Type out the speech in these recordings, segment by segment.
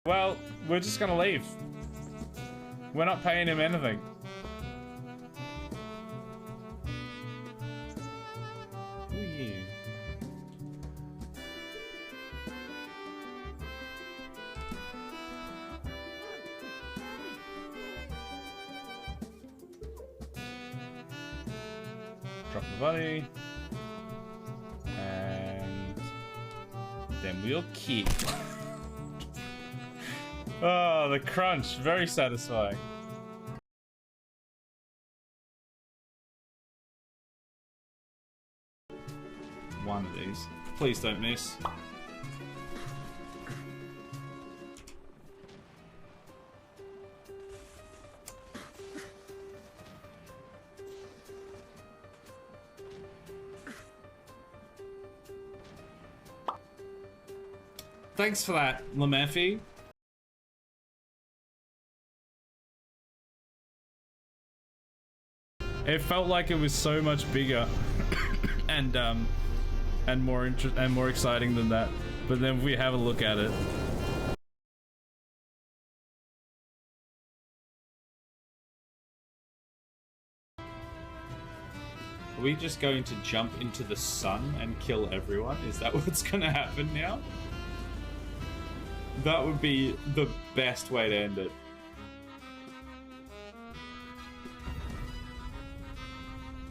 Well, we're just gonna leave. We're not paying him anything. Who are you? Drop the body. And then we'll keep. Oh, the crunch. Very satisfying. One of these. Please don't miss. Thanks for that, Lamefi. It felt like it was so much bigger and more exciting than that. But then we have a look at it. Are we just going to jump into the sun and kill everyone? Is that what's gonna happen now? That would be the best way to end it.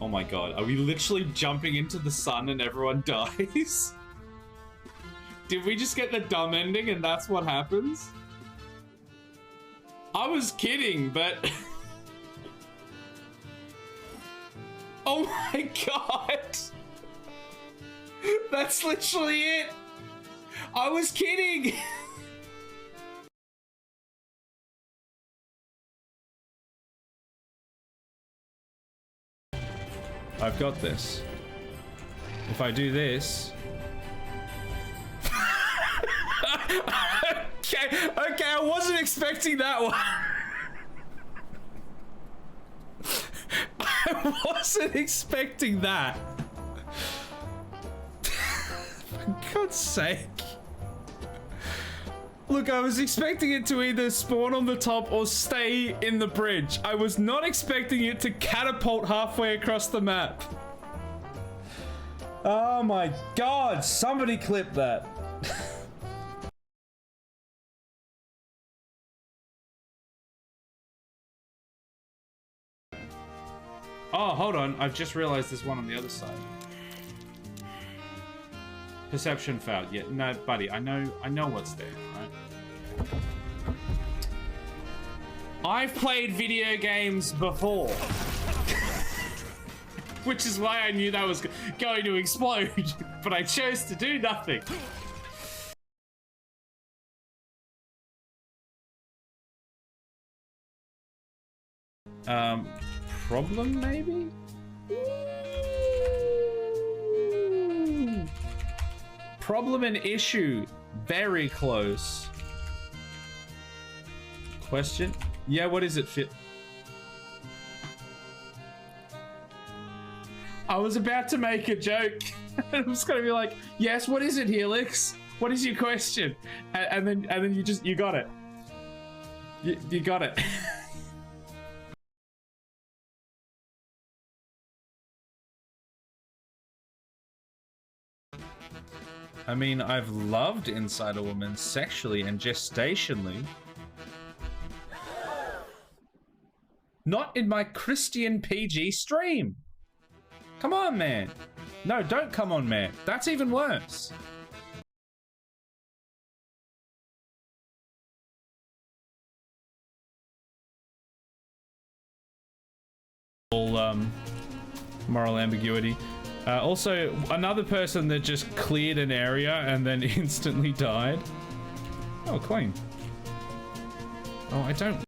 Oh my god, are we literally jumping into the sun and everyone dies? Did we just get the dumb ending and that's what happens? I was kidding, but... Oh my god! That's literally it! I was kidding! I've got this. If I do this... Okay, I wasn't expecting that one. I wasn't expecting that. For God's sake. Look, I was expecting it to either spawn on the top or stay in the bridge. I was not expecting it to catapult halfway across the map. Oh my god, somebody clip that. Oh, hold on. I've just realized there's one on the other side. Perception failed. Yeah, no, buddy. I know what's there, right? I've played video games before. Which is why I knew that was going to explode. But I chose to do nothing. Problem maybe? Ooh. Problem and issue. Very close. Question? Yeah, what is it, Fit? I was about to make a joke. I was gonna be like, yes, what is it, Helix? What is your question? And then you got it. You got it. I mean, I've loved Inside a Woman sexually and gestationally. Not in my Christian PG stream. Come on, man. No, don't come on, man. That's even worse. All moral ambiguity. Also, another person that just cleared an area and then instantly died. Oh, clean. Oh, I don't...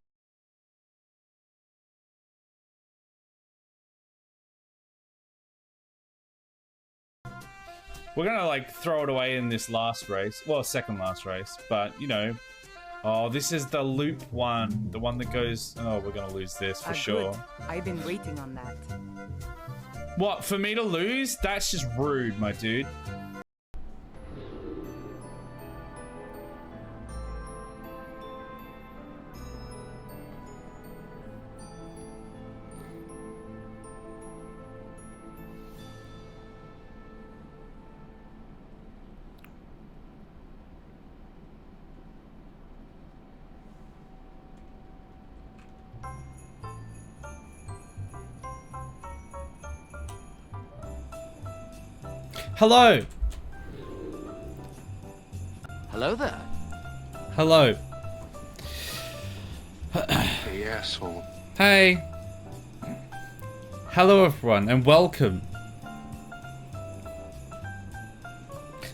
We're gonna, like, throw it away in this last race. Well, second last race, but, you know. Oh, this is the loop one. The one that goes... Oh, we're gonna lose this for sure. Good. I've been waiting on that. What, for me to lose? That's just rude, my dude. Hello. Hello there. Hello. Hey, asshole. Hey. Hello everyone and welcome.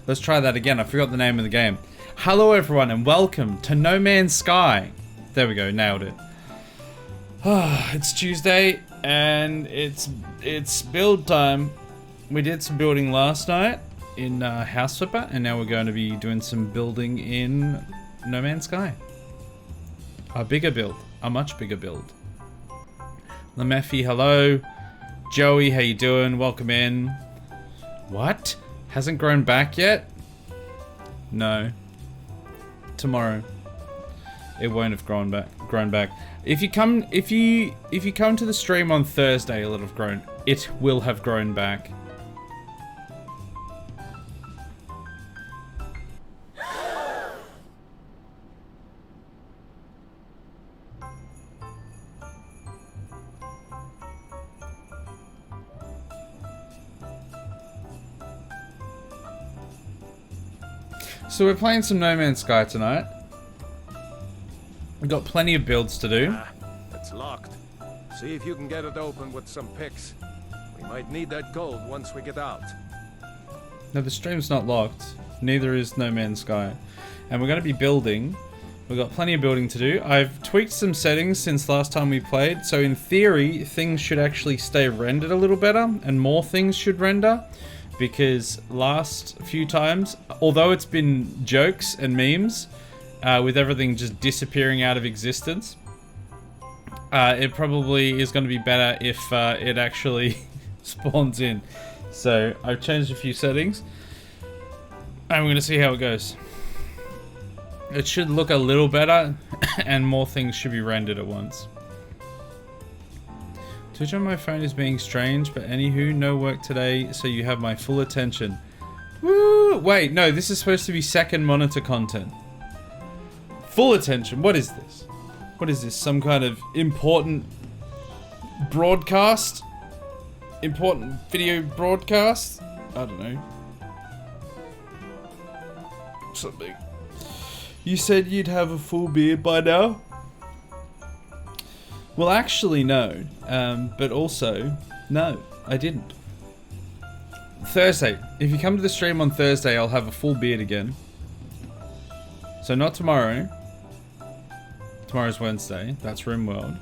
Let's try that again. I forgot the name of the game. Hello everyone and welcome to No Man's Sky. There we go, nailed it. It's Tuesday and it's build time. We did some building last night in House Flipper, and now we're going to be doing some building in No Man's Sky. A bigger build, a much bigger build. Lemeffy, hello. Joey, how you doing? Welcome in. What? Hasn't grown back yet? No. Tomorrow. It won't have grown back. If you come to the stream on Thursday, it'll have grown. It will have grown back. So we're playing some No Man's Sky tonight. We've got plenty of builds to do. It's locked. See if you can get it open with some picks. We might need that gold once we get out. No, the stream's not locked. Neither is No Man's Sky. And we're going to be building. We've got plenty of building to do. I've tweaked some settings since last time we played. So in theory, things should actually stay rendered a little better. And more things should render. Because last few times, although it's been jokes and memes, with everything just disappearing out of existence, it probably is going to be better if it actually spawns in. So I've changed a few settings, and we're going to see how it goes. It should look a little better, and more things should be rendered at once. Twitch on my phone is being strange, but anywho, no work today, so you have my full attention. Woo! Wait, no, this is supposed to be second monitor content. Full attention, what is this? What is this, some kind of important broadcast? Important video broadcast? I don't know. Something. You said you'd have a full beard by now? Well, actually, no. But also, no, I didn't. Thursday. If you come to the stream on Thursday, I'll have a full beard again. So not tomorrow. Tomorrow's Wednesday. That's RimWorld.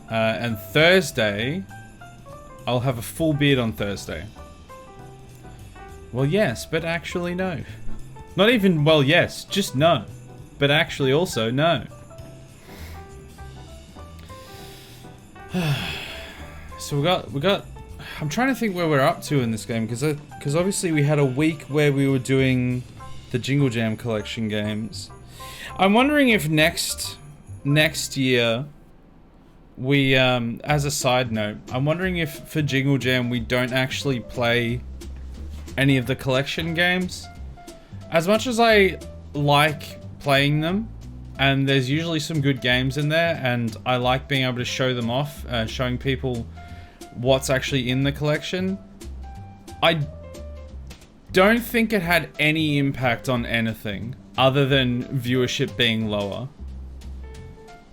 And Thursday, I'll have a full beard on Thursday. Well, yes, but actually, no. Not even, well, yes, just no. But actually also, no. So we got. I'm trying to think where we're up to in this game because obviously we had a week where we were doing the Jingle Jam collection games. I'm wondering if next year we as a side note, I'm wondering if for Jingle Jam we don't actually play any of the collection games. As much as I like playing them, and there's usually some good games in there, and I like being able to show them off, showing people what's actually in the collection. I don't think it had any impact on anything other than viewership being lower.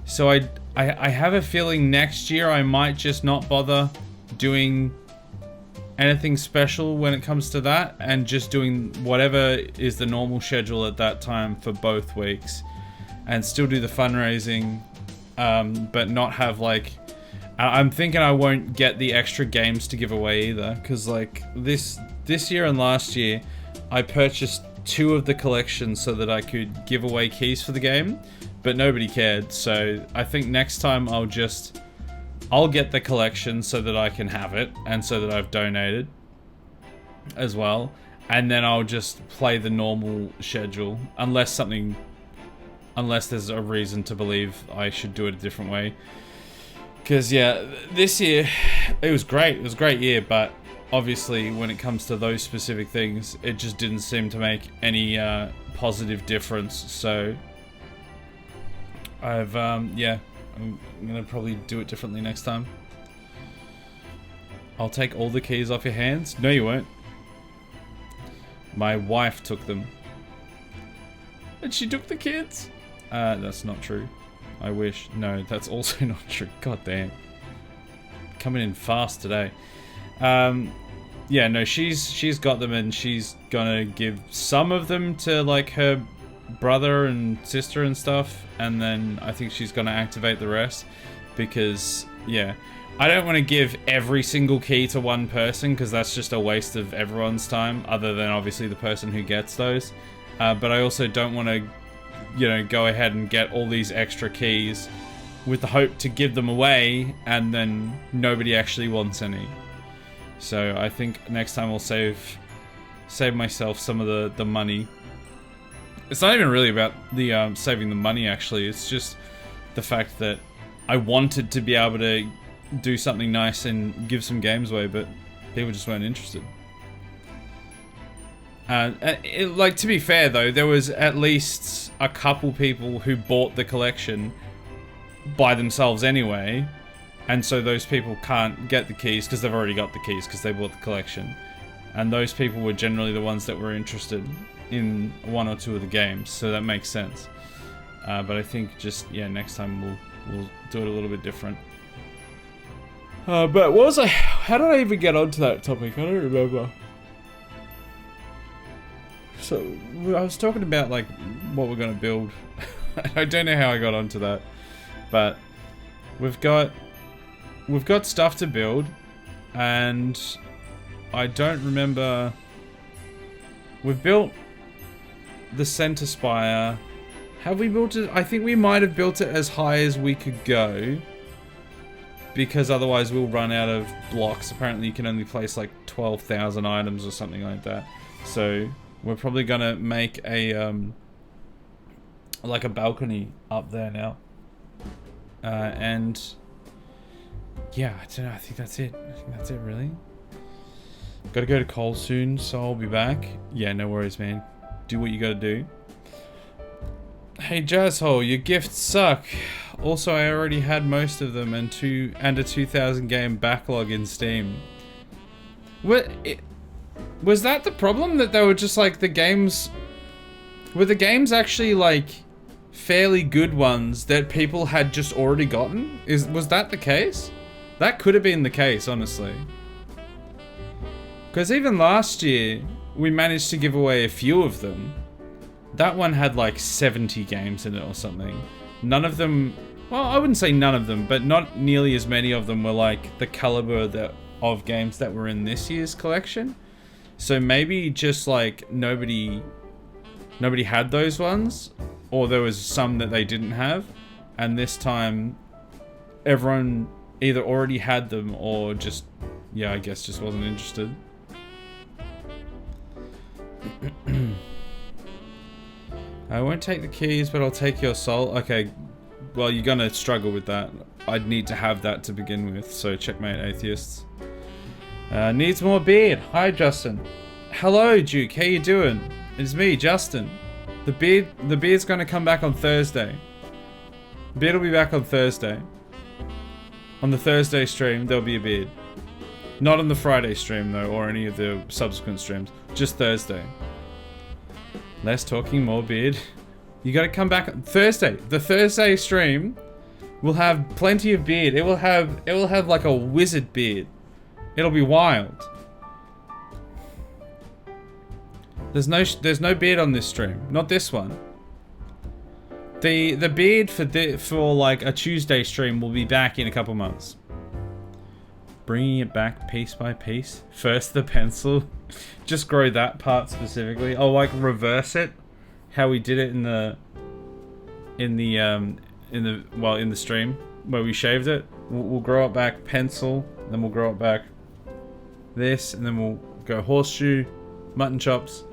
So I have a feeling next year I might just not bother doing anything special when it comes to that, and just doing whatever is the normal schedule at that time for both weeks. And still do the fundraising, but not have like... I'm thinking I won't get the extra games to give away either, because like this year and last year, I purchased 2 of the collections so that I could give away keys for the game, but nobody cared. So I think next time I'll get the collection so that I can have it, and so that I've donated as well, and then I'll just play the normal schedule, unless there's a reason to believe I should do it a different way. Because, yeah, this year, it was great. It was a great year, but obviously when it comes to those specific things, it just didn't seem to make any positive difference. So, I'm going to probably do it differently next time. I'll take all the keys off your hands. No, you won't. My wife took them. And she took the kids? That's not true. I wish. No, that's also not true. God damn. Coming in fast today. Yeah, no, she's got them and she's gonna give some of them to like her brother and sister and stuff, and then I think she's gonna activate the rest because, yeah, I don't want to give every single key to one person because that's just a waste of everyone's time, other than obviously the person who gets those. But I also don't want to, you know, go ahead and get all these extra keys with the hope to give them away and then nobody actually wants any. So I think next time I'll save myself some of the money. It's not even really about the saving the money actually, it's just the fact that I wanted to be able to do something nice and give some games away, but people just weren't interested. Like, to be fair though, there was at least a couple people who bought the collection by themselves anyway, and so those people can't get the keys because they've already got the keys because they bought the collection. And those people were generally the ones that were interested in one or two of the games, so that makes sense. But I think just, yeah, next time we'll do it a little bit different. But what was how did I even get onto that topic? I don't remember. So, I was talking about, like, what we're gonna build. I don't know how I got onto that. But, we've got stuff to build, and I don't remember. We've built the center spire. Have we built it? I think we might have built it as high as we could go, because otherwise we'll run out of blocks. Apparently you can only place like 12,000 items or something like that. So we're probably gonna make a like a balcony up there now. And yeah, I don't know, I think that's it. I think that's it really. Gotta go to Cole soon, so I'll be back. Yeah, no worries, man. Do what you gotta do. Hey Jazzhole, your gifts suck. Also, I already had most of them and a 2,000 game backlog in Steam. Was that the problem, that they were just like the games? Were the games actually like fairly good ones that people had just already gotten? Was that the case? That could have been the case, honestly. Because even last year, we managed to give away a few of them. That one had like 70 games in it or something. None of them, well, I wouldn't say none of them, but not nearly as many of them were like the caliber of games that were in this year's collection. So maybe just like nobody had those ones, or there was some that they didn't have, and this time everyone either already had them or just, yeah, I guess just wasn't interested. I won't take the keys, but I'll take your soul. Okay, well, you're gonna struggle with that. I'd need to have that to begin with, so checkmate, atheists. Needs more beard. Hi, Justin. Hello, Duke. How you doing? It's me, Justin. The beard's gonna come back on Thursday. The beard will be back on Thursday. On the Thursday stream, there'll be a beard. Not on the Friday stream, though, or any of the subsequent streams. Just Thursday. Less talking, more beard. You gotta come back on Thursday. The Thursday stream will have plenty of beard. It will have like a wizard beard. It'll be wild. There's no beard on this stream. Not this one. The beard for like a Tuesday stream will be back in a couple months. Bringing it back piece by piece. First the pencil. Just grow that part specifically. Oh, like reverse it. How we did it in the stream where we shaved it. We'll grow it back pencil, then we'll grow it back this, and then we'll go horseshoe, mutton chops.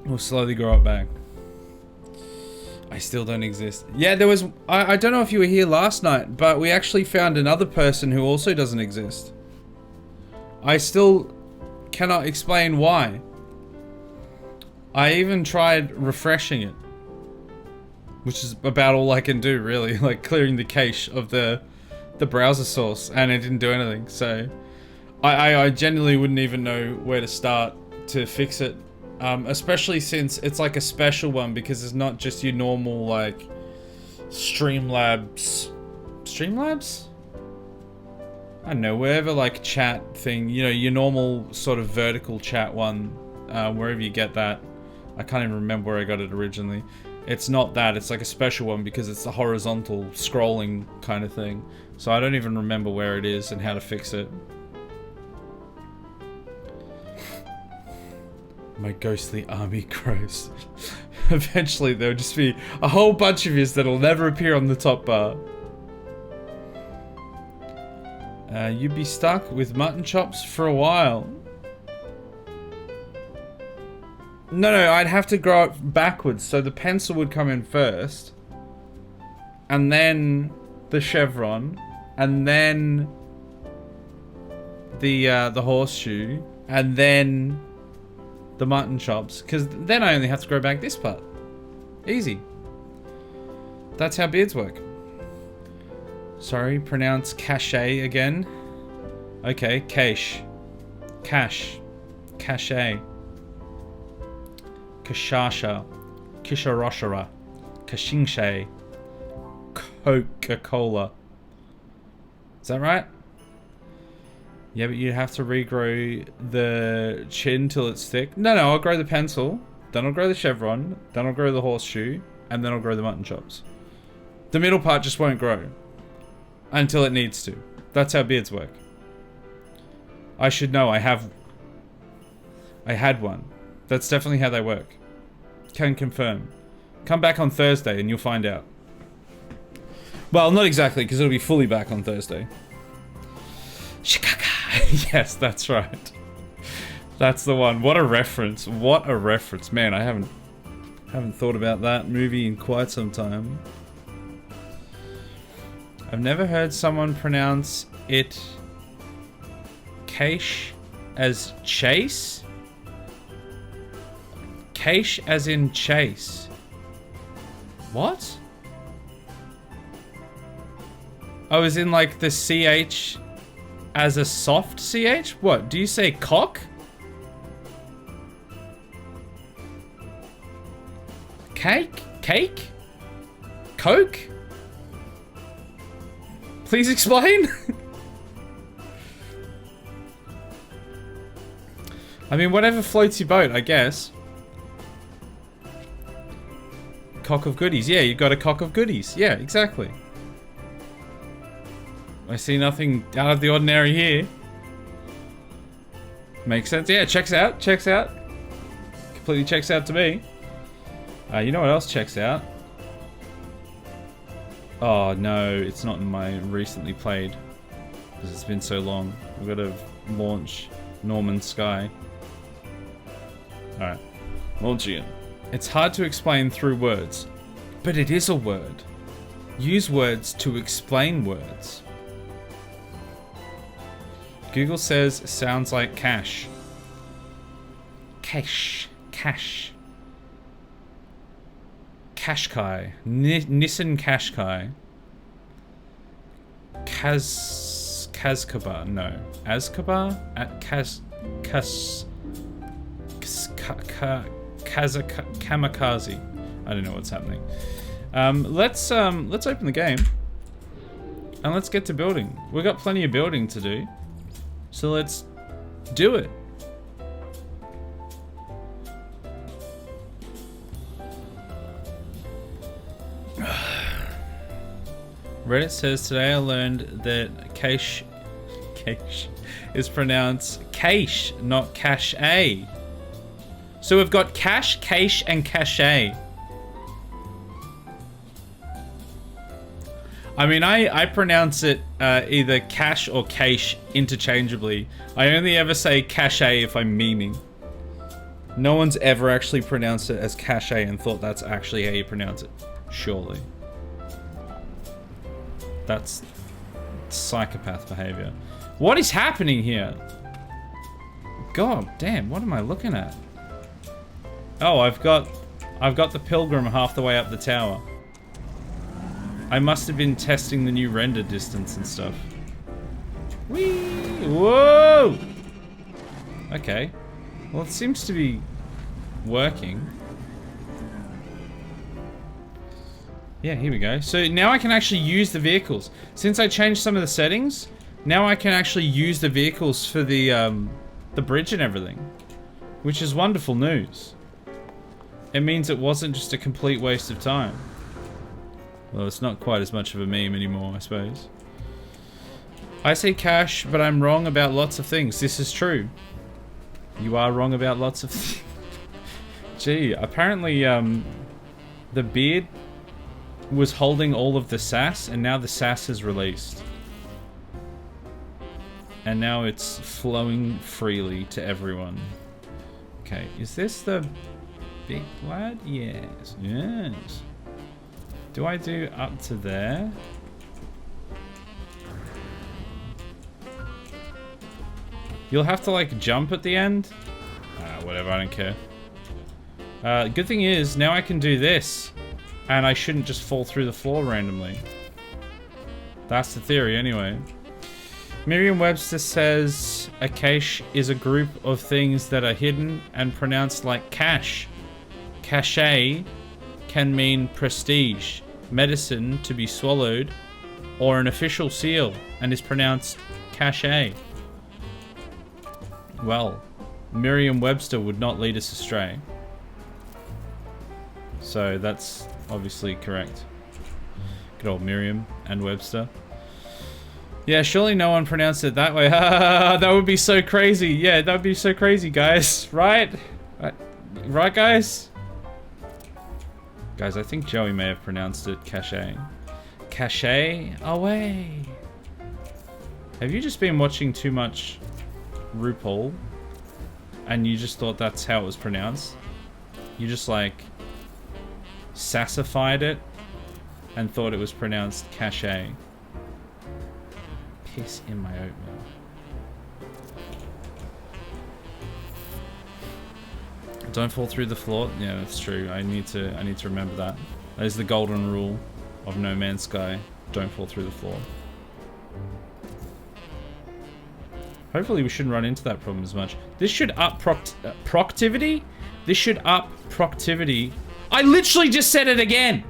We'll slowly grow it back. I still don't exist. Yeah, there was... I don't know if you were here last night, but we actually found another person who also doesn't exist. I still cannot explain why. I even tried refreshing it, which is about all I can do, really. Like, clearing the cache of the browser source, and it didn't do anything, so... I genuinely wouldn't even know where to start to fix it. Especially since it's like a special one because it's not just your normal like Streamlabs. Streamlabs? I don't know, wherever like chat thing, you know, your normal sort of vertical chat one, wherever you get that. I can't even remember where I got it originally. It's not that, it's like a special one because it's the horizontal scrolling kind of thing. So I don't even remember where it is and how to fix it. My ghostly army grows. Eventually there'll just be a whole bunch of yous that'll never appear on the top bar. You'd be stuck with mutton chops for a while. No, I'd have to grow it backwards. So the pencil would come in first. And then the chevron. And then the horseshoe. And then the mutton chops. Because then I only have to grow back this part. Easy. That's how beards work. Sorry, pronounce cachet again. Okay, cache. Cache. Cachet. Kashasha. Kisharoshara. Kashingshe. Coca-Cola. Is that right? Yeah, but you have to regrow the chin till it's thick. No, I'll grow the pencil. Then I'll grow the chevron. Then I'll grow the horseshoe. And then I'll grow the mutton chops. The middle part just won't grow. Until it needs to. That's how beards work. I should know. I had one. That's definitely how they work. Can confirm. Come back on Thursday and you'll find out. Well, not exactly, because it'll be fully back on Thursday. Shikaka. Yes, that's right. That's the one. What a reference. What a reference. Man, I haven't thought about that movie in quite some time. I've never heard someone pronounce it cache as chase. Cache as in chase. What? Oh, as in like the CH as a soft CH? What? Do you say cock? Cake? Cake? Coke? Please explain? I mean, whatever floats your boat, I guess. Cock of goodies. Yeah, you've got a cock of goodies. Yeah, exactly. I see nothing out of the ordinary here. Makes sense. Yeah, checks out. Checks out. Completely checks out to me. You know what else checks out? Oh no, it's not in my recently played. Because it's been so long. We've got to launch Norman Sky. Alright. Launching it. It's hard to explain through words. But it is a word. Use words to explain words. Google says sounds like cash. Cash. Cash. Qashqai. Nissan Qashqai. Kazkabar. No. Azkabar? At Kamikaze. I don't know what's happening. Let's open the game. And let's get to building. We've got plenty of building to do. So let's do it. Reddit says today I learned that cache is pronounced cache, not cache. So we've got cache, cache, and cache. I mean, I pronounce it either cache or cache interchangeably. I only ever say cache if I'm memeing. No one's ever actually pronounced it as cache and thought that's actually how you pronounce it. Surely. That's psychopath behavior. What is happening here? God damn, what am I looking at? Oh, I've got the pilgrim half the way up the tower. I must have been testing the new render distance and stuff. Whee! Whoa! Okay. Well, it seems to be working. Yeah, here we go. So now I can actually use the vehicles. Since I changed some of the settings, now I can actually use the vehicles for the bridge and everything. Which is wonderful news. It means it wasn't just a complete waste of time. Well, it's not quite as much of a meme anymore, I suppose. I say cash, but I'm wrong about lots of things. This is true. You are wrong about lots of things. Gee, apparently the beard was holding all of the sass, and now the sass is released. And now it's flowing freely to everyone. Okay, is this the big lad? Yes, yes. Do I do up to there? You'll have to like jump at the end? Whatever, I don't care. Good thing is, now I can do this. And I shouldn't just fall through the floor randomly. That's the theory anyway. Merriam-Webster says a cache is a group of things that are hidden and pronounced like cache. Cachet can mean prestige, medicine to be swallowed, or an official seal, and is pronounced cachet. Well, Merriam-Webster would not lead us astray. So that's obviously correct. Good old Merriam and Webster. Yeah, surely no one pronounced it that way. That would be so crazy. Yeah, that would be so crazy, guys. Right? Right, guys? Guys, I think Joey may have pronounced it cachet. Cachet away. Have you just been watching too much RuPaul and you just thought that's how it was pronounced? You just like sassified it and thought it was pronounced cachet. Piss in my oatmeal. Don't fall through the floor. Yeah, that's true. I need to remember that. That is the golden rule of No Man's Sky. Don't fall through the floor. Hopefully we shouldn't run into that problem as much. This should up proctivity. This should up proctivity. I literally just said it again.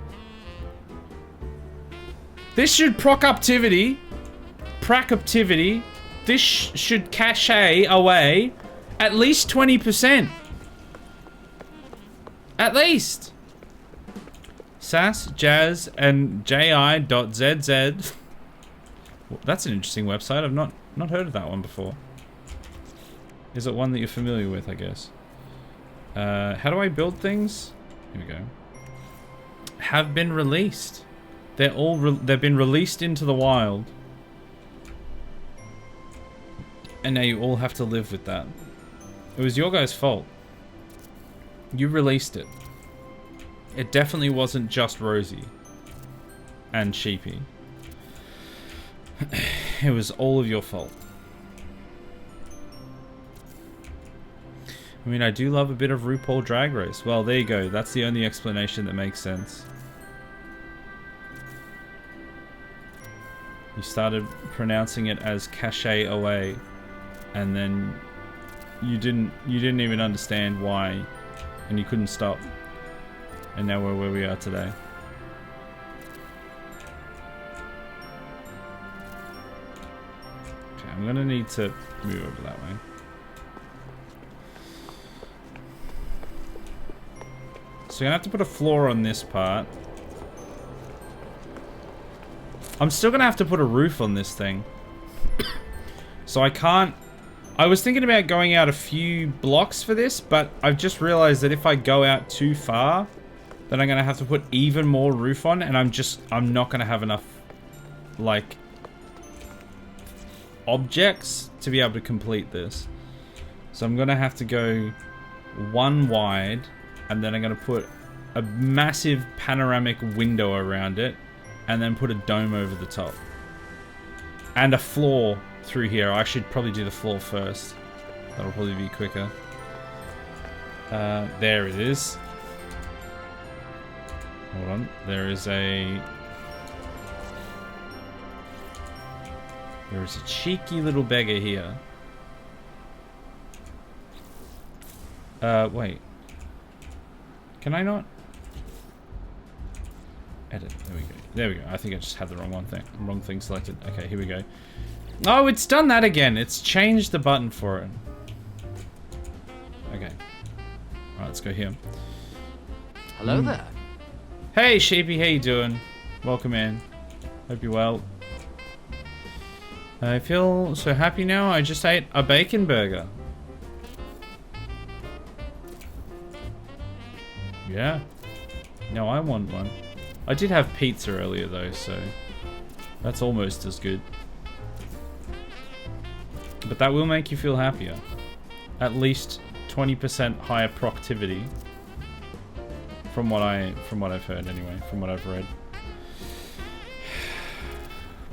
This should procuptivity. Procuptivity. This should cachet away at least 20%. At least. Sass, Jazz, and ji.zz. That's an interesting website. I've not heard of that one before. Is it one that you're familiar with, I guess? How do I build things? Here we go. Have been released. They've been released into the wild. And now you all have to live with that. It was your guys' fault. You released it. It definitely wasn't just Rosie and Sheepy. It was all of your fault. I mean, I do love a bit of RuPaul Drag Race. Well, there you go. That's the only explanation that makes sense. You started pronouncing it as cachet away, and then you didn't even understand why, and you couldn't stop. And now we're where we are today. Okay, I'm gonna need to move over that way. So you're gonna have to put a floor on this part. I'm still gonna have to put a roof on this thing. So I can't... I was thinking about going out a few blocks for this, but I've just realized that if I go out too far, then I'm gonna have to put even more roof on, and I'm not gonna have enough, like, objects to be able to complete this. So I'm gonna have to go one wide, and then I'm gonna put a massive panoramic window around it, and then put a dome over the top. And a floor through here. I should probably do the floor first. That'll probably be quicker. There it is. Hold on. There is a... There is a cheeky little beggar here. Wait. Can I not? Edit. There we go. There we go. I think I just had the wrong thing selected. Okay, here we go. Oh, it's done that again. It's changed the button for it. Okay. Alright, let's go here. Hello there. Hey, Sheepy, how you doing? Welcome in. Hope you're well. I feel so happy now. I just ate a bacon burger. Yeah. No, I want one. I did have pizza earlier though, so that's almost as good. But that will make you feel happier. At least 20% higher proctivity. From what I've heard anyway, from what I've read.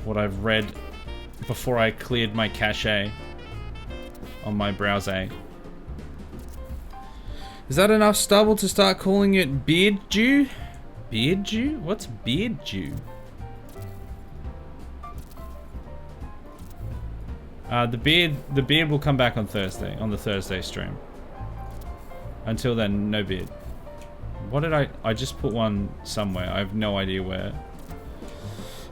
What I've read before I cleared my cache on my browser. Is that enough stubble to start calling it beard dew? Beard dew? What's beard dew? The beard will come back on Thursday, on the Thursday stream. Until then, no beard. What did I just put one somewhere. I have no idea where.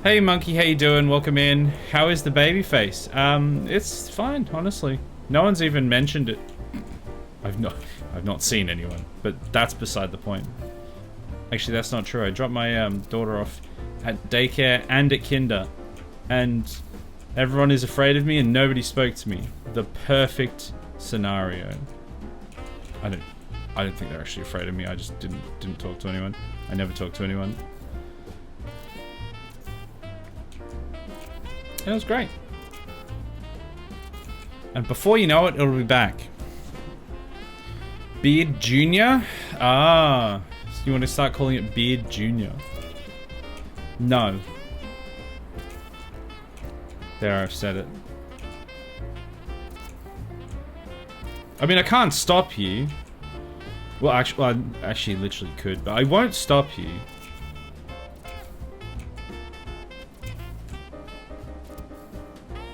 Hey Monkey, how you doing? Welcome in. How is the baby face? It's fine, honestly. No one's even mentioned it. I've not seen anyone, but that's beside the point. Actually, that's not true. I dropped my daughter off at daycare and at kinder, and everyone is afraid of me and nobody spoke to me. The perfect scenario. I don't think they're actually afraid of me. I just didn't talk to anyone. I never talked to anyone. It was great. And before you know it, it'll be back. Beard Junior? Ah. So you want to start calling it Beard Junior? No. There, I've said it. I mean, I can't stop you. Well, actually, I actually literally could, but I won't stop you.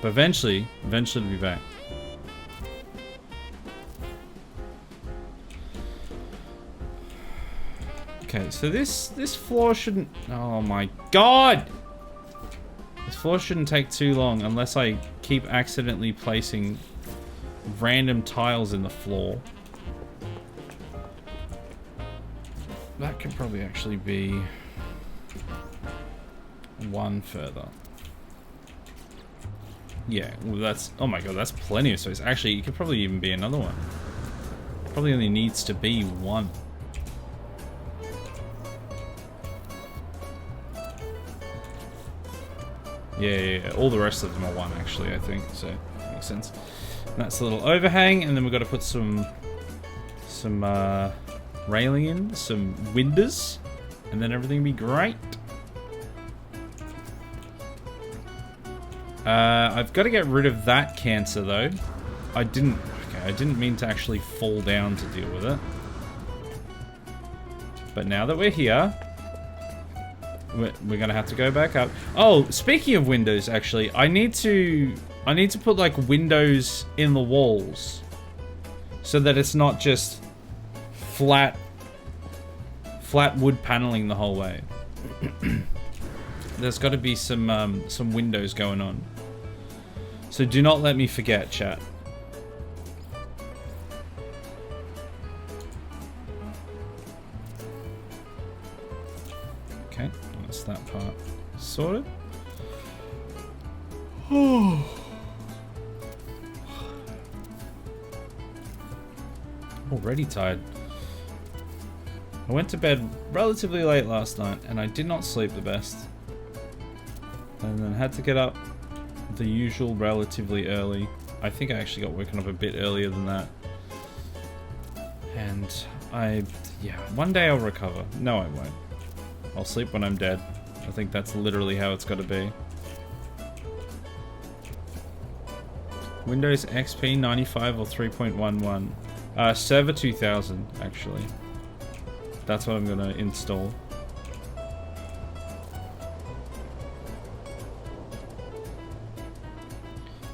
But eventually it'll be back. Okay, so this floor shouldn't... Oh my god! This floor shouldn't take too long unless I keep accidentally placing random tiles in the floor. That could probably actually be one further. Yeah, well that's... Oh my god, that's plenty of space. Actually, it could probably even be another one. Probably only needs to be one. Yeah, all the rest of them are one, actually, I think, so makes sense. And that's a little overhang, and then we've got to put some railing in, some windows, and then everything will be great. I've got to get rid of that cancer, though. I didn't mean to actually fall down to deal with it. But now that we're here... We're gonna have to go back up. Oh, speaking of windows, actually, I need to put like windows in the walls, so that it's not just flat wood paneling the whole way. There's got to be some windows going on. So do not let me forget, chat. Okay. That part sorted. Already tired. I went to bed relatively late last night and I did not sleep the best. And then had to get up the usual relatively early. I think I actually got woken up a bit earlier than that. And yeah, one day I'll recover. No, I won't. I'll sleep when I'm dead. I think that's literally how it's got to be. Windows XP 95 or 3.11? Server 2000, actually. That's what I'm going to install.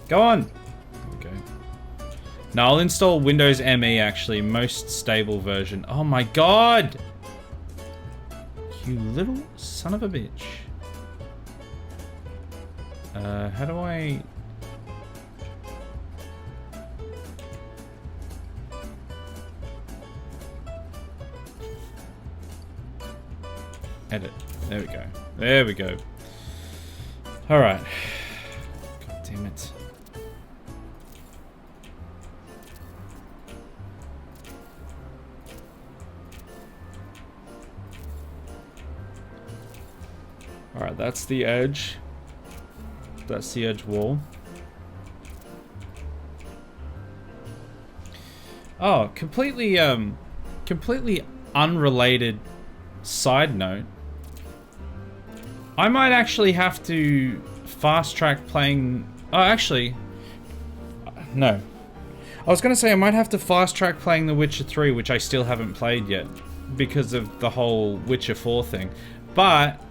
Go on. There we go. Now I'll install Windows ME actually, most stable version. Oh my god! You little son of a bitch. How do I... Edit. There we go. There we go. Alright. God damn it. Alright, that's the edge. That's the edge wall. Oh, completely unrelated side note. I might actually have to fast track playing... Oh, actually... No. I was going to say I might have to fast track playing The Witcher 3, which I still haven't played yet, because of the whole Witcher 4 thing. But...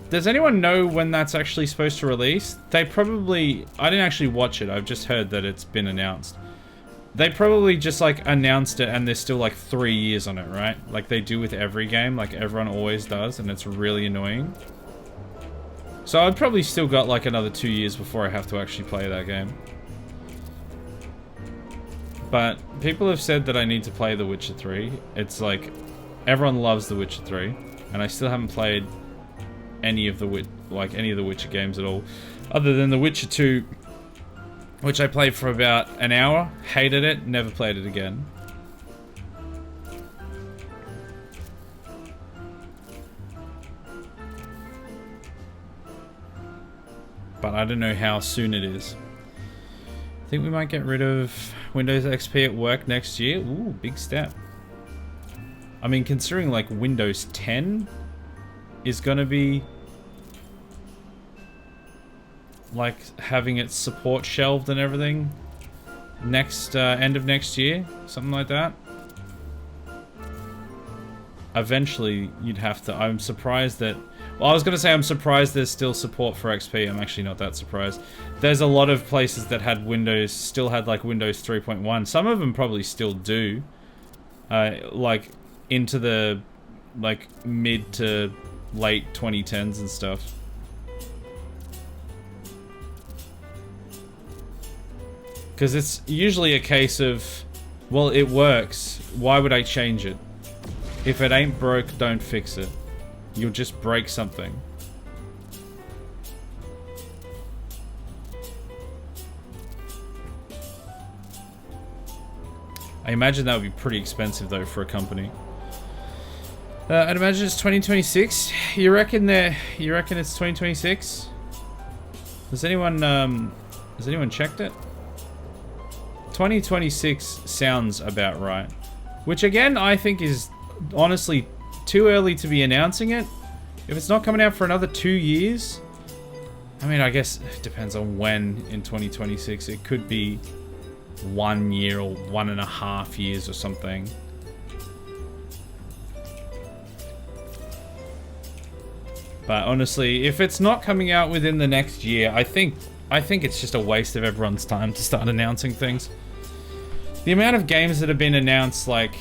Does anyone know when that's actually supposed to release? They probably... I didn't actually watch it, I've just heard that it's been announced. They probably just like announced it and there's still like 3 years on it, right? Like they do with every game, like everyone always does, and it's really annoying. So I've probably still got like another 2 years before I have to actually play that game. But people have said that I need to play The Witcher 3. It's like, everyone loves The Witcher 3, and I still haven't played any of the Witcher games at all, other than The Witcher 2, which I played for about an hour, hated it, never played it again. But I don't know how soon it is. I think we might get rid of Windows XP at work next year. Ooh, big step. I mean, considering like Windows 10 is gonna be like having its support shelved and everything next end of next year, something like that. Eventually you'd have to... I'm surprised that... Well, I was gonna say I'm surprised there's still support for XP. I'm actually not that surprised. There's a lot of places that had Windows, still had like Windows 3.1. Some of them probably still do, like into the like mid to late 2010s and stuff. Because it's usually a case of, well, it works, why would I change it? If it ain't broke, don't fix it. You'll just break something. I imagine that would be pretty expensive though for a company. I'd imagine it's 2026. You reckon it's 2026? Has anyone checked it? 2026 sounds about right. Which again, I think is honestly too early to be announcing it. If it's not coming out for another 2 years, I mean, I guess it depends on when in 2026. It could be 1 year or 1.5 years or something. But honestly, if it's not coming out within the next year, I think it's just a waste of everyone's time to start announcing things. The amount of games that have been announced like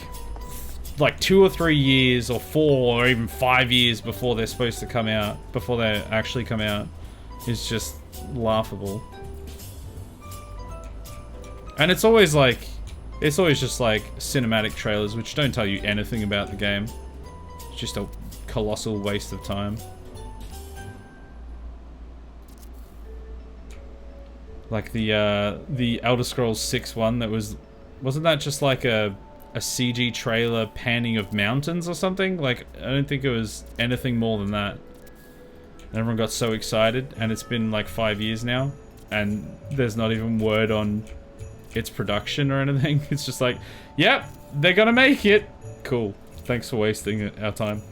2 or 3 years or 4 or even 5 years before they're supposed to come out, before they actually come out, is just laughable. And it's always just like cinematic trailers which don't tell you anything about the game. It's just a colossal waste of time. Like the Elder Scrolls 6 one that wasn't that just like a CG trailer panning of mountains or something? Like, I don't think it was anything more than that. And everyone got so excited, and it's been like 5 years now, and there's not even word on its production or anything. It's just like, yep, they're gonna make it. Cool. Thanks for wasting our time.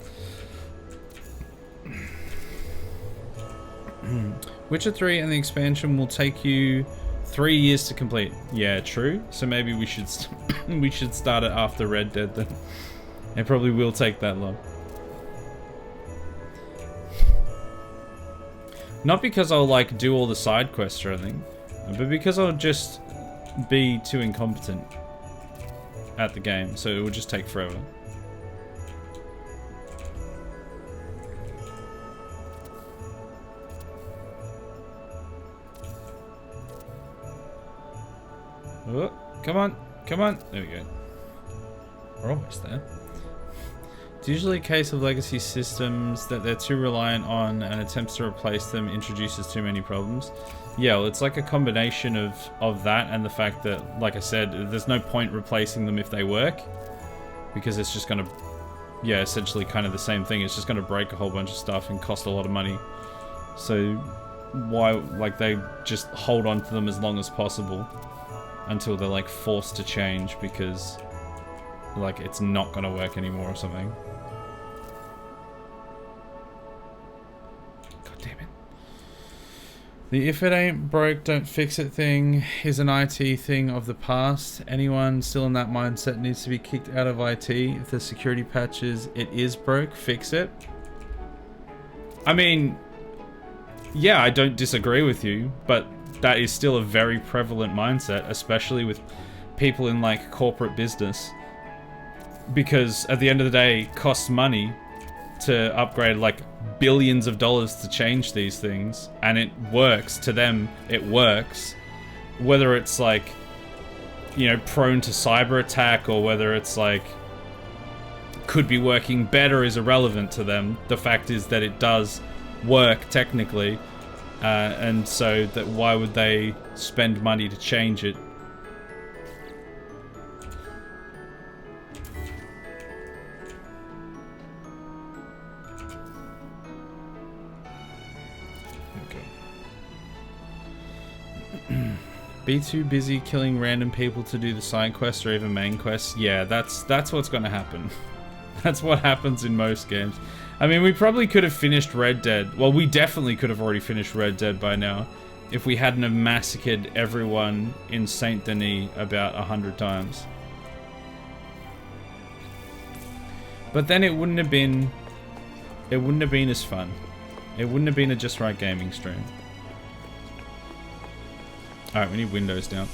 Witcher 3 and the expansion will take you 3 years to complete. Yeah, true. So maybe we should we should start it after Red Dead then. It probably will take that long. Not because I'll like do all the side quests or anything. but because I'll just be too incompetent at the game, so it would just take forever. Oh, come on, come on. There we go. We're almost there. It's usually a case of legacy systems that they're too reliant on, and attempts to replace them introduces too many problems. Yeah, well, it's like a combination of that and the fact that, like I said, there's no point replacing them if they work, because it's just gonna, yeah, essentially kind of the same thing. It's just gonna break a whole bunch of stuff and cost a lot of money. So why, like, they just hold on to them as long as possible until they're like forced to change because like it's not gonna work anymore or something. God damn it. The if it ain't broke, don't fix it thing is an IT thing of the past. Anyone still in that mindset needs to be kicked out of IT. If the security patches, it is broke, fix it. I mean, yeah, I don't disagree with you, but that is still a very prevalent mindset, especially with people in like corporate business. Because at the end of the day, it costs money to upgrade like billions of dollars to change these things, and it works to them. It works, whether it's like, you know, prone to cyber attack or whether it's like could be working better is irrelevant to them. The fact is that it does work technically, and so that why would they spend money to change it? Be too busy killing random people to do the side quests or even main quests. Yeah, that's what's gonna happen. That's what happens in most games. I mean, we probably could have finished Red Dead. Well, we definitely could have already finished Red Dead by now if we hadn't have massacred everyone in Saint Denis about 100 times. But then it wouldn't have been as fun. It wouldn't have been a Just Right Gaming stream. Alright, we need windows down.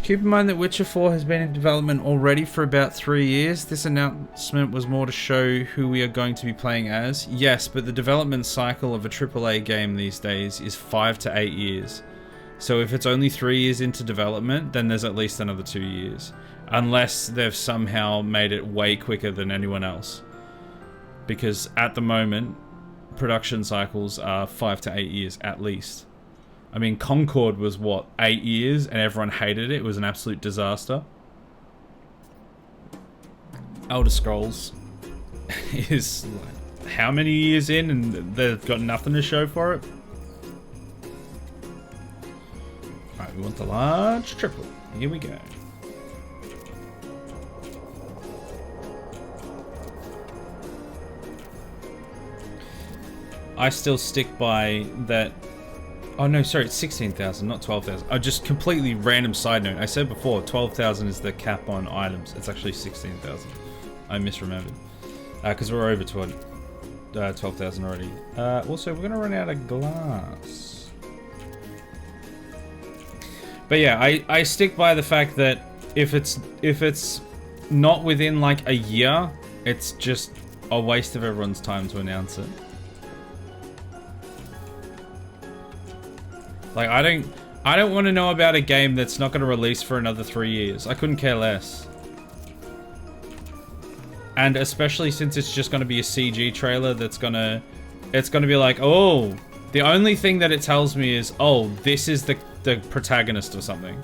Keep in mind that Witcher 4 has been in development already for about 3 years. This announcement was more to show who we are going to be playing as. Yes, but the development cycle of a AAA game these days is 5 to 8 years. So if it's only 3 years into development, then there's at least another 2 years. Unless they've somehow made it way quicker than anyone else. Because at the moment, production cycles are 5 to 8 years at least. I mean, Concord was, what, 8 years, and everyone hated it. It was an absolute disaster. Elder Scrolls is, like, how many years in, and they've got nothing to show for it? Alright, we want the large triple. Here we go. I still stick by that. Oh no, sorry, it's 16,000, not 12,000. Oh, just completely random side note. I said before, 12,000 is the cap on items. It's actually 16,000. I misremembered. Because we're over 12,000 already. Also, we're gonna run out of glass. But yeah, I stick by the fact that if it's not within like a year, it's just a waste of everyone's time to announce it. Like, I don't want to know about a game that's not going to release for another 3 years. I couldn't care less. And especially since it's just going to be a CG trailer that's going to... It's going to be like, oh, the only thing that it tells me is, oh, this is the protagonist or something.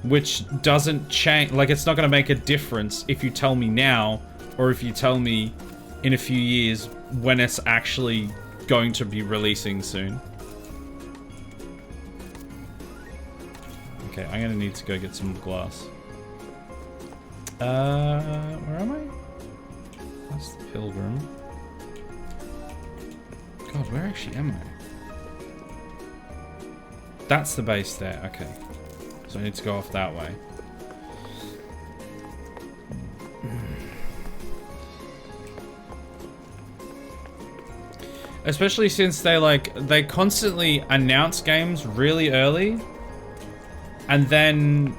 Which doesn't change... Like, it's not going to make a difference if you tell me now, or if you tell me in a few years when it's actually going to be releasing soon. Okay, I'm gonna need to go get some glass. Where am I? That's the Pilgrim. God, where actually am I? That's the base there, okay. So I need to go off that way. Especially since they constantly announce games really early and then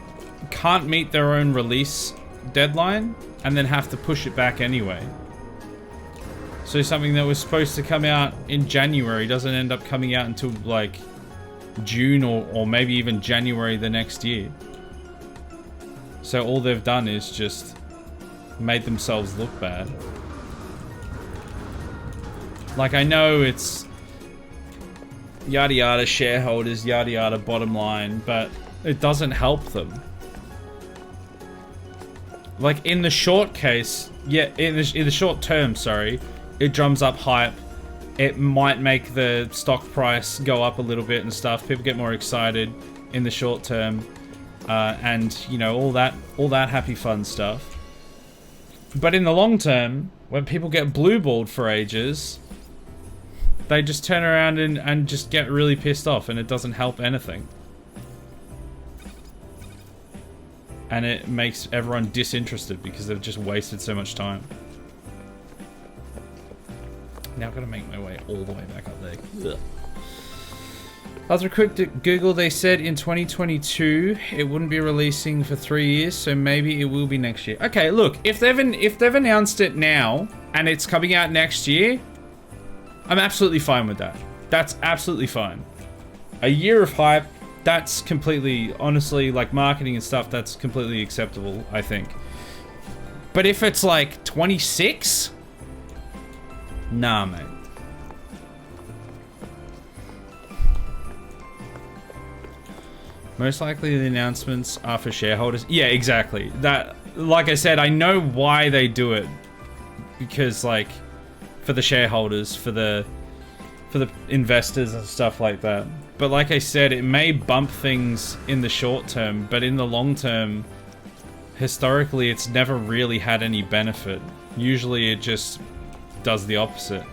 can't meet their own release deadline and then have to push it back anyway. So something that was supposed to come out in January doesn't end up coming out until like June or maybe even January the next year. So all they've done is just made themselves look bad. Like, I know it's yada yada shareholders, yada yada bottom line, but it doesn't help them. Like, in the short case, yeah, in the short term, sorry, it drums up hype. It might make the stock price go up a little bit and stuff. People get more excited in the short term, and you know, all that happy fun stuff. But in the long term, when people get blue-balled for ages, they just turn around and just get really pissed off, and it doesn't help anything. And it makes everyone disinterested because they've just wasted so much time. Now I've got to make my way all the way back up there. Ugh. After a quick Google, they said in 2022 it wouldn't be releasing for 3 years, so maybe it will be next year. Okay, look, if they've announced it now and it's coming out next year, I'm absolutely fine with that. That's absolutely fine. A year of hype, that's completely, honestly, like marketing and stuff, that's completely acceptable, I think. But if it's like 26, nah, mate. Most likely the announcements are for shareholders. Yeah, exactly. That, like I said, I know why they do it. Because, like, for the shareholders, for the investors and stuff like that. But like I said, it may bump things in the short term, but in the long term, historically, it's never really had any benefit. Usually it just does the opposite.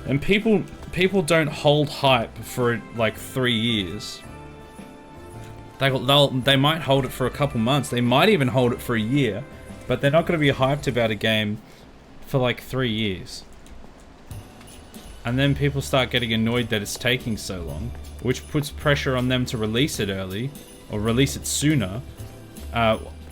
And people don't hold hype for like 3 years. They might hold it for a couple months. They might even hold it for a year, but they're not going to be hyped about a game for like 3 years. And then people start getting annoyed that it's taking so long, which puts pressure on them to release it early or release it sooner,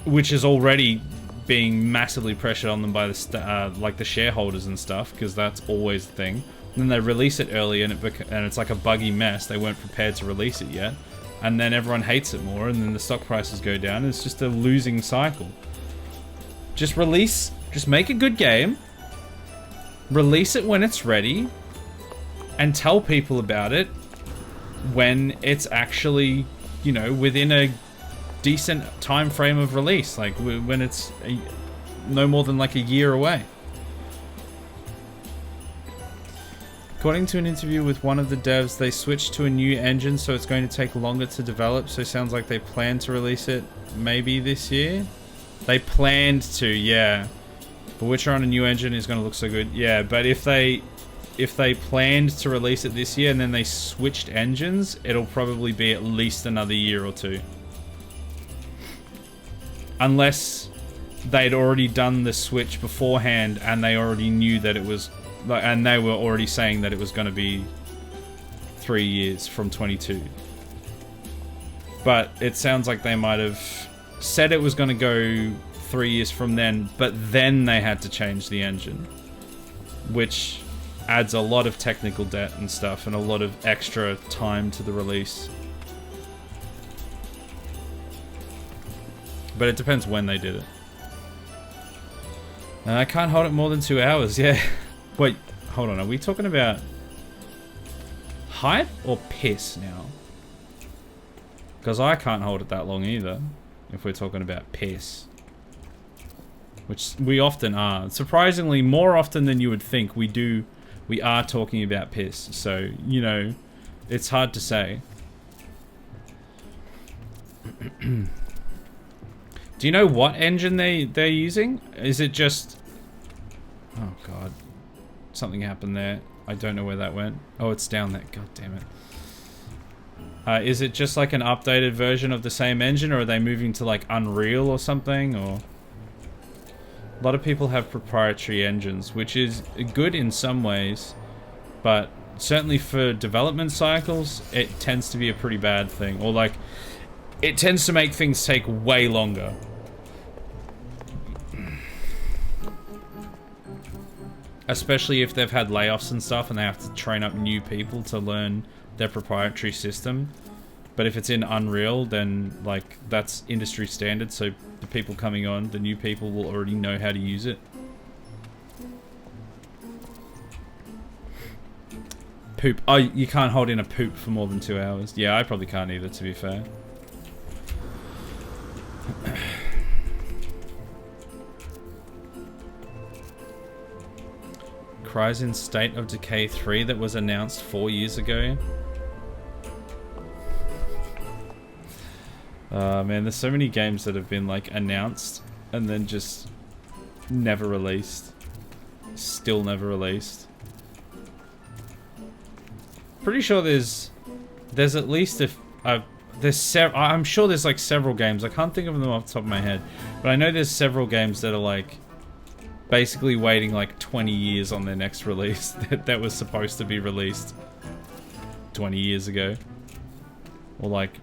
which is already being massively pressured on them by the like the shareholders and stuff, because that's always the thing. And then they release it early and it's like a buggy mess. They weren't prepared to release it yet, and then everyone hates it more, and then the stock prices go down. It's just a losing cycle. Just make a good game, release it when it's ready, and tell people about it when it's actually, you know, within a decent time frame of release, like when it's no more than like a year away. According to an interview with one of the devs, they switched to a new engine, so it's going to take longer to develop, so it sounds like they plan to release it maybe this year. They planned to, yeah. But Witcher on a new engine is going to look so good. Yeah, but if they planned to release it this year and then they switched engines, it'll probably be at least another year or two. Unless they'd already done the switch beforehand and they already knew that it was, and they were already saying that it was going to be 3 years from 22. But it sounds like they might have said it was going to go 3 years from then, but then they had to change the engine, which adds a lot of technical debt and stuff and a lot of extra time to the release. But it depends when they did it. And I can't hold it more than 2 hours, yeah. Wait, hold on, are we talking about hype or piss now? Because I can't hold it that long either, if we're talking about piss. Which we often are. Surprisingly, more often than you would think, we are talking about piss. So, you know, it's hard to say. Do you know what engine they're using? Is it just... Oh god. Something happened there. I don't know where that went. Oh, it's down there. God damn it. Is it just like an updated version of the same engine, or are they moving to like Unreal or something? Or a lot of people have proprietary engines, which is good in some ways, but certainly for development cycles, it tends to be a pretty bad thing. Or like, it tends to make things take way longer. Especially if they've had layoffs and stuff and they have to train up new people to learn their proprietary system. But if it's in Unreal, then like that's industry standard, so the people coming on, the new people will already know how to use it. Poop. Oh, you can't hold in a poop for more than 2 hours. Yeah, I probably can't either, to be fair. Crysis State of Decay 3 that was announced 4 years ago. Man, there's so many games that have been like announced and then just never released. Still never released. Pretty sure there's at least I'm sure there's like several games. I can't think of them off the top of my head, but I know there's several games that are like basically waiting like 20 years on their next release that was supposed to be released 20 years ago, or like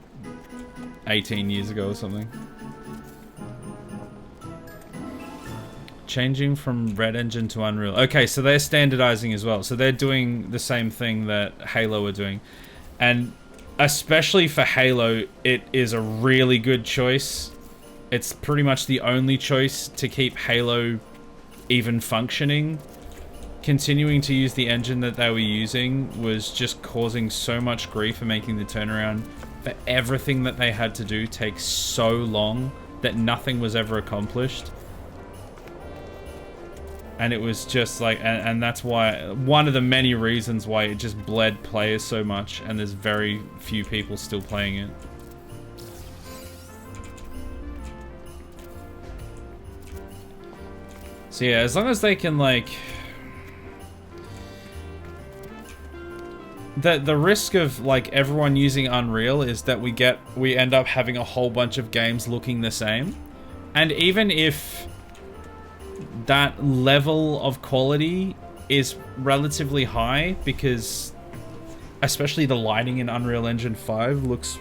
18 years ago or something. Changing from Red Engine to Unreal. Okay, so they're standardizing as well. So they're doing the same thing that Halo are doing. And especially for Halo, it is a really good choice. It's pretty much the only choice to keep Halo even functioning. Continuing to use the engine that they were using was just causing so much grief and making the turnaround for everything that they had to do take so long that nothing was ever accomplished. And it was just like, and that's why, one of the many reasons why it just bled players so much, and there's very few people still playing it. So yeah, as long as they can like... The risk of like everyone using Unreal is that we end up having a whole bunch of games looking the same. And even if that level of quality is relatively high, because especially the lighting in Unreal Engine 5 looks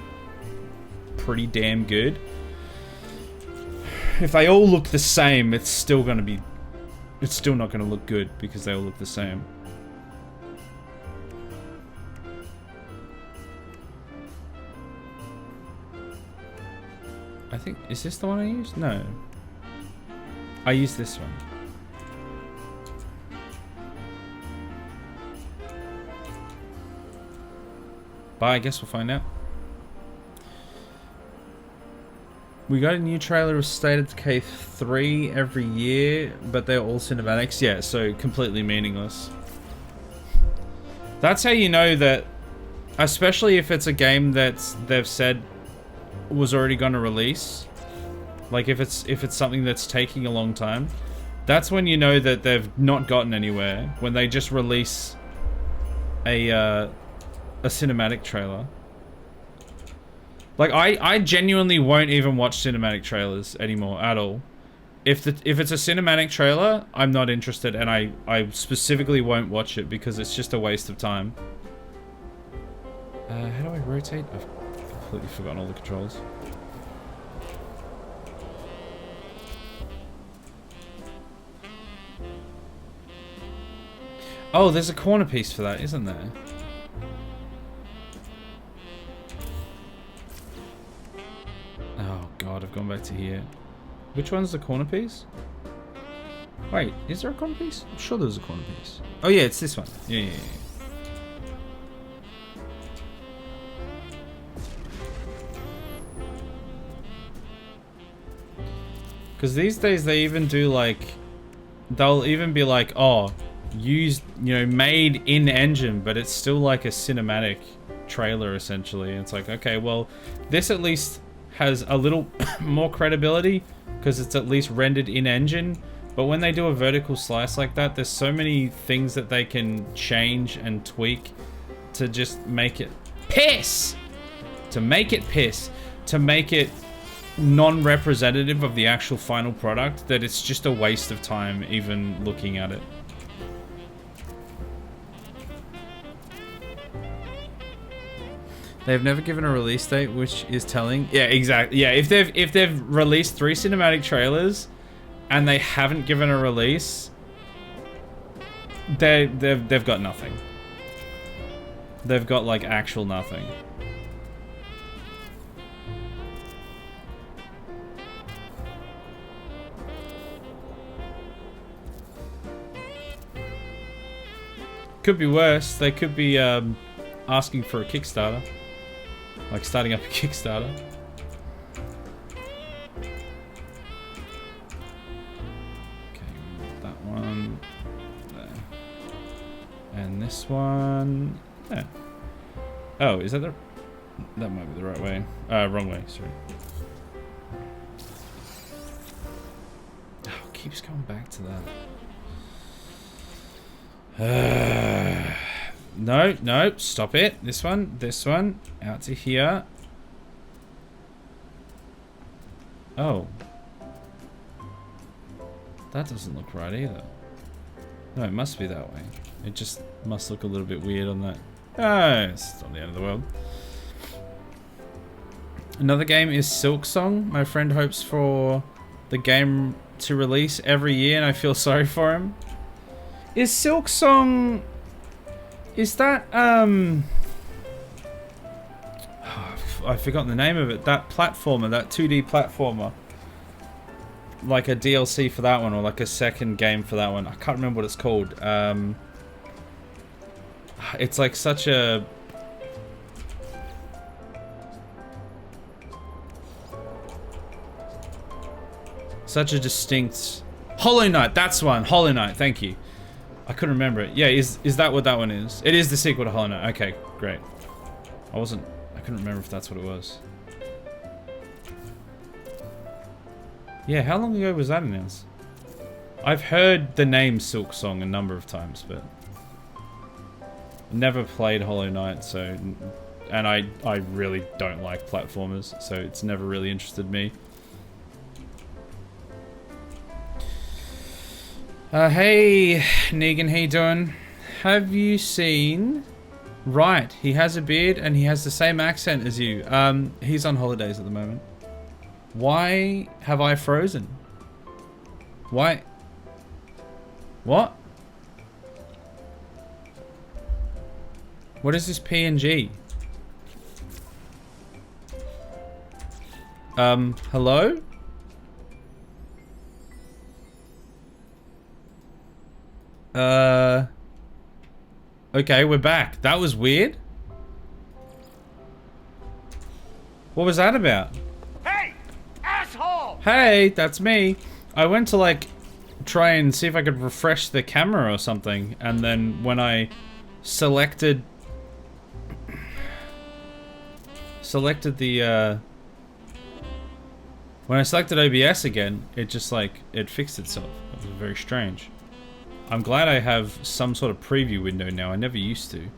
pretty damn good. If they all look the same, it's still not going to look good because they all look the same. I think, is this the one I used? No. I used this one. But I guess we'll find out. We got a new trailer of State of Decay 3 every year, but they're all cinematics. Yeah, so completely meaningless. That's how you know that, especially if it's a game that they've said was already going to release. Like if it's something that's taking a long time, that's when you know that they've not gotten anywhere. When they just release a cinematic trailer. Like I genuinely won't even watch cinematic trailers anymore at all. If it's a cinematic trailer, I'm not interested, and I specifically won't watch it because it's just a waste of time. How do I rotate? I've completely forgotten all the controls. Oh, there's a corner piece for that, isn't there? Oh god, I've gone back to here. Which one's the corner piece? Wait, is there a corner piece? I'm sure there's a corner piece. Oh yeah, it's this one. Yeah. Because these days they even do like, they'll even be like, oh, used, you know, made in engine, but it's still like a cinematic trailer essentially. And it's like, okay, well, this at least has a little more credibility because it's at least rendered in engine. But when they do a vertical slice like that, there's so many things that they can change and tweak to just make it piss, to make it non-representative of the actual final product, that it's just a waste of time even looking at it. They've never given a release date, which is telling. Yeah, exactly. Yeah, if they've released 3 cinematic trailers and they haven't given a release, they've got nothing. They've got like actual nothing. Could be worse. They could be asking for a Kickstarter. Like starting up a Kickstarter. Okay, that one. There. And this one. There. Oh, is that the... That might be the right way. Wrong way, sorry. Oh, it keeps going back to that. No, no, stop it. This one, out to here. Oh. That doesn't look right either. No, it must be that way. It just must look a little bit weird on that. Oh, it's not the end of the world. Another game is Silksong. My friend hopes for the game to release every year and I feel sorry for him. Is Silksong... Is that, I've forgotten the name of it. That platformer, that 2D platformer. Like a DLC for that one, or like a second game for that one. I can't remember what it's called. It's like such a... Such a distinct... Hollow Knight, that's one. Hollow Knight, thank you. I couldn't remember it. Yeah, is that what that one is? It is the sequel to Hollow Knight. Okay, great. I couldn't remember if that's what it was. Yeah, how long ago was that announced? I've heard the name Silksong a number of times, but never played Hollow Knight, so... And I really don't like platformers, so it's never really interested me. Hey, Negan, how you doing? Have you seen... Right, he has a beard and he has the same accent as you. He's on holidays at the moment. Why have I frozen? Why? What? What is this PNG? Hello? Okay, we're back. That was weird. What was that about? Hey, asshole! Hey, that's me. I went to like try and see if I could refresh the camera or something, and then when I selected the when I selected OBS again, it just like it fixed itself. It was very strange. I'm glad I have some sort of preview window now. I never used to.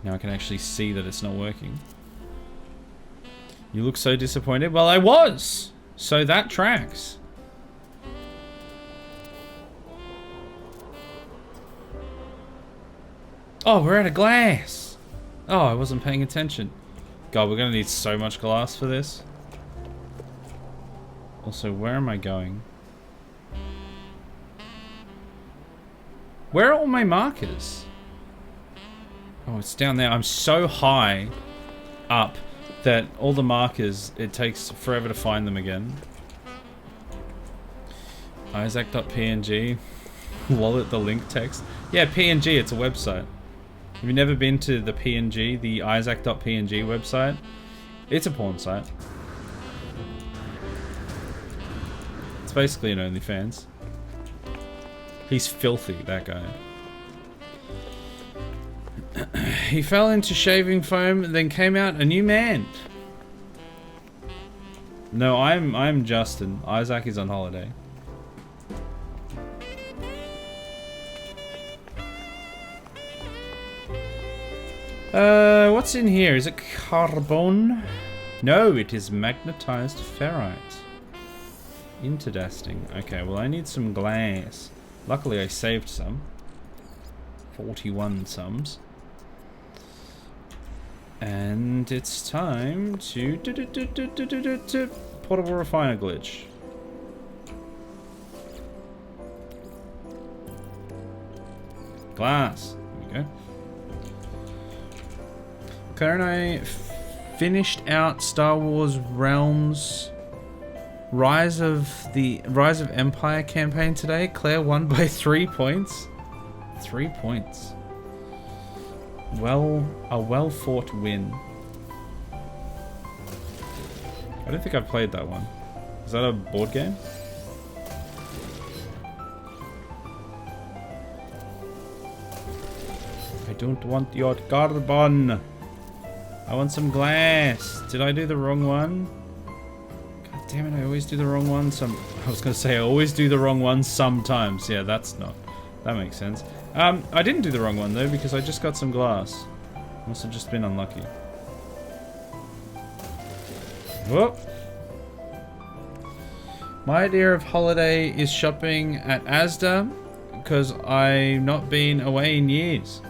Now I can actually see that it's not working. You look so disappointed. Well, I was. So that tracks. Oh, we're out of glass. Oh, I wasn't paying attention. God, we're gonna need so much glass for this. Also, where am I going? Where are all my markers? Oh, it's down there. I'm so high up that all the markers, it takes forever to find them again. Isaac.png. Wallet the link text. Yeah, PNG, it's a website. Have you never been to the PNG, the Isaac.png website? It's a porn site. It's basically an OnlyFans. He's filthy, that guy. He fell into shaving foam and then came out a new man. No, I'm Justin. Isaac is on holiday. What's in here? Is it carbon? No, it is magnetized ferrite. Interesting. Okay, well I need some glass. Luckily I saved some. 41 sums. And it's time to portable refiner glitch. Glass. There we go. Claire and I finished out Star Wars Realms Rise of Empire campaign today. Claire won by 3 points. 3 points. Well, a well-fought win. I don't think I've played that one. Is that a board game? I don't want your carbon. I want some glass. Did I do the wrong one? God damn it, I always do the wrong one. I was going to say I always do the wrong one sometimes. Yeah, that makes sense. I didn't do the wrong one though because I just got some glass. Must have just been unlucky. Whoop. My idea of holiday is shopping at AEST because I've not been away in years.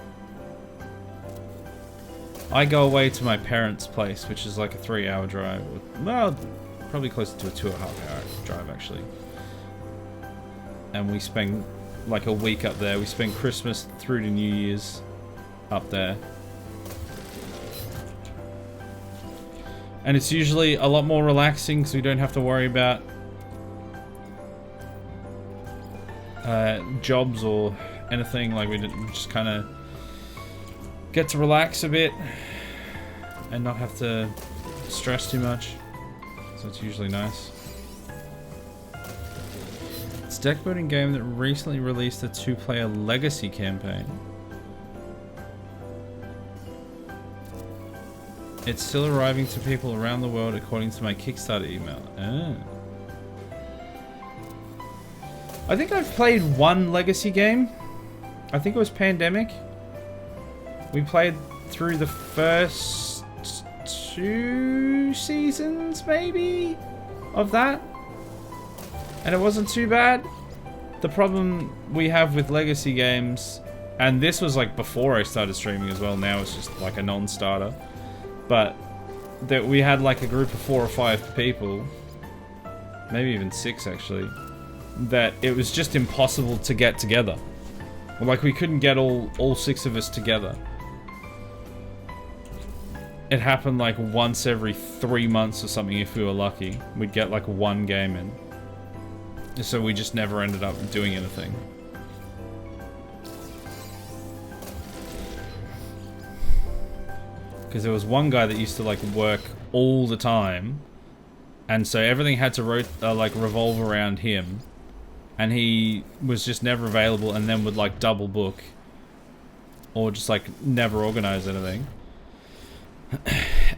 I go away to my parents' place, which is like a 3-hour drive. Well, probably closer to a 2.5-hour drive actually. And we spend like a week up there. We spend Christmas through to New Year's up there. And it's usually a lot more relaxing because we don't have to worry about jobs or anything. Like we just kind of get to relax a bit and not have to stress too much. So it's usually nice. It's a deck building game that recently released a 2-player legacy campaign. It's still arriving to people around the world according to my Kickstarter email. I think I've played one legacy game. I think it was Pandemic. We played through the first 2 seasons, maybe, of that. And it wasn't too bad. The problem we have with legacy games, and this was like before I started streaming as well, now it's just like a non-starter. But that we had like a group of 4 or 5 people, maybe even 6 actually, that it was just impossible to get together. Like we couldn't get all 6 of us together. It happened like once every 3 months or something if we were lucky. We'd get like 1 game in. So we just never ended up doing anything. Because there was one guy that used to like work all the time, and so everything had to like revolve around him, and he was just never available, and then would like double book, or just like never organize anything.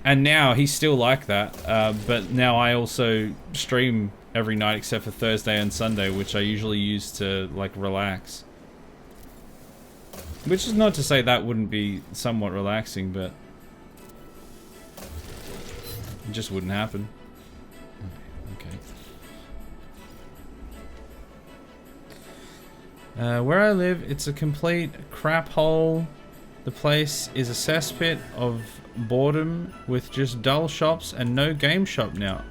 And now he's still like that, but now I also stream every night except for Thursday and Sunday, which I usually use to like relax. Which is not to say that wouldn't be somewhat relaxing, but it just wouldn't happen. Okay. Where I live, it's a complete crap hole. The place is a cesspit of boredom with just dull shops and no game shop now.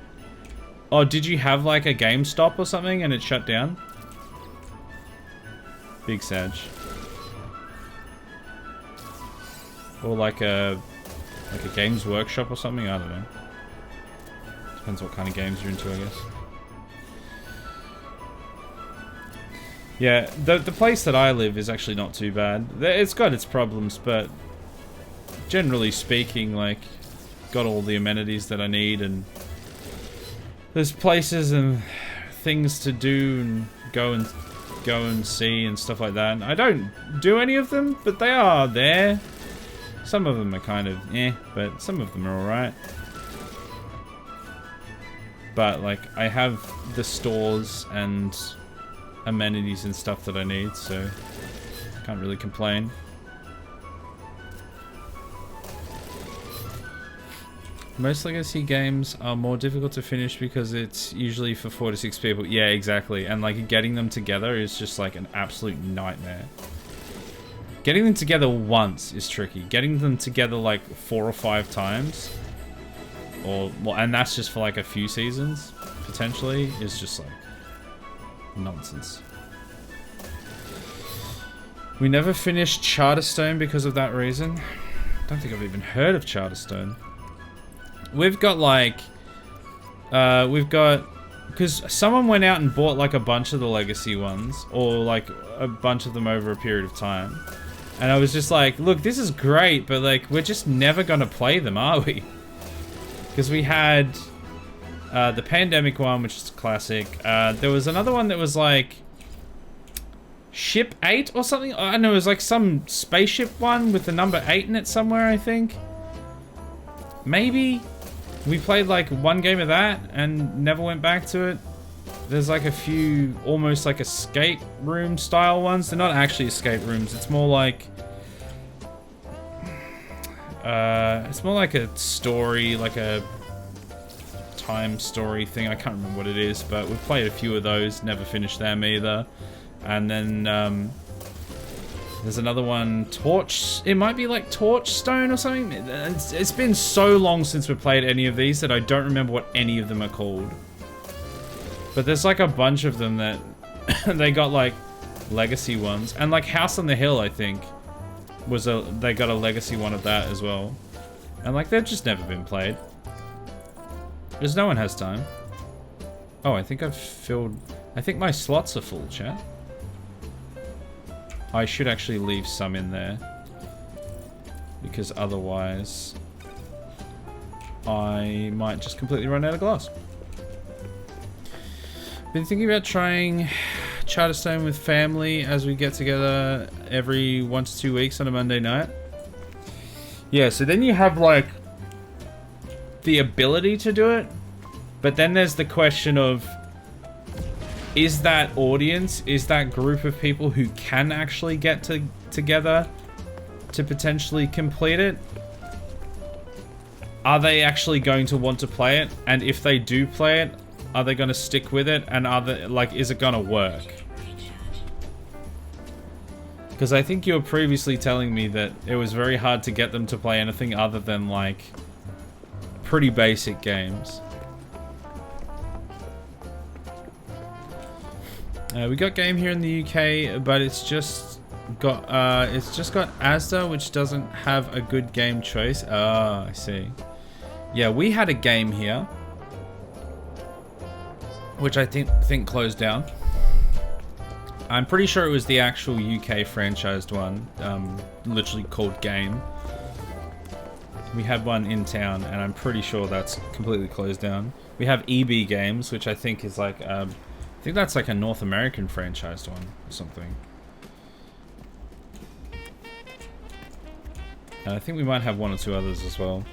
Oh, did you have like a GameStop or something and it shut down? Big Sag. Or like a Games Workshop or something? I don't know. Depends what kind of games you're into, I guess. Yeah, the place that I live is actually not too bad. It's got its problems, but generally speaking, like, got all the amenities that I need, and there's places and things to do and go and see and stuff like that. And I don't do any of them, but they are there. Some of them are kind of but some of them are alright. But like, I have the stores and amenities and stuff that I need, so can't really complain. Most legacy games are more difficult to finish because it's usually for 4 to 6 people. Yeah, exactly. And like getting them together is just like an absolute nightmare. Getting them together once is tricky. Getting them together like 4 or 5 times, or well, and that's just for like a few seasons potentially, is just like nonsense. We never finished Charterstone because of that reason. I don't think I've even heard of Charterstone. We've got like, because someone went out and bought like a bunch of the legacy ones, or like a bunch of them over a period of time. And I was just like, look, this is great, but like, we're just never gonna play them, are we? Because we had the pandemic one, which is classic. There was another one that was like Ship 8 or something. I don't know, it was like some spaceship one with the number 8 in it somewhere, I think. Maybe. We played like one game of that and never went back to it. There's like a few almost like escape room style ones. They're not actually escape rooms. It's more like a story, like a time story thing. I can't remember what it is, but we've played a few of those. Never finished them either. And then there's another one, Torch. It might be like Torchstone or something. It's been so long since we played any of these that I don't remember what any of them are called. But there's like a bunch of them that they got like legacy ones, and like House on the Hill, I think, they got a legacy one of that as well. And like they've just never been played because no one has time. Oh, I think I think my slots are full, chat. I should actually leave some in there, because otherwise I might just completely run out of glass. Been thinking about trying Charterstone with family as we get together every 1 to 2 weeks on a Monday night. Yeah, so then you have like the ability to do it, but then there's the question of, is that audience, is that group of people who can actually get together to potentially complete it? Are they actually going to want to play it? And if they do play it, are they going to stick with it? And is it going to work? Because I think you were previously telling me that it was very hard to get them to play anything other than like pretty basic games. We got game here in the UK, but it's just got ASDA, which doesn't have a good game choice. Ah, I see. Yeah, we had a game here, which I think closed down. I'm pretty sure it was the actual UK franchised one, literally called Game. We had one in town, and I'm pretty sure that's completely closed down. We have EB Games, which I think is like I think that's like a North American franchised one or something. And I think we might have 1 or 2 others as well.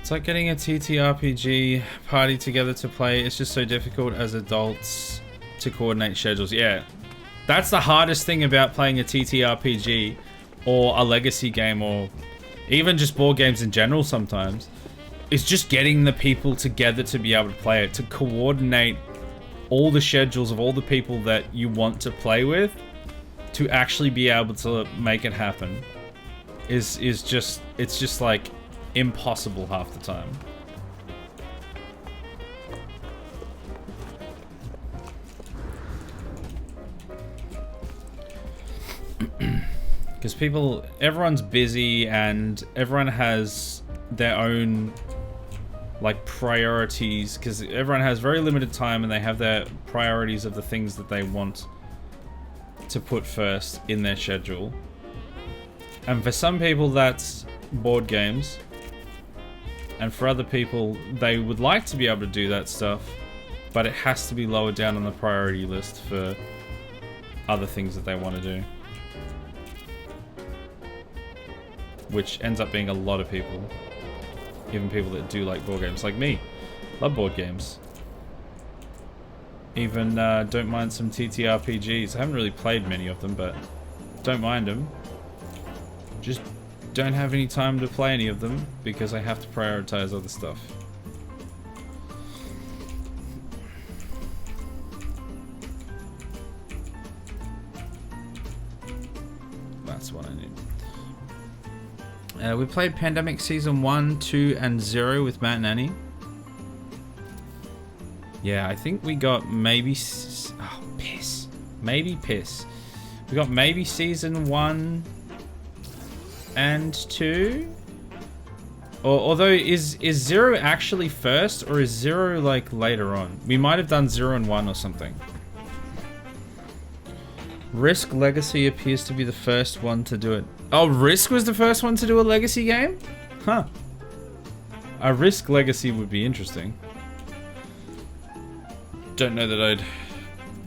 It's like getting a TTRPG party together to play. It's just so difficult as adults to coordinate schedules. Yeah, that's the hardest thing about playing a TTRPG or a legacy game, or even just board games in general sometimes. It's just getting the people together to be able to play it, to coordinate all the schedules of all the people that you want to play with, to actually be able to make it happen it's just like impossible half the time. Because everyone's busy and everyone has their own like priorities, because everyone has very limited time and they have their priorities of the things that they want to put first in their schedule. And for some people that's board games, and for other people they would like to be able to do that stuff, but it has to be lower down on the priority list for other things that they want to do, which ends up being a lot of people. Even people that do like board games, like me. Love board games. Even don't mind some TTRPGs. I haven't really played many of them, but don't mind them. Just don't have any time to play any of them because I have to prioritize other stuff. That's what I need. We played Pandemic Season 1, 2, and 0 with Matt and Annie. Yeah, I think we got maybe... Oh, piss. Maybe piss. We got maybe Season 1 and 2. Although, is 0 actually first, or is 0, like, later on? We might have done 0 and 1 or something. Risk Legacy appears to be the first one to do it. Oh, Risk was the first one to do a Legacy game? Huh. A Risk Legacy would be interesting. Don't know that I'd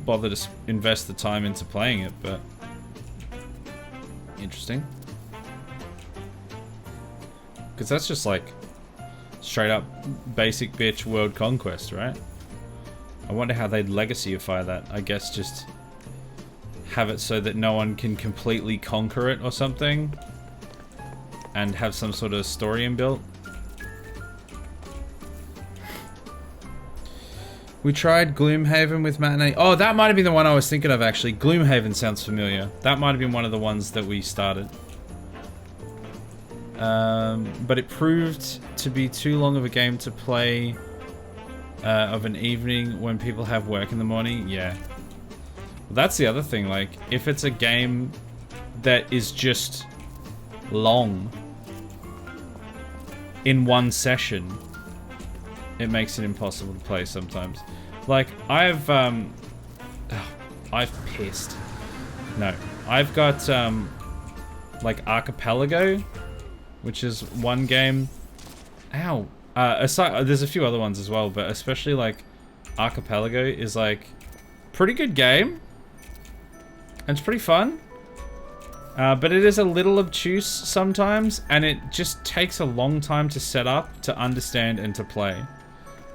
bother to invest the time into playing it, but... interesting. Because that's just like straight up basic bitch world conquest, right? I wonder how they'd legacyify that. I guess just have it so that no one can completely conquer it or something, and have some sort of story inbuilt. We tried Gloomhaven with Matinee. Oh, that might have been the one I was thinking of, actually. Gloomhaven sounds familiar. That might have been one of the ones that we started. But it proved to be too long of a game to play of an evening when people have work in the morning. Yeah. Well, that's the other thing. Like, if it's a game that is just long in one session, it makes it impossible to play sometimes. Like, I've pissed. No. I've got, like, Archipelago, which is one game. Ow. Aside, there's a few other ones as well, but especially, like, Archipelago is, like, pretty good game. And it's pretty fun. But it is a little obtuse sometimes, and it just takes a long time to set up, to understand, and to play.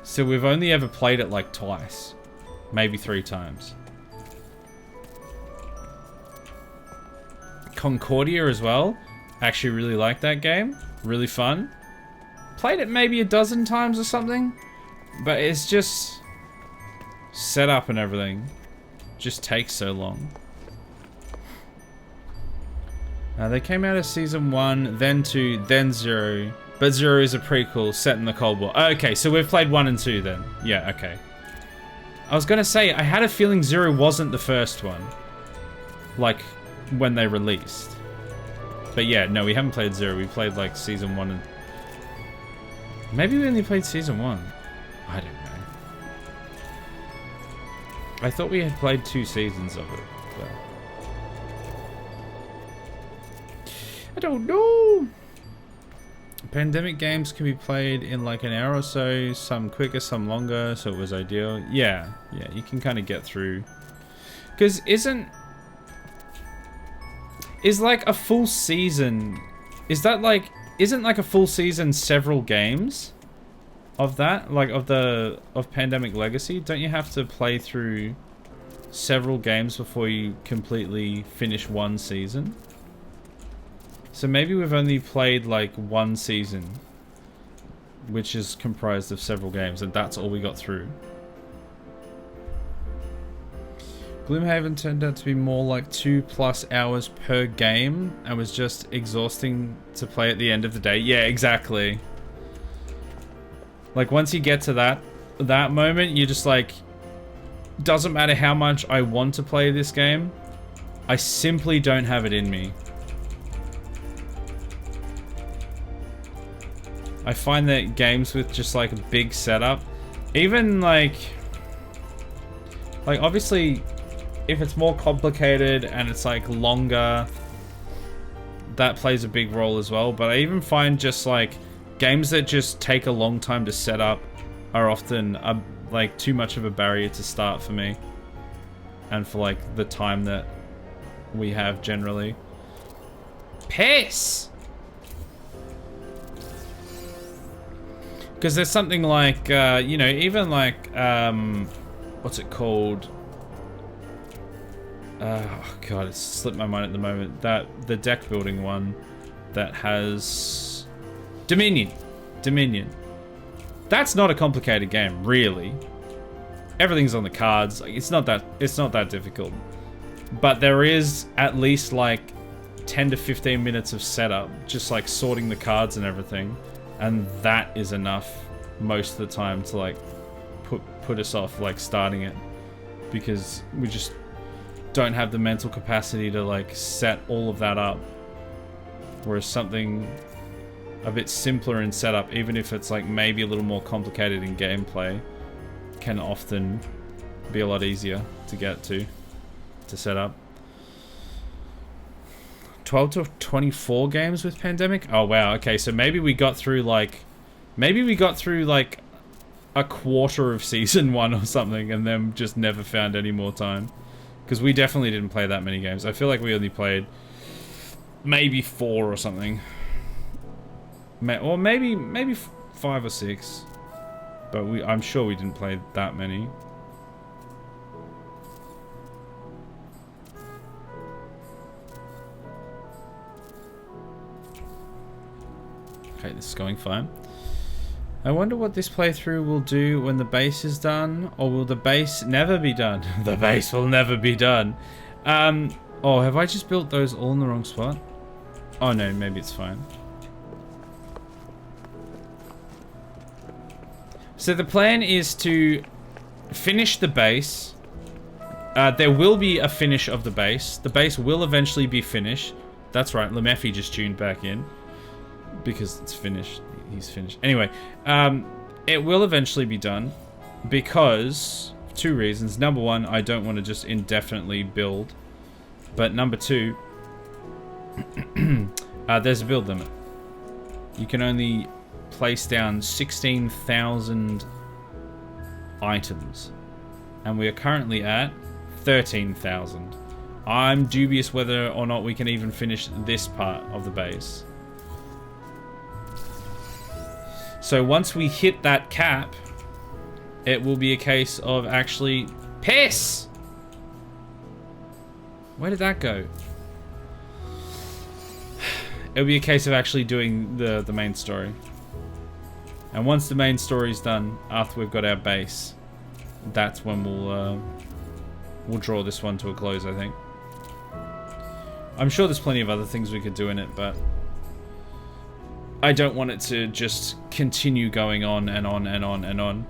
So we've only ever played it like twice. Maybe 3 times. Concordia as well. Actually really like that game. Really fun. Played it maybe a dozen times or something. But it's just... setup and everything just takes so long. They came out of Season 1, then 2, then 0. But 0 is a prequel set in the Cold War. Okay, so we've played 1 and 2 then. Yeah, okay. I was gonna say, I had a feeling 0 wasn't the first one. Like, when they released. But yeah, no, we haven't played 0. We played, like, Season 1 and... maybe we only played Season 1. I don't know. I thought we had played 2 seasons of it. But... I don't know. Pandemic games can be played in like an hour or so, some quicker, some longer, so it was ideal. Yeah, you can kind of get through. Because isn't like a full season, isn't like a full season several games of that? Like of Pandemic Legacy? Don't you have to play through several games before you completely finish one season? So maybe we've only played like 1 season, which is comprised of several games, and that's all we got through. Gloomhaven turned out to be more like 2+ hours per game, and was just exhausting to play at the end of the day. Yeah, exactly. Like once you get to that moment, you're just like, doesn't matter how much I want to play this game, I simply don't have it in me. I find that games with just like a big setup, even like obviously if it's more complicated and it's like longer, that plays a big role as well. But I even find just like games that just take a long time to set up are often like too much of a barrier to start for me, and for like the time that we have generally. Piss! Because there's something like, you know, even like, what's it called? Oh god, it's slipped my mind at the moment. The deck building one that has Dominion. That's not a complicated game, really. Everything's on the cards. It's not that difficult. But there is at least like 10 to 15 minutes of setup, just like sorting the cards and everything, and that is enough most of the time to like put us off like starting it, because we just don't have the mental capacity to like set all of that up. Whereas something a bit simpler in setup, even if it's like maybe a little more complicated in gameplay, can often be a lot easier to get to set up. 12 to 24 games with Pandemic? Oh wow, okay, so maybe we got through like a quarter of season 1 or something, and then just never found any more time. Because we definitely didn't play that many games. I feel like we only played maybe 4 or something. Or maybe 5 or 6. But I'm sure we didn't play that many. Okay, this is going fine. I wonder what this playthrough will do when the base is done, or will the base never be done? The base will never be done. Oh, have I just built those all in the wrong spot? Oh no, maybe it's fine. So the plan is to finish the base. There will be a finish of the base. The base will eventually be finished. That's right, Lemeffy just tuned back in. Because it's finished. He's finished. Anyway, it will eventually be done because of 2 reasons. Number 1, I don't want to just indefinitely build. But number 2, there's a build limit. You can only place down 16,000 items. And we are currently at 13,000. I'm dubious whether or not we can even finish this part of the base. So once we hit that cap, it will be a case of actually... Piss! Where did that go? It'll be a case of actually doing the main story. And once the main story's done, after we've got our base, that's when we'll draw this one to a close, I think. I'm sure there's plenty of other things we could do in it, but I don't want it to just continue going on and on and on and on.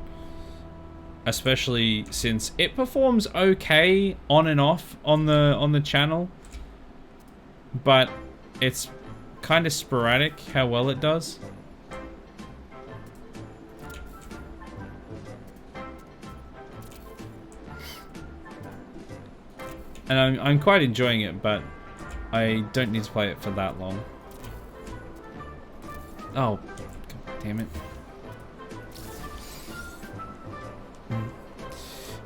Especially since it performs okay on and off on the channel, but it's kind of sporadic how well it does. And I'm quite enjoying it, but I don't need to play it for that long. Oh, God damn it.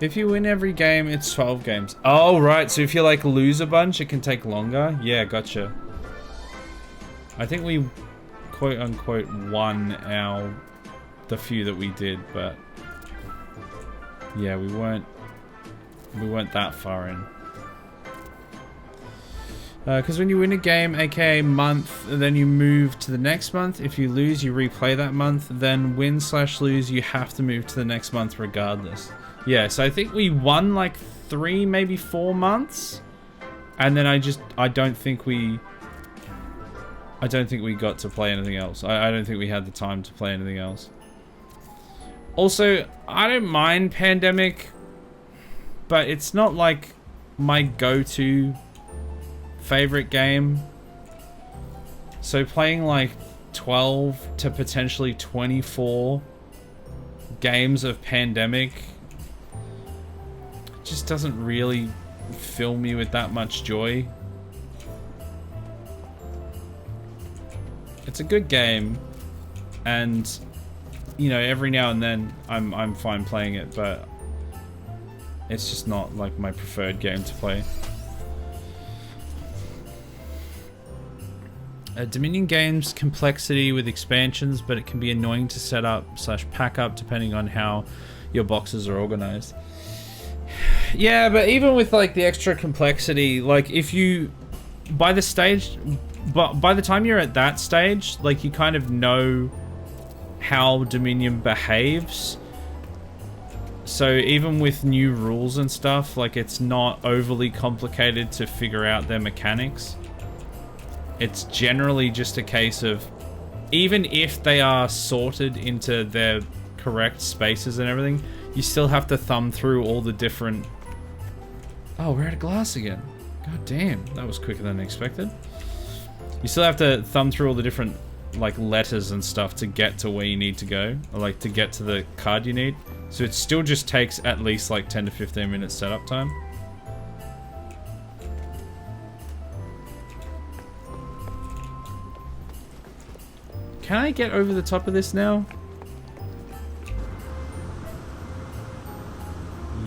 If you win every game, it's 12 games. Oh, right. So if you like lose a bunch, it can take longer? Yeah, gotcha. I think we quote unquote won the few that we did, but yeah, we weren't that far in. Because when you win a game, aka month, then you move to the next month. If you lose, you replay that month. Then win/lose, you have to move to the next month regardless. Yeah, so I think we won like 3, maybe 4 months, and then I don't think we got to play anything else. I don't think we had the time to play anything else. Also, I don't mind Pandemic, but it's not like my go-to favorite game. So playing like 12 to potentially 24 games of Pandemic just doesn't really fill me with that much joy. It's a good game, and you know, every now and then I'm fine playing it, but it's just not like my preferred game to play. Dominion games complexity with expansions, but it can be annoying to set up / pack up depending on how your boxes are organized. Yeah, but even with like the extra complexity, like if you by the time you're at that stage, like you kind of know how Dominion behaves. So even with new rules and stuff, like it's not overly complicated to figure out their mechanics. it's generally just a case of, even if they are sorted into their correct spaces and everything, you still have to thumb through all the different... Oh, we're out of glass again. God damn, that was quicker than expected. You still have to thumb through all the different, like, letters and stuff to get to where you need to go, or like to get to the card you need. So it still just takes at least like 10 to 15 minutes setup time. Can I get over the top of this now?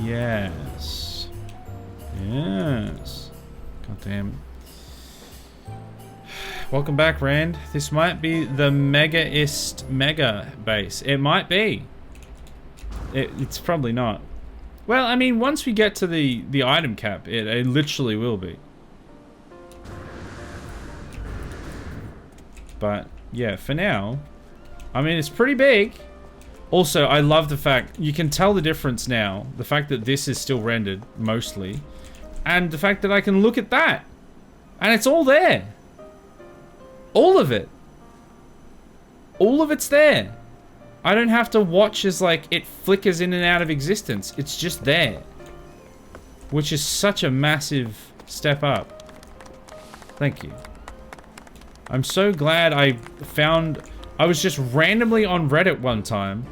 Yes. Yes. God damn. Welcome back, Rand. This might be the AEST mega base. It might be. It's probably not. Well, I mean, once we get to the item cap, it literally will be. But yeah, for now, I mean, it's pretty big. Also, I love the fact you can tell the difference now. The fact that this is still rendered mostly, and the fact that I can look at that, and it's all there. All of it. All of it's there. I don't have to watch as like it flickers in and out of existence. It's just there. Which is such a massive step up. Thank you. I'm so glad I was just randomly on Reddit one time.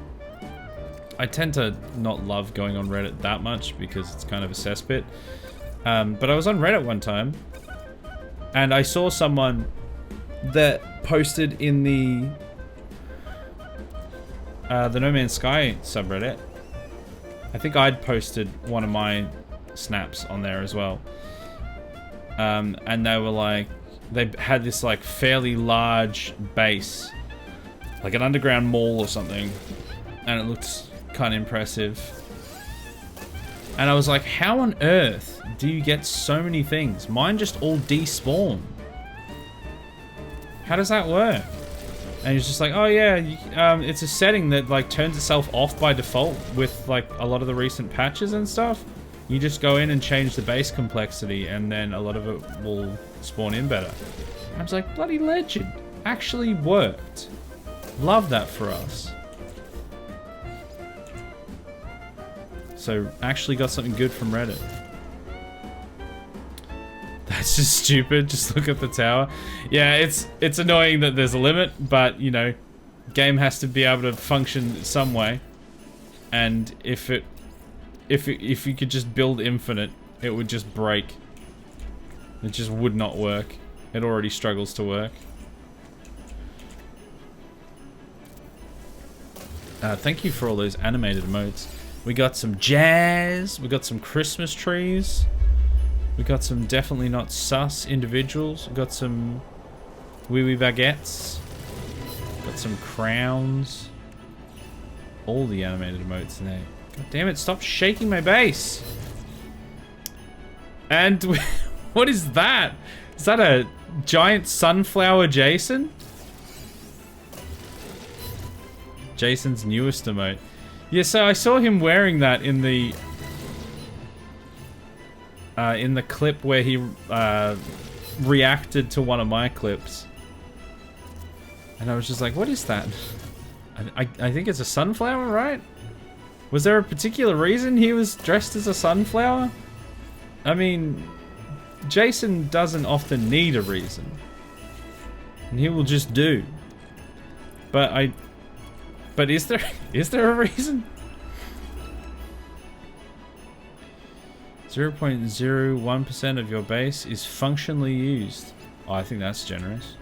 I tend to not love going on Reddit that much because it's kind of a cesspit. But I was on Reddit one time and I saw someone that posted in the No Man's Sky subreddit. I think I'd posted one of my snaps on there as well. And they were like, they had this like fairly large base, like an underground mall or something, and it looked kind of impressive. And I was like, how on earth do you get so many things? Mine just all despawn. How does that work? And he's just like, oh yeah, it's a setting that like turns itself off by default with like a lot of the recent patches and stuff. You just go in and change the base complexity and then a lot of it will spawn in better. I was like, bloody legend. Actually worked. Love that for us. So actually got something good from Reddit. That's just stupid. Just look at the tower. Yeah, it's annoying that there's a limit, but you know, game has to be able to function some way. And if you could just build infinite, it would just break. It just would not work. It already struggles to work. Thank you for all those animated emotes. We got some jazz. We got some Christmas trees. We got some definitely not sus individuals. We got some wee wee baguettes. Got some crowns. All the animated emotes in there. God damn it, stop shaking my base. And what is that? Is that a giant sunflower Jason? Jason's newest emote. Yeah, so I saw him wearing that in the clip where he reacted to one of my clips. And I was just like, what is that? I think it's a sunflower, right? Was there a particular reason he was dressed as a sunflower? I mean, Jason doesn't often need a reason. And he will just do. But is there a reason? 0.01% of your base is functionally used. Oh, I think that's generous.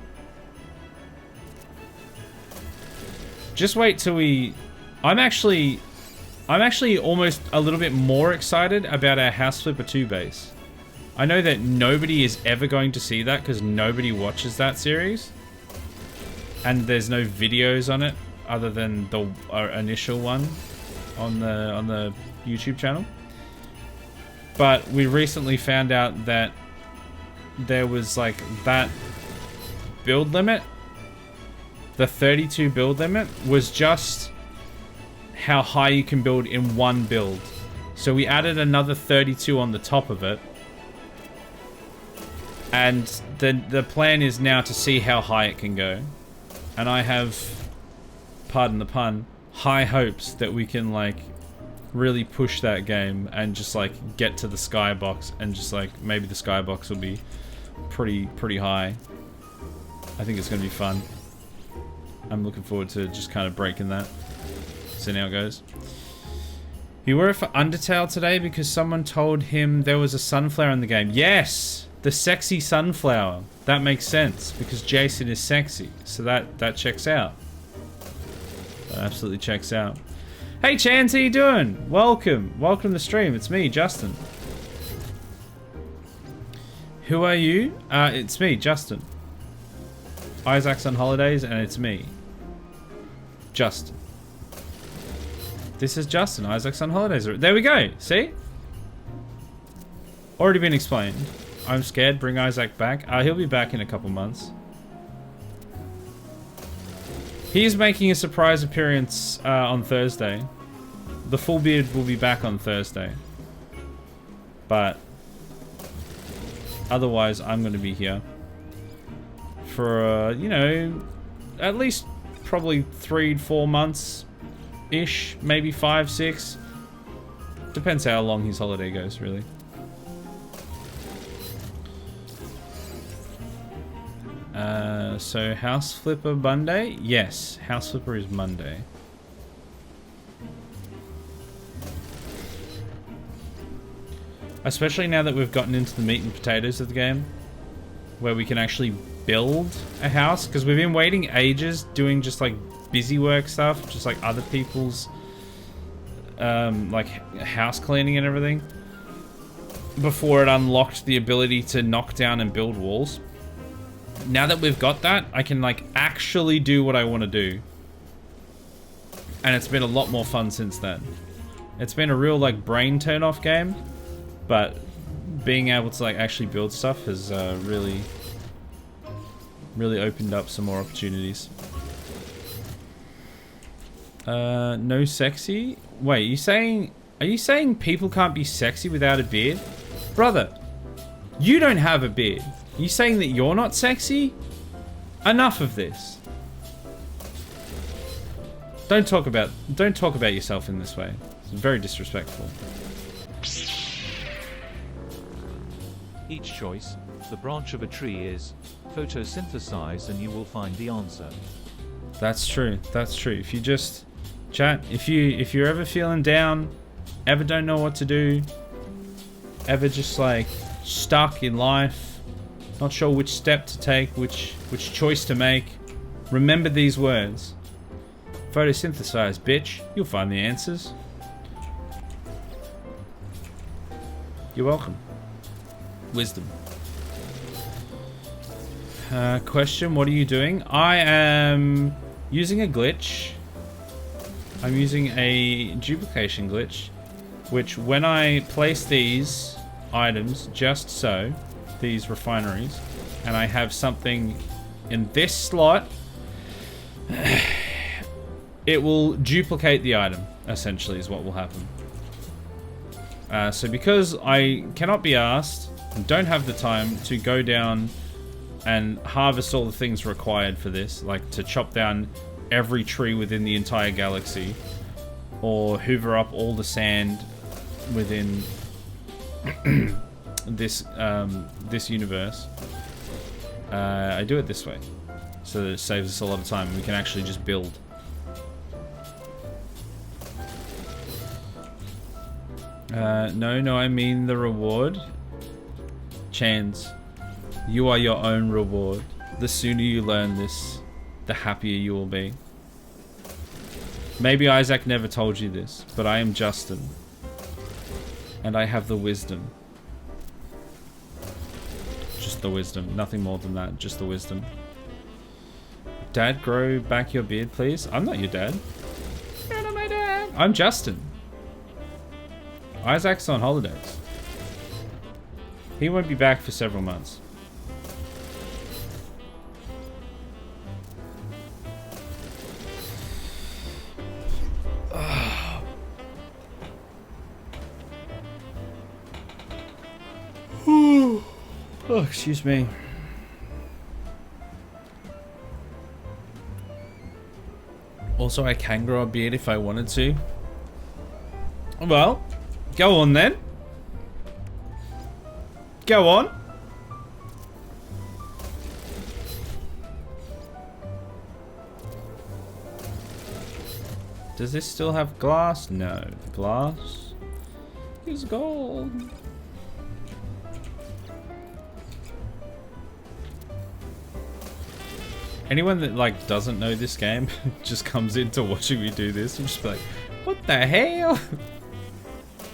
Just wait till we... I'm actually almost a little bit more excited about our House Flipper 2 base. I know that nobody is ever going to see that because nobody watches that series. And there's no videos on it other than the initial one on the YouTube channel. But we recently found out that there was like that build limit. The 32 build limit was just how high you can build in one build. So we added another 32 on the top of it. And the plan is now to see how high it can go. And I have, pardon the pun, high hopes that we can like really push that game and just like get to the skybox, and just like maybe the skybox will be pretty high. I think it's gonna be fun. I'm looking forward to just kind of breaking that. Seeing how it goes. You were for Undertale today because someone told him there was a sunflower in the game. Yes! The sexy sunflower. That makes sense because Jason is sexy. So that checks out. That absolutely checks out. Hey Chance, how you doing? Welcome. Welcome to the stream. It's me, Justin. Who are you? It's me, Justin. Isaac's on holidays and it's me, Justin. This is Justin. Isaac's on holidays. There we go. See? Already been explained. I'm scared. Bring Isaac back. He'll be back in a couple months. He's making a surprise appearance on Thursday. The full beard will be back on Thursday. But otherwise, I'm going to be here for, you know, at least probably 3-4 months ish, maybe 5-6. Depends how long his holiday goes, really. So House Flipper Monday? Yes, House Flipper is Monday. Especially now that we've gotten into the meat and potatoes of the game, where we can actually build a house, because we've been waiting ages doing just like busy work stuff, just like other people's like house cleaning and everything, before it unlocked the ability to knock down and build walls. Now that we've got that, I can like actually do what I want to do, and it's been a lot more fun since then. It's been a real like brain turn off game, but being able to like actually build stuff has really opened up some more opportunities. No sexy? Wait, are you saying people can't be sexy without a beard? Brother, you don't have a beard. Are you saying that you're not sexy? Enough of this. Don't talk about yourself in this way. It's very disrespectful. Each choice, the branch of a tree is, photosynthesize and you will find the answer. That's true. That's true. If you just chat, if you're ever feeling down, ever don't know what to do, ever just like stuck in life, not sure which step to take, which choice to make, remember these words. Photosynthesize, bitch. You'll find the answers. You're welcome. Wisdom. Question, what are you doing? I am using a glitch. I'm using a duplication glitch, which when I place these items, just so, these refineries, and I have something in this slot, it will duplicate the item, essentially, is what will happen. So because I cannot be asked, and don't have the time to go down and harvest all the things required for this, like to chop down every tree within the entire galaxy, or hoover up all the sand within this universe, I do it this way, so that it saves us a lot of time and we can actually just build. No, I mean the reward. Chance, you are your own reward. The sooner you learn this, the happier you will be. Maybe Isaac never told you this, but I am Justin, and I have the wisdom. Just the wisdom, nothing more than that, just the wisdom. Dad, grow back your beard, please. I'm not your dad. You're not my dad. I'm Justin. Isaac's on holidays. He won't be back for several months. Oh, excuse me. Also, I can grow a beard if I wanted to. Well, go on then. Go on. Does this still have glass? No. Glass is gold. Anyone that like doesn't know this game just comes into watching me do this and just be like, what the hell?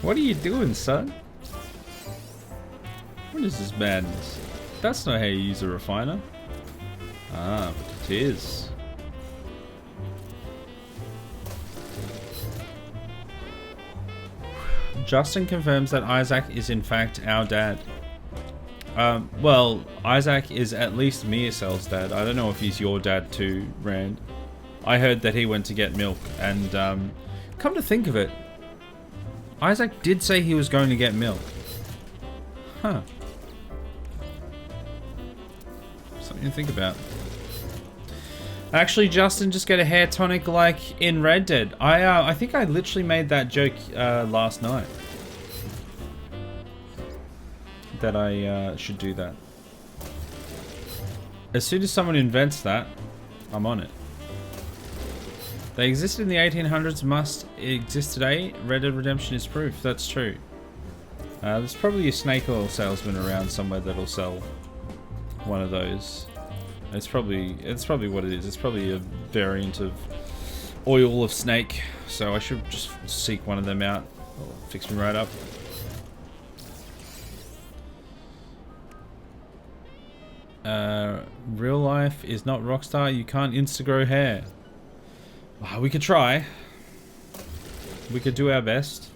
What are you doing, son? What is this madness? That's not how you use a refiner. Ah, but it is. Justin confirms that Isaac is in fact our dad. Well, Isaac is at least Miacel's dad. I don't know if he's your dad too, Rand. I heard that he went to get milk, and come to think of it, Isaac did say he was going to get milk. Huh. Something to think about. Actually, Justin, just get a hair tonic like in Red Dead. I think I literally made that joke last night. That I should do that. As soon as someone invents that, I'm on it. They existed in the 1800s, must exist today. Red Dead Redemption is proof. That's true. There's probably a snake oil salesman around somewhere that'll sell one of those. It's probably what it is. It's probably a variant of oil of snake. So I should just seek one of them out. It'll fix me right up. Real life is not Rockstar. You can't insta-grow hair. Well, we could try. We could do our best.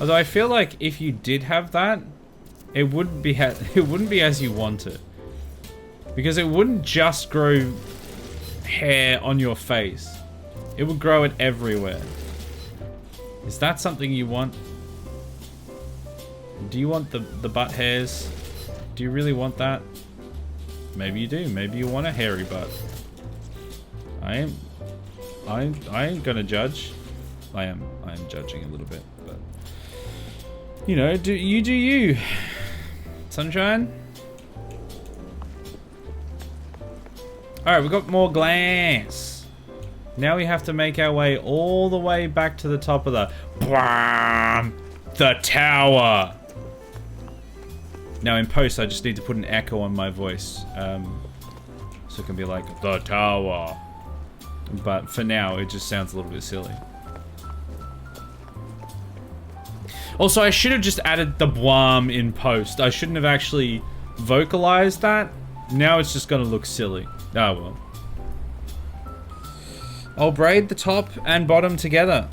Although I feel like if you did have that, it wouldn't be as you want it. Because it wouldn't just grow hair on your face. It would grow it everywhere. Is that something you want? Do you want the butt hairs? Do you really want that? Maybe you do. Maybe you want a hairy butt. I ain't gonna judge. I am judging a little bit, but you know, do you. Sunshine? Alright, we got more glass. Now we have to make our way all the way back to the top of the tower. Now in post, I just need to put an echo on my voice. So it can be like, the tower. But for now, it just sounds a little bit silly. Also, I should have just added the bwam in post. I shouldn't have actually vocalized that. Now it's just gonna look silly. Oh well. I'll braid the top and bottom together.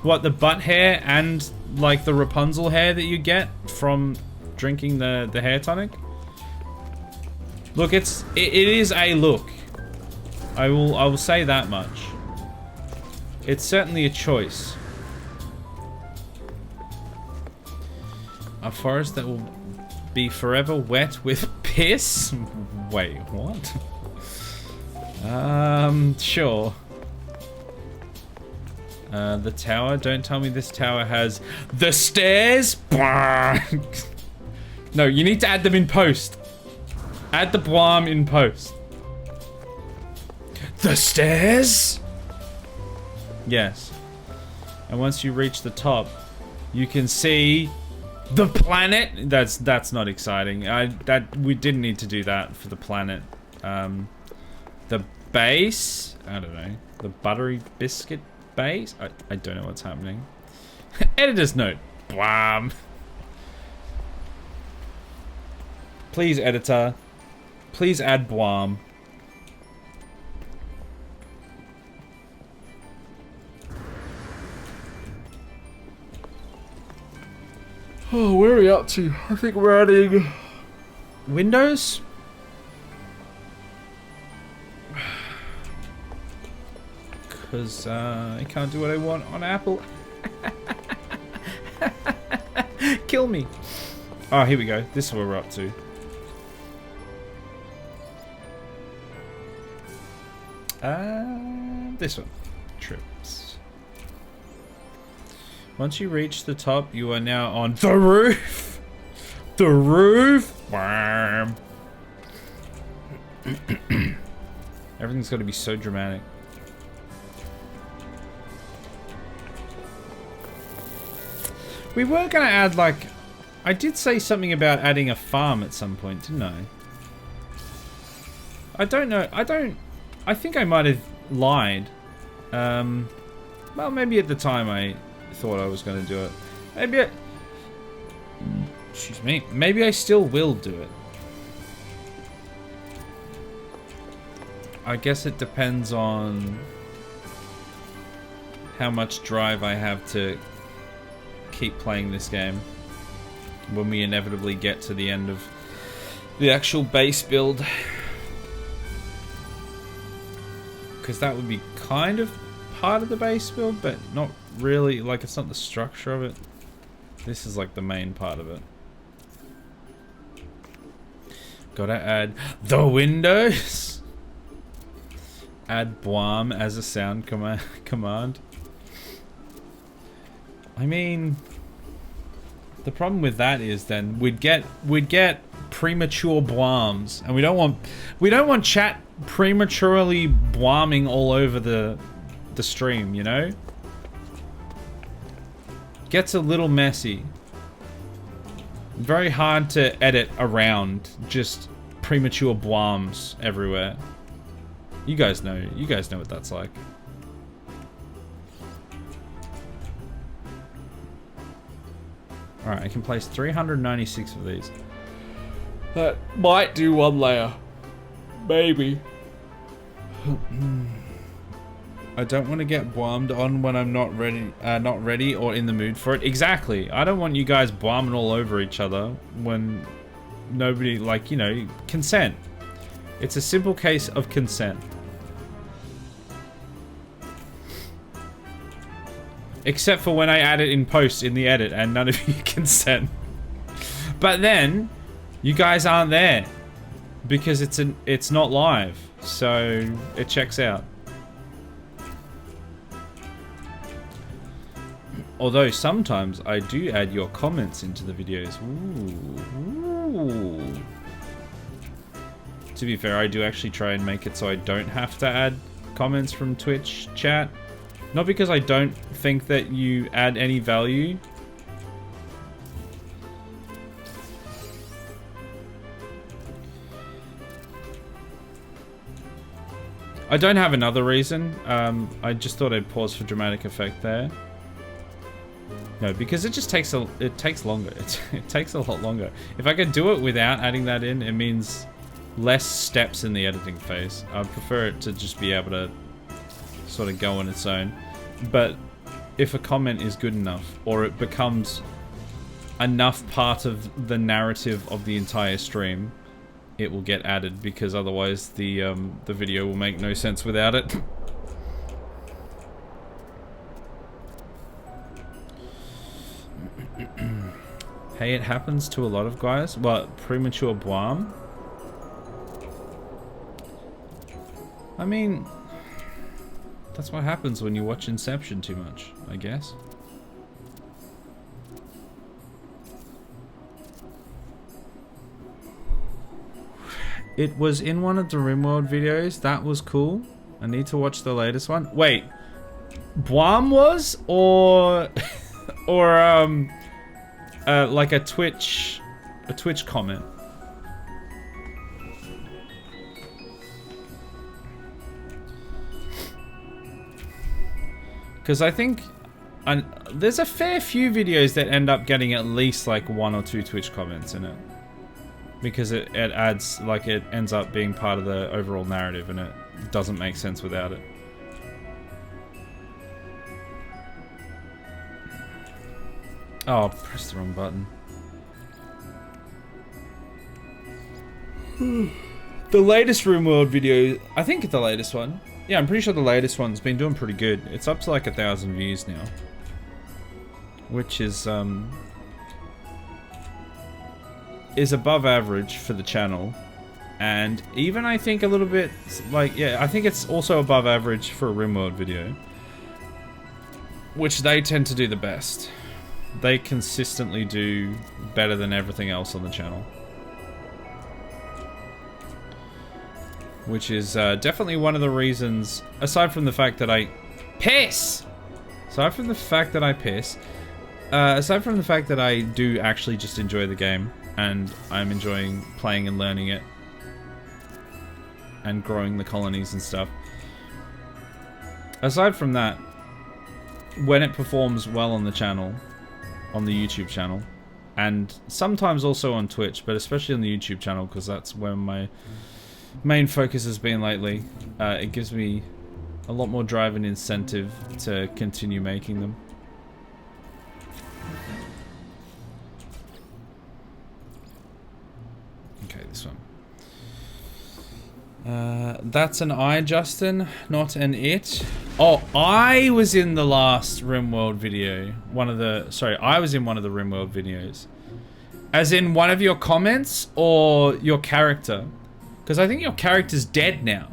What, the butt hair and like the Rapunzel hair that you get from drinking the hair tonic? Look, it is a look. I will say that much. It's certainly a choice. A forest that will be forever wet with piss? Wait, what? Sure. The tower? Don't tell me this tower has the stairs? No, you need to add them in post. Add the bwam in post. The stairs? Yes. And once you reach the top, you can see the planet. That's not exciting. We didn't need to do that for the planet. The base? I don't know. The buttery biscuit base? I don't know what's happening. Editor's note. Blam. Please, editor. Please add bwam. Oh, where are we up to? I think we're adding Windows? Because I can't do what I want on Apple. Kill me. Oh, here we go. This is what we're up to. This one. Trips. Once you reach the top, you are now on the roof. The roof. Everything's got to be so dramatic. We were going to add, like... I did say something about adding a farm at some point, didn't I? I don't know. I think I might have lied. Well, maybe at the time I thought I was going to do it. Maybe excuse me. Maybe I still will do it. I guess it depends on how much drive I have to keep playing this game when we inevitably get to the end of the actual base build. Because that would be kind of part of the base build, but not really. Like, it's not the structure of it. This is like the main part of it. Gotta add the windows. Add Bwam as a sound command. I mean, the problem with that is then we'd get premature Bwams, and we don't want chat prematurely Bwaming all over the stream, you know? Gets a little messy. Very hard to edit around just premature Bwams everywhere. You guys know what that's like. Alright, I can place 396 of these. That might do one layer. Maybe. I don't want to get bwammed on when I'm not ready or in the mood for it. Exactly. I don't want you guys bwaming all over each other when nobody, like, you know, consent. It's a simple case of consent. Except for when I add it in post in the edit and none of you consent. But then you guys aren't there because it's not live, so it checks out. Although sometimes I do add your comments into the videos. Ooh. To be fair, I do actually try and make it so I don't have to add comments from Twitch chat. Not because I don't think that you add any value. I don't have another reason. I just thought I'd pause for dramatic effect there. No, because it just takes longer. It takes a lot longer. If I could do it without adding that in, it means less steps in the editing phase. I'd prefer it to just be able to sort of go on its own. But if a comment is good enough, or it becomes enough part of the narrative of the entire stream, it will get added, because otherwise the video will make no sense without it. Hey, it happens to a lot of guys. What, premature bwam? I mean, that's what happens when you watch Inception too much, I guess. It was in one of the RimWorld videos. That was cool. I need to watch the latest one. Wait, Bwam was? Or... or, like a Twitch comment? Because I think there's a fair few videos that end up getting at least like 1 or 2 Twitch comments in it. Because it adds, like, it ends up being part of the overall narrative, and it doesn't make sense without it. Oh, press the wrong button. The latest RimWorld video, I think the latest one. Yeah, I'm pretty sure the latest one's been doing pretty good. It's up to like 1,000 views now. Which is, is above average for the channel. And even I think a little bit, like, yeah, I think it's also above average for a RimWorld video. Which they tend to do the best. They consistently do better than everything else on the channel. Which is definitely one of the reasons, aside from the fact that I piss! Aside from the fact that I piss, aside from the fact that I do actually just enjoy the game, and I'm enjoying playing and learning it, and growing the colonies and stuff. Aside from that, when it performs well on the channel, on the YouTube channel, and sometimes also on Twitch, but especially on the YouTube channel, because that's where my main focus has been lately, it gives me a lot more drive and incentive to continue making them. Okay, this one. That's an I, Justin, not an it. Oh, I was in the last RimWorld video. I was in one of the RimWorld videos. As in one of your comments or your character? Because I think your character's dead now.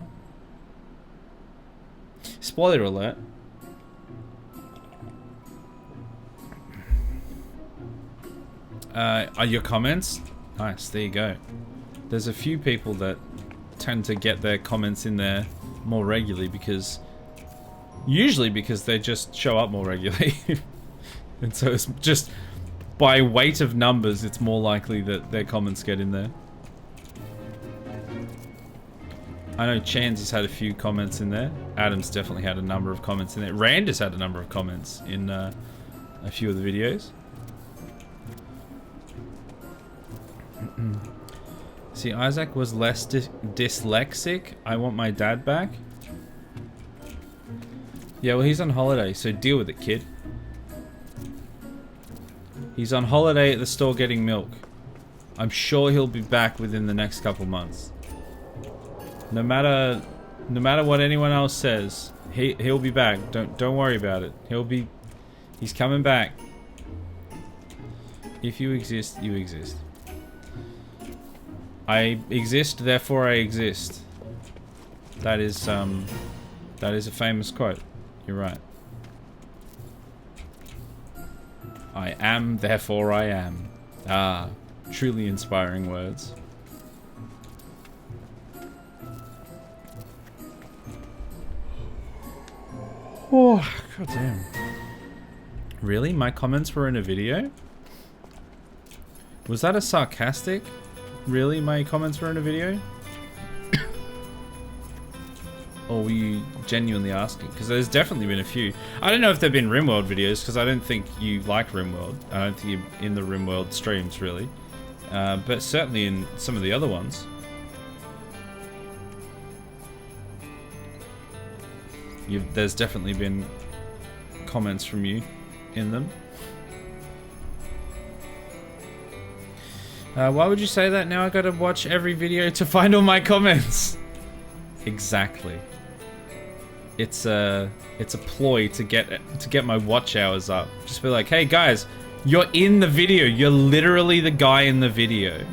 Spoiler alert. Are your comments? Nice, there you go. There's a few people that tend to get their comments in there more regularly because... Usually because they just show up more regularly. And so it's just... By weight of numbers, it's more likely that their comments get in there. I know Chan's has had a few comments in there. Adam's definitely had a number of comments in there. Rand has had a number of comments in a few of the videos. See, Isaac was less dyslexic. I want my dad back. Yeah, well, he's on holiday, so deal with it, kid. He's on holiday at the store getting milk. I'm sure he'll be back within the next couple months. No matter what anyone else says, he'll be back. Don't worry about it. He's coming back. If you exist, you exist. I exist, therefore I exist. That is a famous quote. You're right. I am, therefore I am. Ah, truly inspiring words. Oh, goddamn. Really? My comments were in a video? Was that a sarcastic? Really? My comments were in a video? Or were you genuinely asking? Because there's definitely been a few. I don't know if they've been RimWorld videos, because I don't think you like RimWorld. I don't think you're in the RimWorld streams, really. But certainly in some of the other ones. There's definitely been comments from you in them. Why would you say that? Now I gotta watch every video to find all my comments. Exactly. It's a ploy to get my watch hours up. Just be like, hey guys, you're in the video. You're literally the guy in the video.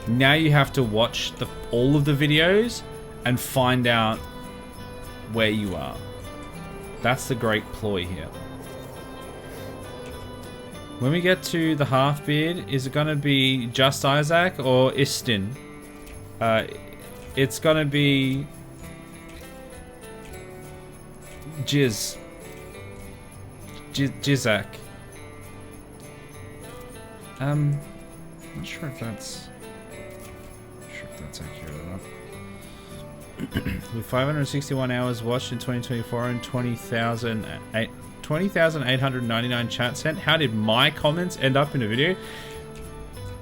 Now you have to watch all of the videos and find out where you are. That's the great ploy here. When we get to the half-beard, is it gonna be just Isaac or Istin? It's gonna be Jizak. Not sure if that's accurate enough. With 561 hours watched in 2024 and 20,899 chat sent, how did my comments end up in a video?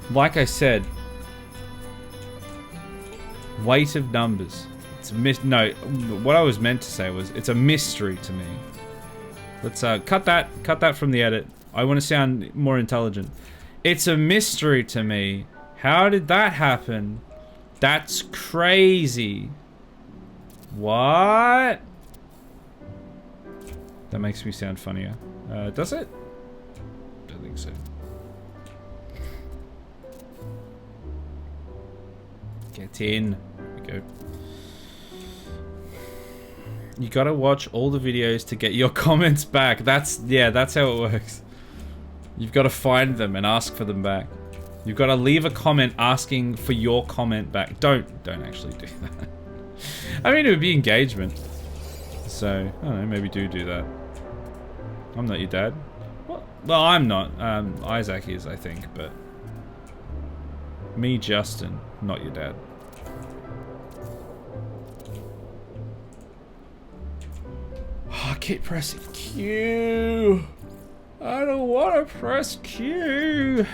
Like I said, weight of numbers. It's a no, what I was meant to say was it's a mystery to me. Let's cut that from the edit. I want to sound more intelligent. It's a mystery to me. How did that happen? That's crazy. What? That makes me sound funnier. Does it? I don't think so. Get in. There we go. You gotta watch all the videos to get your comments back. That's how it works. You've got to find them and ask for them back. You've got to leave a comment asking for your comment back. Don't actually do that. I mean, it would be engagement. So, I don't know, maybe do that. I'm not your dad. Well, I'm not. Isaac is, I think, but... Me, Justin, not your dad. Oh, I keep pressing Q. I don't want to press Q.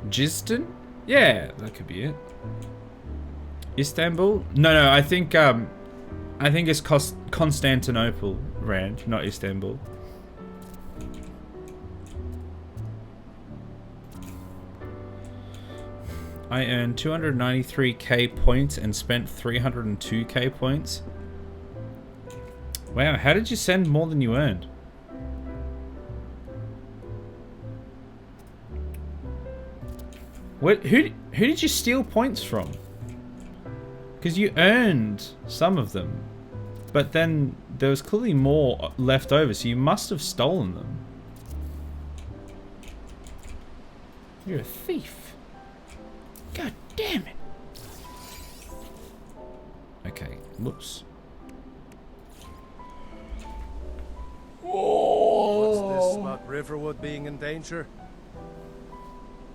Giston? Yeah, that could be it. Istanbul? No, I think it's Constantinople, Rand, not Istanbul. I earned 293k points and spent 302k points. Wow, how did you send more than you earned? What? Who did you steal points from? Because you earned some of them, but then there was clearly more left over, so you must have stolen them. You're a thief. God damn it. Okay, whoops. What's this about Riverwood being in danger?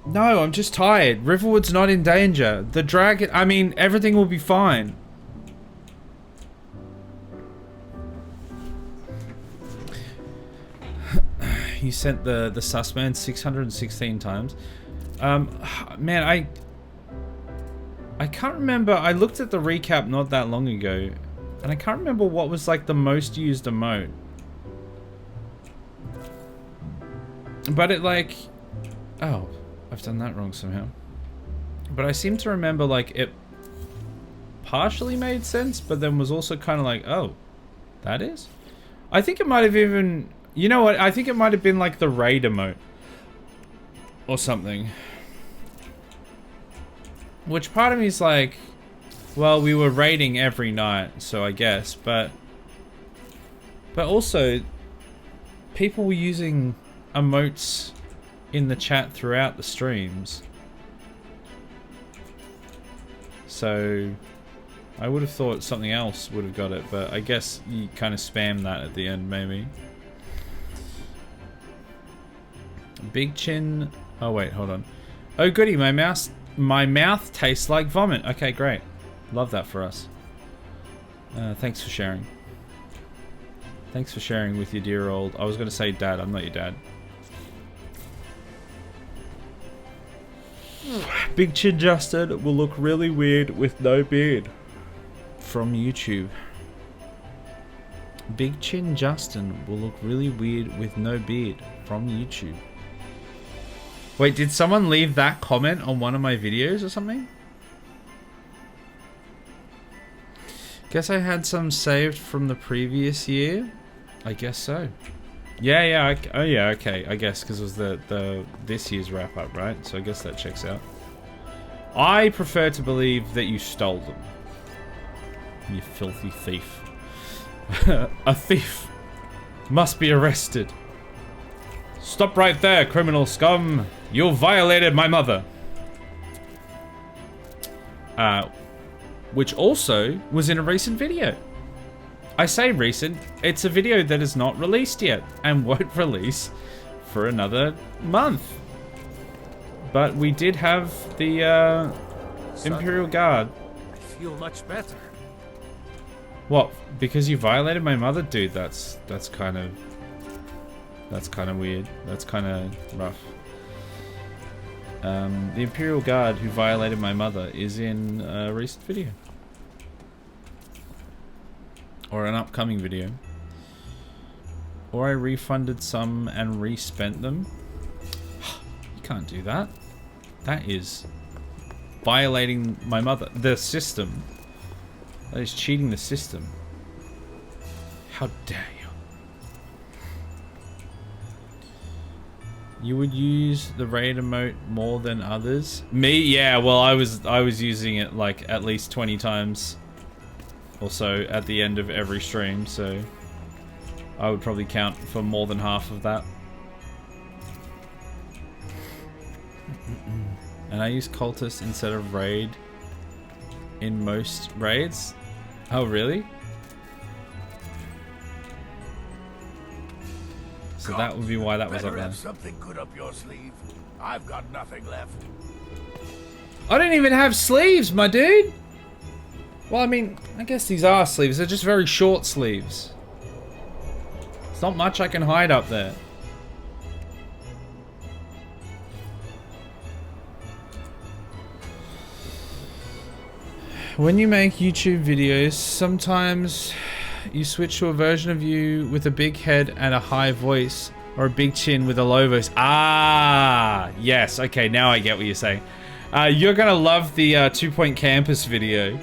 No, I'm just tired. Riverwood's not in danger. The dragon, I mean, everything will be fine. You sent the susman 616 times. Man, I can't remember. I looked at the recap not that long ago, and I can't remember what was like the most used emote. But it like... Oh, I've done that wrong somehow. But I seem to remember like it partially made sense, but then was also kind of like, oh, that is? I think it might have even... You know what? I think it might have been like the raid emote. Or something. Which part of me is like, well, we were raiding every night, so I guess, but also, people were using emotes in the chat throughout the streams. So, I would have thought something else would have got it, but I guess you kind of spam that at the end, maybe. Big chin. Oh wait, hold on. Oh goody, my mouth tastes like vomit. Okay, great. Love that for us. Thanks for sharing. Thanks for sharing with your dear old... I was going to say dad. I'm not your dad. Big chin Justin will look really weird with no beard. From YouTube. Big chin Justin will look really weird with no beard. From YouTube. Wait, did someone leave that comment on one of my videos or something? Guess I had some saved from the previous year. I guess so. Yeah. Oh yeah, okay. I guess because it was the this year's wrap up, right? So I guess that checks out. I prefer to believe that you stole them. You filthy thief. A thief must be arrested. Stop right there, criminal scum. You violated my mother. Which also was in a recent video. I say recent, it's a video that is not released yet and won't release for another month. But we did have the Imperial Guard. I feel much better. What? Because you violated my mother? Dude, that's kind of weird. That's kind of rough. The Imperial Guard who violated my mother is in a recent video. Or an upcoming video. Or I refunded some and respent them. You can't do that. That is violating my mother. The system. That is cheating the system. How dare you? You would use the raid emote more than others? Me? Yeah, well, I was using it like at least 20 times or so at the end of every stream, so I would probably count for more than half of that. And I use cultist instead of raid in most raids. Oh, really? So that would be why that was up there. Something good up your sleeve. I've got nothing left. I don't even have sleeves, my dude. Well, I mean, I guess these are sleeves. They're just very short sleeves. It's not much I can hide up there. When you make YouTube videos, sometimes you switch to a version of you with a big head and a high voice, or a big chin with a low voice. Ah, yes. Okay, now I get what you're saying. You're gonna love the 2-point campus video,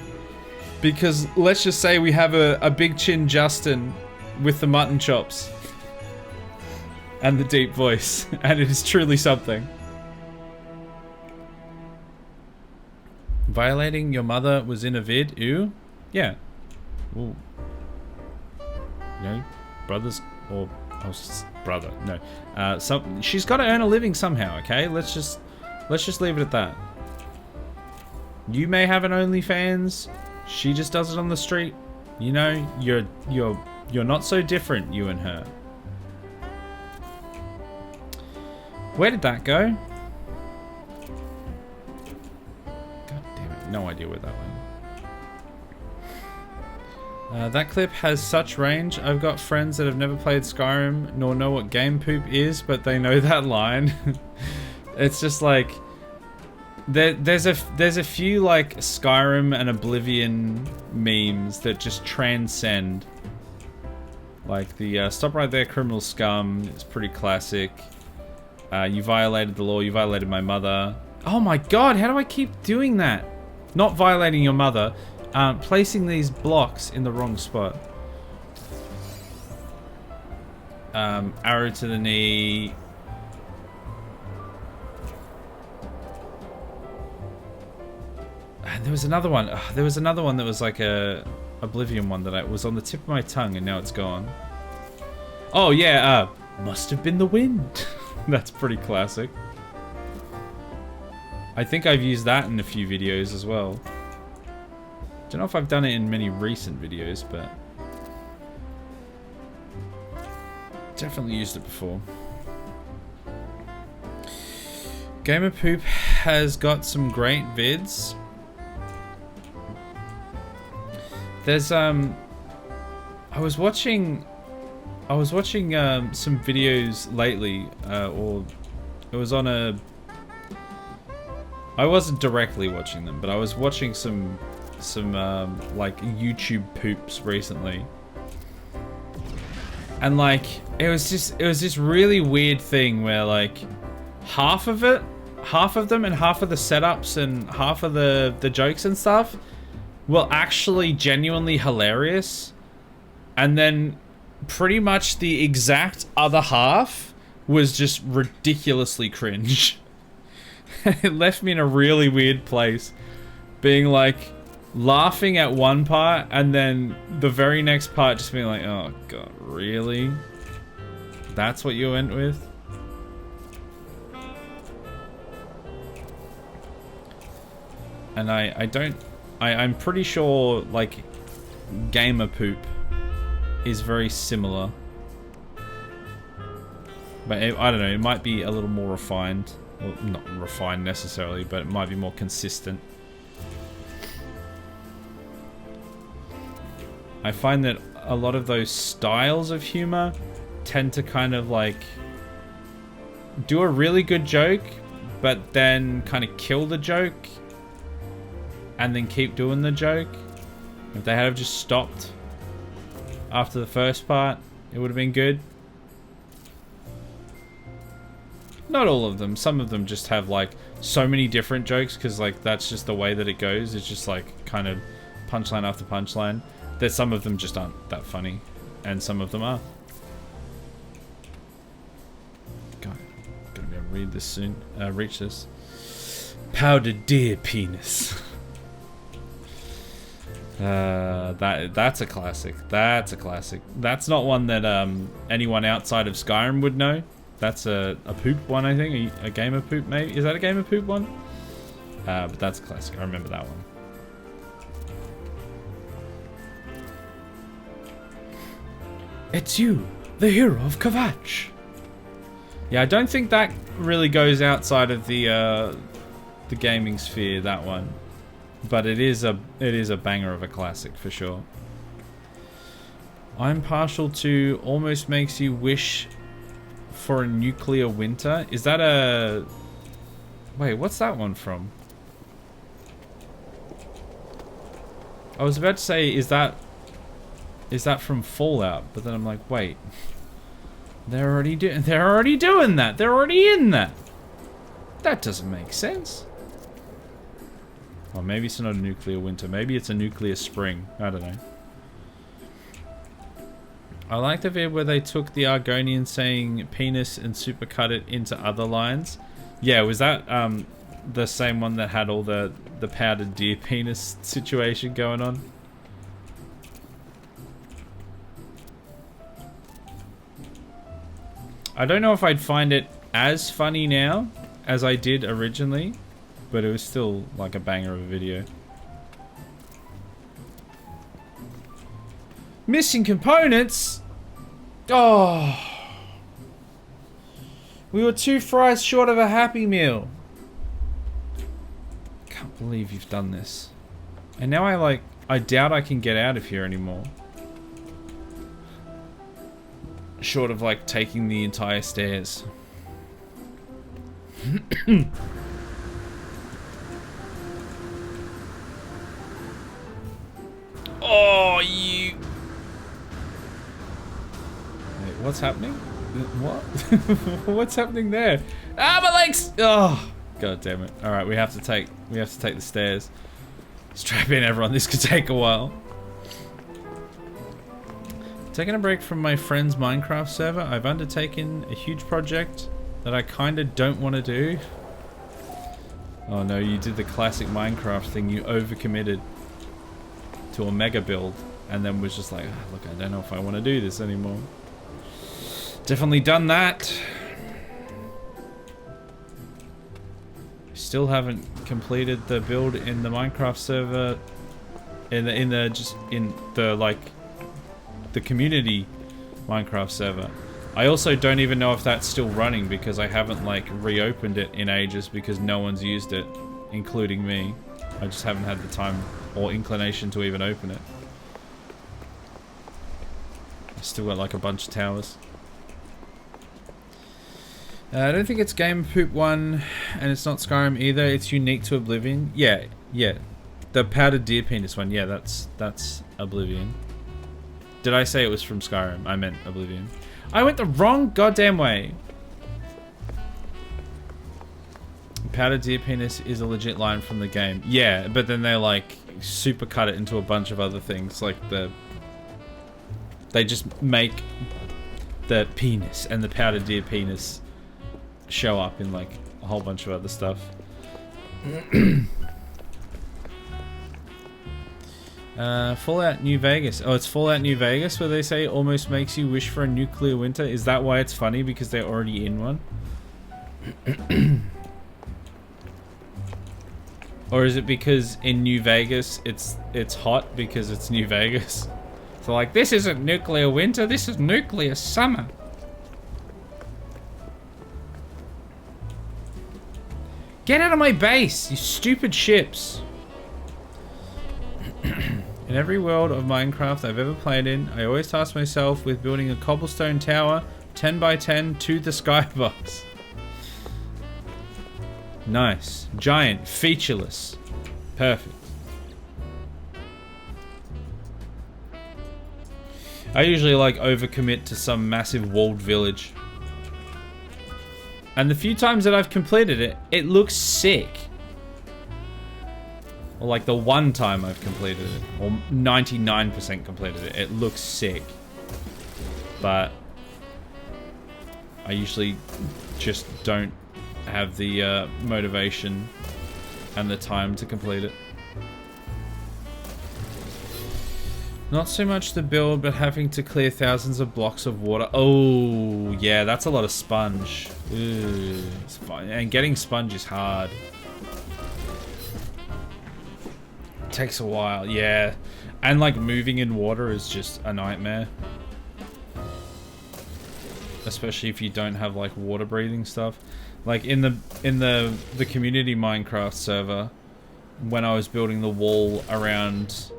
because let's just say we have a big chin Justin with the mutton chops and the deep voice, and it is truly something. Violating your mother was in a vid? Ew? Yeah. Ooh. No? Brothers? Or... Oh, brother. No. She's got to earn a living somehow, okay? Let's just leave it at that. You may have an OnlyFans. She just does it on the street. You know, you're not so different, you and her. Where did that go? No idea where that went. That clip has such range. I've got friends that have never played Skyrim nor know what game poop is, but they know that line. It's just like there's a few like Skyrim and Oblivion memes that just transcend. Like the stop right there, criminal scum. It's pretty classic. You violated the law. You violated my mother. Oh my god! How do I keep doing that? Not violating your mother, placing these blocks in the wrong spot. Arrow to the knee. And there was another one. There was another one that was like a Oblivion one that was on the tip of my tongue and now it's gone. Oh yeah, must have been the wind. That's pretty classic. I think I've used that in a few videos as well. Don't know if I've done it in many recent videos, but definitely used it before. Gamer Poop has got some great vids. There's I was watching some videos lately, or it was on a. I wasn't directly watching them, but I was watching some like YouTube poops recently, and like it was this really weird thing where like half of them and half of the setups and half of the jokes and stuff were actually genuinely hilarious, and then pretty much the exact other half was just ridiculously cringe. It left me in a really weird place, being like laughing at one part and then the very next part just being like, oh god, really? That's what you went with? And I'm pretty sure like Gamer Poop is very similar, but I don't know, it might be a little more refined. Well, not refined necessarily, but it might be more consistent. I find that a lot of those styles of humor tend to kind of like do a really good joke, but then kind of kill the joke and then keep doing the joke. If they had just stopped after the first part, it would have been good. Not all of them. Some of them just have like so many different jokes because like that's just the way that it goes. It's just like kind of punchline after punchline. That some of them just aren't that funny, and some of them are. God, gotta read this soon. Reach this. Powdered deer penis. That's a classic. That's a classic. That's not one that anyone outside of Skyrim would know. That's a poop one, I think. A game of poop, maybe. Is that a game of poop one? But that's a classic. I remember that one. It's you, the hero of Kvatch. Yeah, I don't think that really goes outside of the gaming sphere, that one. But it is a banger of a classic for sure. I'm partial to almost makes you wish for a nuclear winter. Is that a... Wait, what's that one from? I was about to say, is that from Fallout? But then I'm like, wait. They're already doing that. They're already in that. That doesn't make sense. Or maybe it's not a nuclear winter. Maybe it's a nuclear spring. I don't know. I like the bit where they took the Argonian saying penis and supercut it into other lines. Yeah, was that the same one that had all the powdered deer penis situation going on? I don't know if I'd find it as funny now as I did originally, but it was still like a banger of a video. Missing components? Oh. We were 2 fries short of a Happy Meal. Can't believe you've done this. And now I doubt I can get out of here anymore. Short of like taking the entire stairs. Oh, you... Wait, what's happening? What? What's happening there? Ah, my legs! Oh, god damn it! All right, we have to take the stairs. Strap in, everyone. This could take a while. Taking a break from my friend's Minecraft server, I've undertaken a huge project that I kind of don't want to do. Oh no, you did the classic Minecraft thing. You overcommitted to a mega build and then was just like, oh, look, I don't know if I want to do this anymore. Definitely done that. Still haven't completed the build in the Minecraft server in the community Minecraft server. I also don't even know if that's still running because I haven't like reopened it in ages because no one's used it, including me. I just haven't had the time or inclination to even open it. I still got like a bunch of towers. I don't think it's Game Poop 1 and it's not Skyrim either. It's unique to Oblivion. Yeah. The powdered deer penis one. Yeah, that's Oblivion. Did I say it was from Skyrim? I meant Oblivion. I went the wrong goddamn way. Powdered deer penis is a legit line from the game. Yeah, but then they like super cut it into a bunch of other things. Like they just make the penis and the powdered deer penis show up in like a whole bunch of other stuff. Fallout New Vegas. Oh, it's Fallout New Vegas where they say almost makes you wish for a nuclear winter. Is that why it's funny? Because they're already in one? Or is it because in New Vegas it's hot because it's New Vegas? So like, this isn't nuclear winter, this is nuclear summer. Get out of my base, you stupid ships. In every world of Minecraft I've ever played in, I always task myself with building a cobblestone tower 10 by 10 to the skybox. Nice. Giant. Featureless. Perfect. I usually like overcommit to some massive walled village. And the few times that I've completed it, it looks sick. Or like the one time I've completed it, or 99% completed it, it looks sick. But I usually just don't have the motivation and the time to complete it. Not so much the build, but having to clear thousands of blocks of water. Oh, yeah, that's a lot of sponge. Ooh, it's fine. And getting sponge is hard. Takes a while, yeah. And like moving in water is just a nightmare. Especially if you don't have like water breathing stuff. Like in the community Minecraft server, when I was building the wall around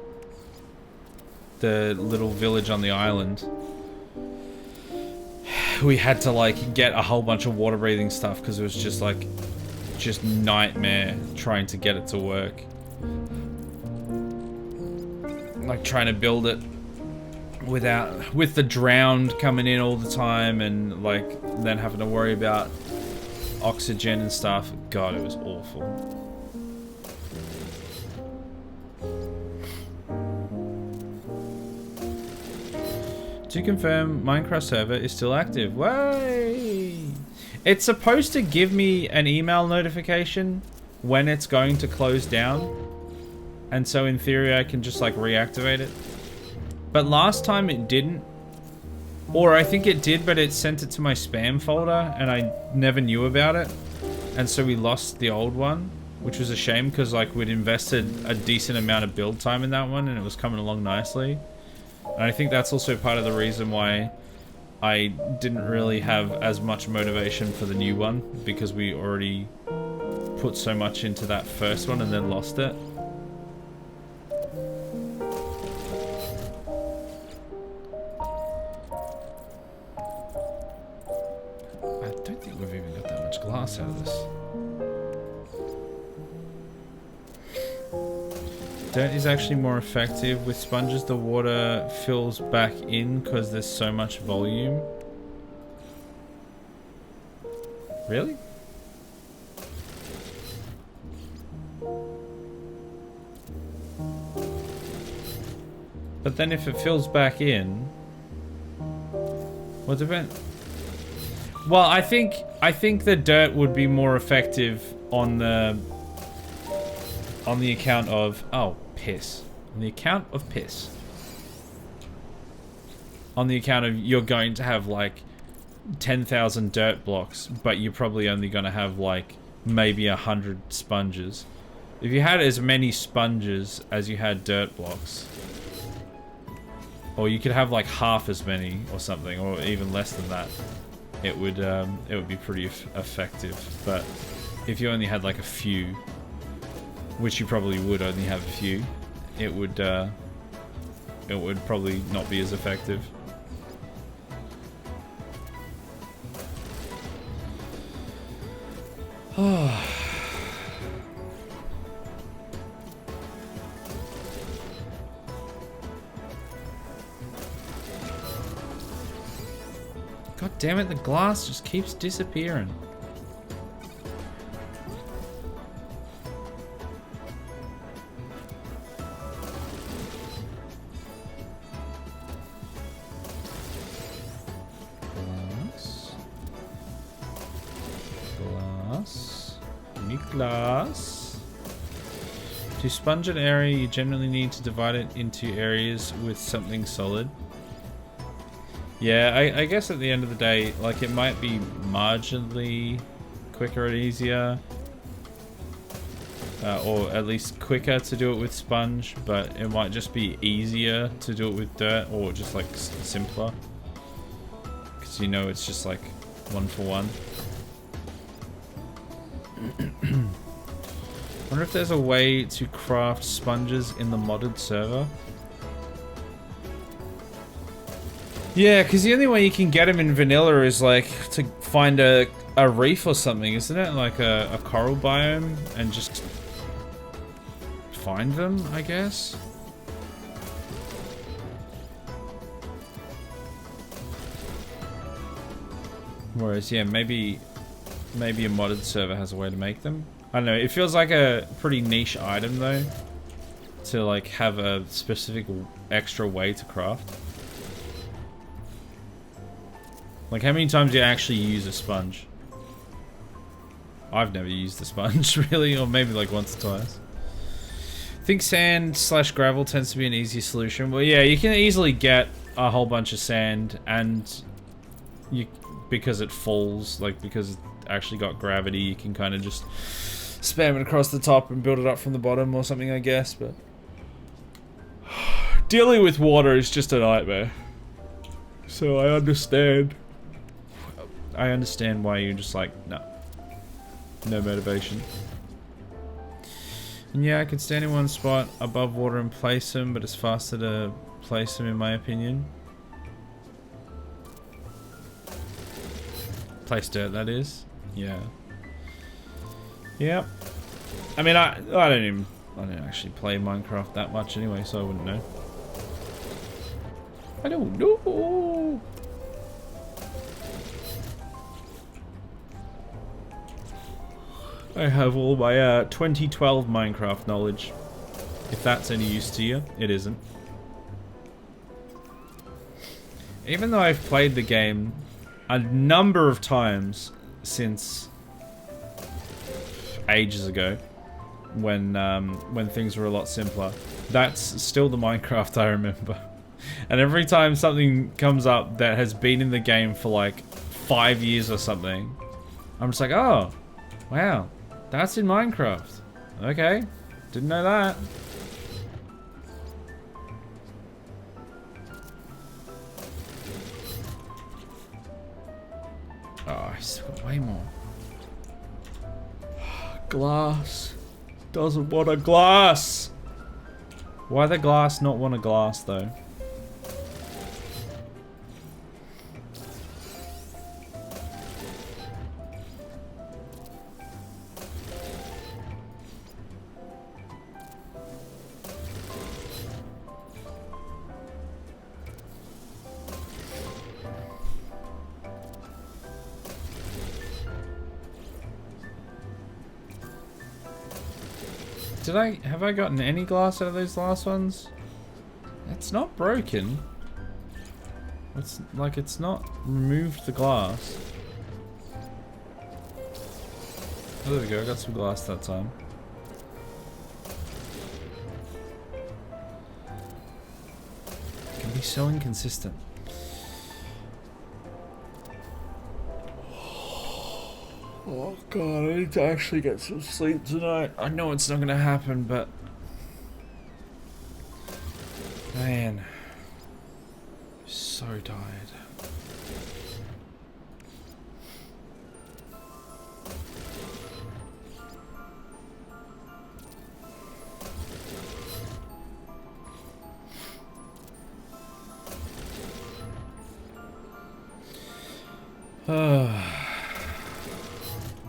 the little village on the island, we had to like get a whole bunch of water breathing stuff because it was just like nightmare trying to get it to work. Like trying to build it with the drowned coming in all the time and like then having to worry about oxygen and stuff. God, it was awful. To confirm, Minecraft server is still active. Way! It's supposed to give me an email notification when it's going to close down. And so in theory I can just like reactivate it. But last time it didn't. Or I think it did, but it sent it to my spam folder and I never knew about it. And so we lost the old one, which was a shame because like we'd invested a decent amount of build time in that one and it was coming along nicely. And I think that's also part of the reason why I didn't really have as much motivation for the new one, because we already put so much into that first one and then lost it. I don't think we've even got that much glass out of this. Dirt is actually more effective. With sponges, the water fills back in because there's so much volume. Really? But then if it fills back in, what depend? Well, I think the dirt would be more effective on the account of piss. On the account of piss. On the account of you're going to have like 10,000 dirt blocks, but you're probably only going to have like maybe 100 sponges. If you had as many sponges as you had dirt blocks, or you could have like half as many or something, or even less than that, it would be pretty effective. But if you only had like a few, which you probably would only have a few, it would probably not be as effective. Oh. God damn it, the glass just keeps disappearing. Glass. To sponge an area, you generally need to divide it into areas with something solid. Yeah, I guess at the end of the day, like, it might be marginally quicker and easier. Or at least quicker to do it with sponge, but it might just be easier to do it with dirt, or just like simpler. Because you know it's just like 1-for-1. Wonder if there's a way to craft sponges in the modded server. Yeah, because the only way you can get them in vanilla is like to find a reef or something, isn't it? Like a coral biome, and just find them, I guess. Whereas, yeah, maybe a modded server has a way to make them. I don't know, it feels like a pretty niche item though, to like have a specific extra way to craft. Like, how many times do you actually use a sponge? I've never used the sponge really, or maybe like once or twice. I think sand/gravel tends to be an easier solution. Well, yeah, you can easily get a whole bunch of sand, and because it falls, like because it actually got gravity, you can kind of just spam it across the top and build it up from the bottom or something, I guess. But dealing with water is just a nightmare. So I understand why you're just like, no motivation. And yeah, I could stand in one spot above water and place them, but it's faster to place them in my opinion. Place dirt, that is. Yeah. Yep. I mean, I don't actually play Minecraft that much anyway, so I wouldn't know. I don't know. I have all my 2012 Minecraft knowledge. If that's any use to you, it isn't. Even though I've played the game a number of times since ages ago, when things were a lot simpler, that's still the Minecraft I remember. And every time something comes up that has been in the game for like 5 years or something, I'm just like, oh, wow, that's in Minecraft. Okay, didn't know that. Oh, I still got way more. Glass. Doesn't want a glass. Why the glass not want a glass though? Have I gotten any glass out of those last ones? It's not broken. It's like it's not removed the glass. Oh, there we go. I got some glass that time. It can be so inconsistent. Oh god, I need to actually get some sleep tonight. I know it's not gonna happen, but man, so tired.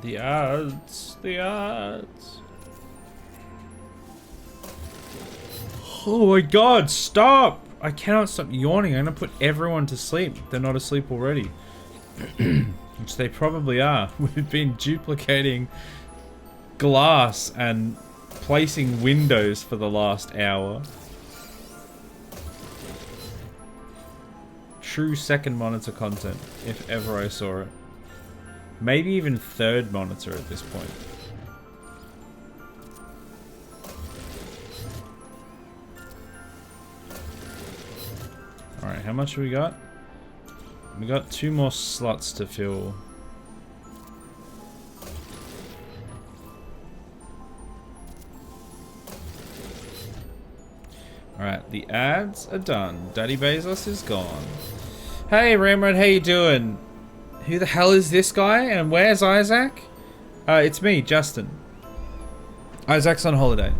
The ads, the ads. Oh my god, stop! I cannot stop yawning. I'm gonna put everyone to sleep. They're not asleep already. Which they probably are. We've been duplicating glass and placing windows for the last hour. True second monitor content, if ever I saw it. Maybe even third monitor at this point. Alright, how much have we got? We got 2 more slots to fill. Alright, the ads are done. Daddy Bezos is gone. Hey Ramrod, how you doing? Who the hell is this guy and where's Isaac? It's me, Justin. Isaac's on holiday.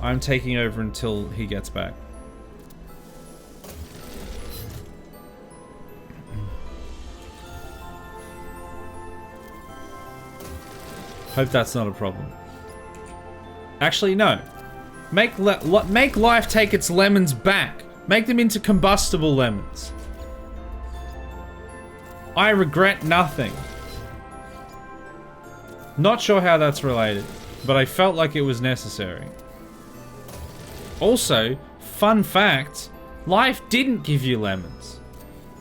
I'm taking over until he gets back. Hope that's not a problem. Actually, no. Make life take its lemons back. Make them into combustible lemons. I regret nothing. Not sure how that's related, but I felt like it was necessary. Also, fun fact, life didn't give you lemons.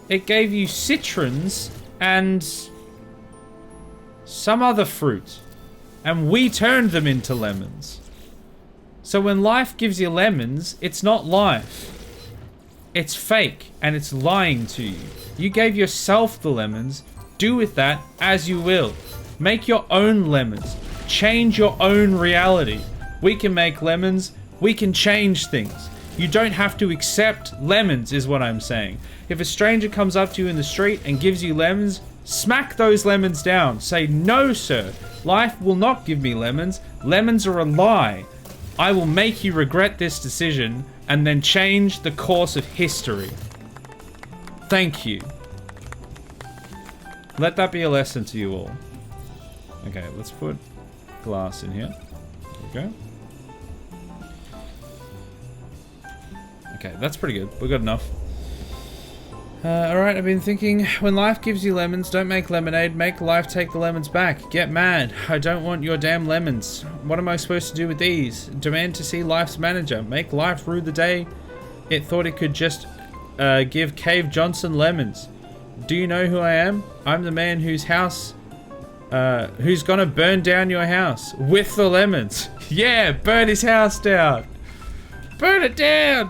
It gave you citrons and some other fruit, and we turned them into lemons. So when life gives you lemons, it's not life. It's fake, and it's lying to you. You gave yourself the lemons. Do with that as you will. Make your own lemons. Change your own reality. We can make lemons. We can change things. You don't have to accept lemons, is what I'm saying. If a stranger comes up to you in the street and gives you lemons, smack those lemons down. Say, no, sir. Life will not give me lemons. Lemons are a lie. I will make you regret this decision and then change the course of history. Thank you. Let that be a lesson to you all. Okay, let's put glass in here. There we go. Okay, that's pretty good. We got enough. Alright, I've been thinking, when life gives you lemons, don't make lemonade, make life take the lemons back. Get mad. I don't want your damn lemons. What am I supposed to do with these? Demand to see life's manager. Make life rue the day it thought it could just give Cave Johnson lemons. Do you know who I am? I'm the man whose house, who's gonna burn down your house with the lemons. Yeah, burn his house down. Burn it down.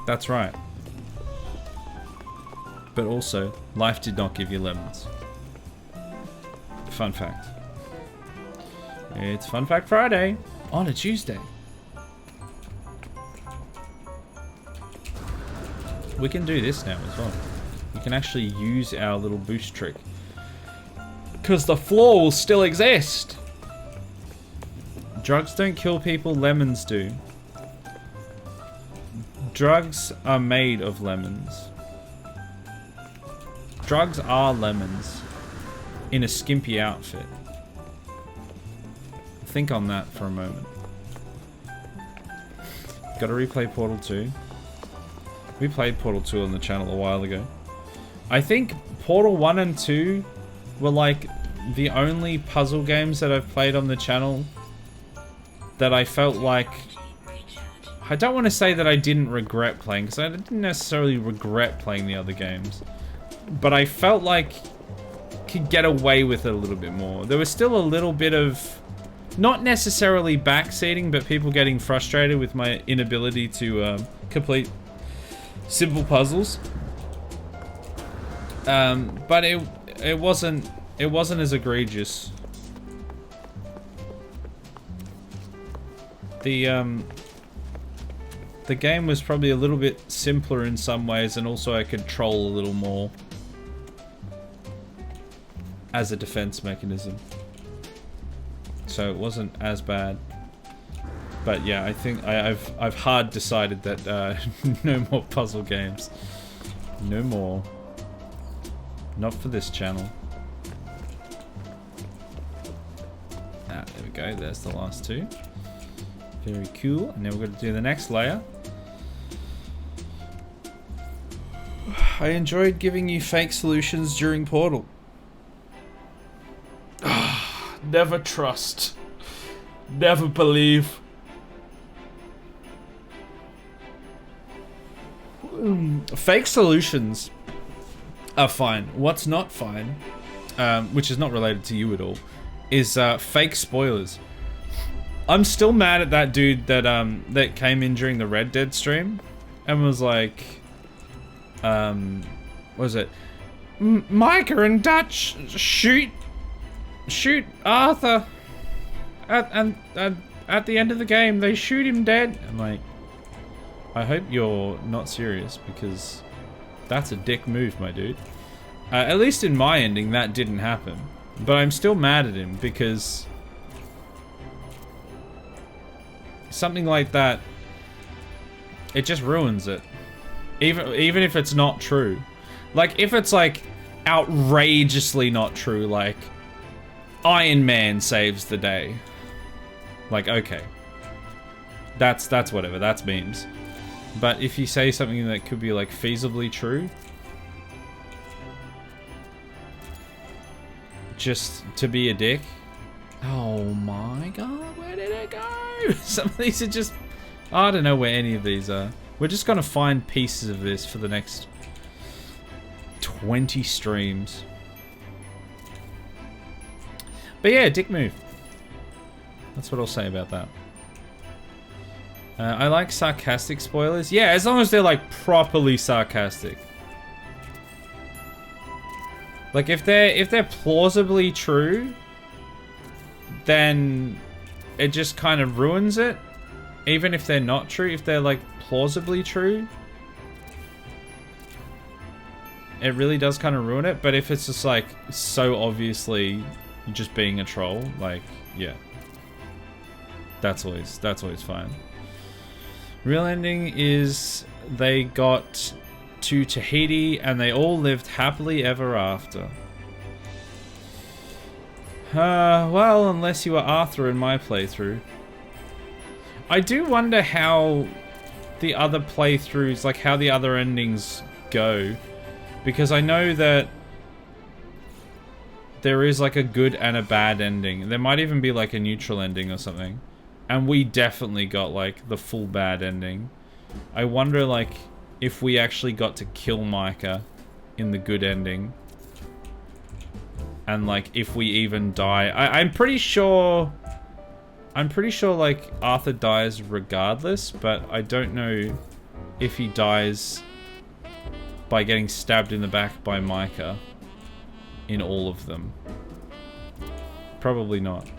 That's right. But also, life did not give you lemons. Fun fact. It's Fun Fact Friday on a Tuesday. We can do this now as well. We can actually use our little boost trick. Because the floor will still exist. Drugs don't kill people, lemons do. Drugs are made of lemons. Drugs are lemons in a skimpy outfit. Think on that for a moment. Gotta replay Portal 2. We played Portal 2 on the channel a while ago. I think Portal 1 and 2 were like the only puzzle games that I've played on the channel that I felt like... I don't want to say that I didn't regret playing, because I didn't necessarily regret playing the other games. But I felt like I could get away with it a little bit more. There was still a little bit of, not necessarily backseating, but people getting frustrated with my inability to complete simple puzzles. But it wasn't as egregious. The game was probably a little bit simpler in some ways, and also I could troll a little more as a defense mechanism. So it wasn't as bad. But yeah, I think I've hard decided that no more puzzle games. No more. Not for this channel. Ah, there we go. There's the last two. Very cool. And now we're going to do the next layer. I enjoyed giving you fake solutions during Portal. Never trust. Never believe. Fake solutions are fine. What's not fine, which is not related to you at all, is fake spoilers. I'm still mad at that dude that that came in during the Red Dead stream and was like, what was it? Micah and Dutch shoot Arthur at the end of the game. They shoot him dead. I'm like, I hope you're not serious, because that's a dick move, my dude. At least in my ending, that didn't happen. But I'm still mad at him, because something like that, it just ruins it. Even if it's not true. Like, if it's like outrageously not true, like Iron Man saves the day. Like, okay. That's whatever, that's memes. But if you say something that could be like feasibly true, just to be a dick. Oh my god, where did it go? Some of these are just, I don't know where any of these are. We're just gonna find pieces of this for the next 20 streams. But yeah, dick move. That's what I'll say about that. I like sarcastic spoilers. Yeah, as long as they're like properly sarcastic. Like if they're plausibly true, then it just kind of ruins it. Even if they're not true, if they're like plausibly true, it really does kind of ruin it. But if it's just like so obviously just being a troll, like, yeah, that's always fine. Real ending is they got to Tahiti and they all lived happily ever after. Well, unless you were Arthur in my playthrough. I do wonder how the other playthroughs, like how the other endings go. Because I know that there is like a good and a bad ending. There might even be like a neutral ending or something. And we definitely got like the full bad ending. I wonder like if we actually got to kill Micah in the good ending. And like if we even die. I'm pretty sure like Arthur dies regardless, but I don't know if he dies by getting stabbed in the back by Micah in all of them. Probably not.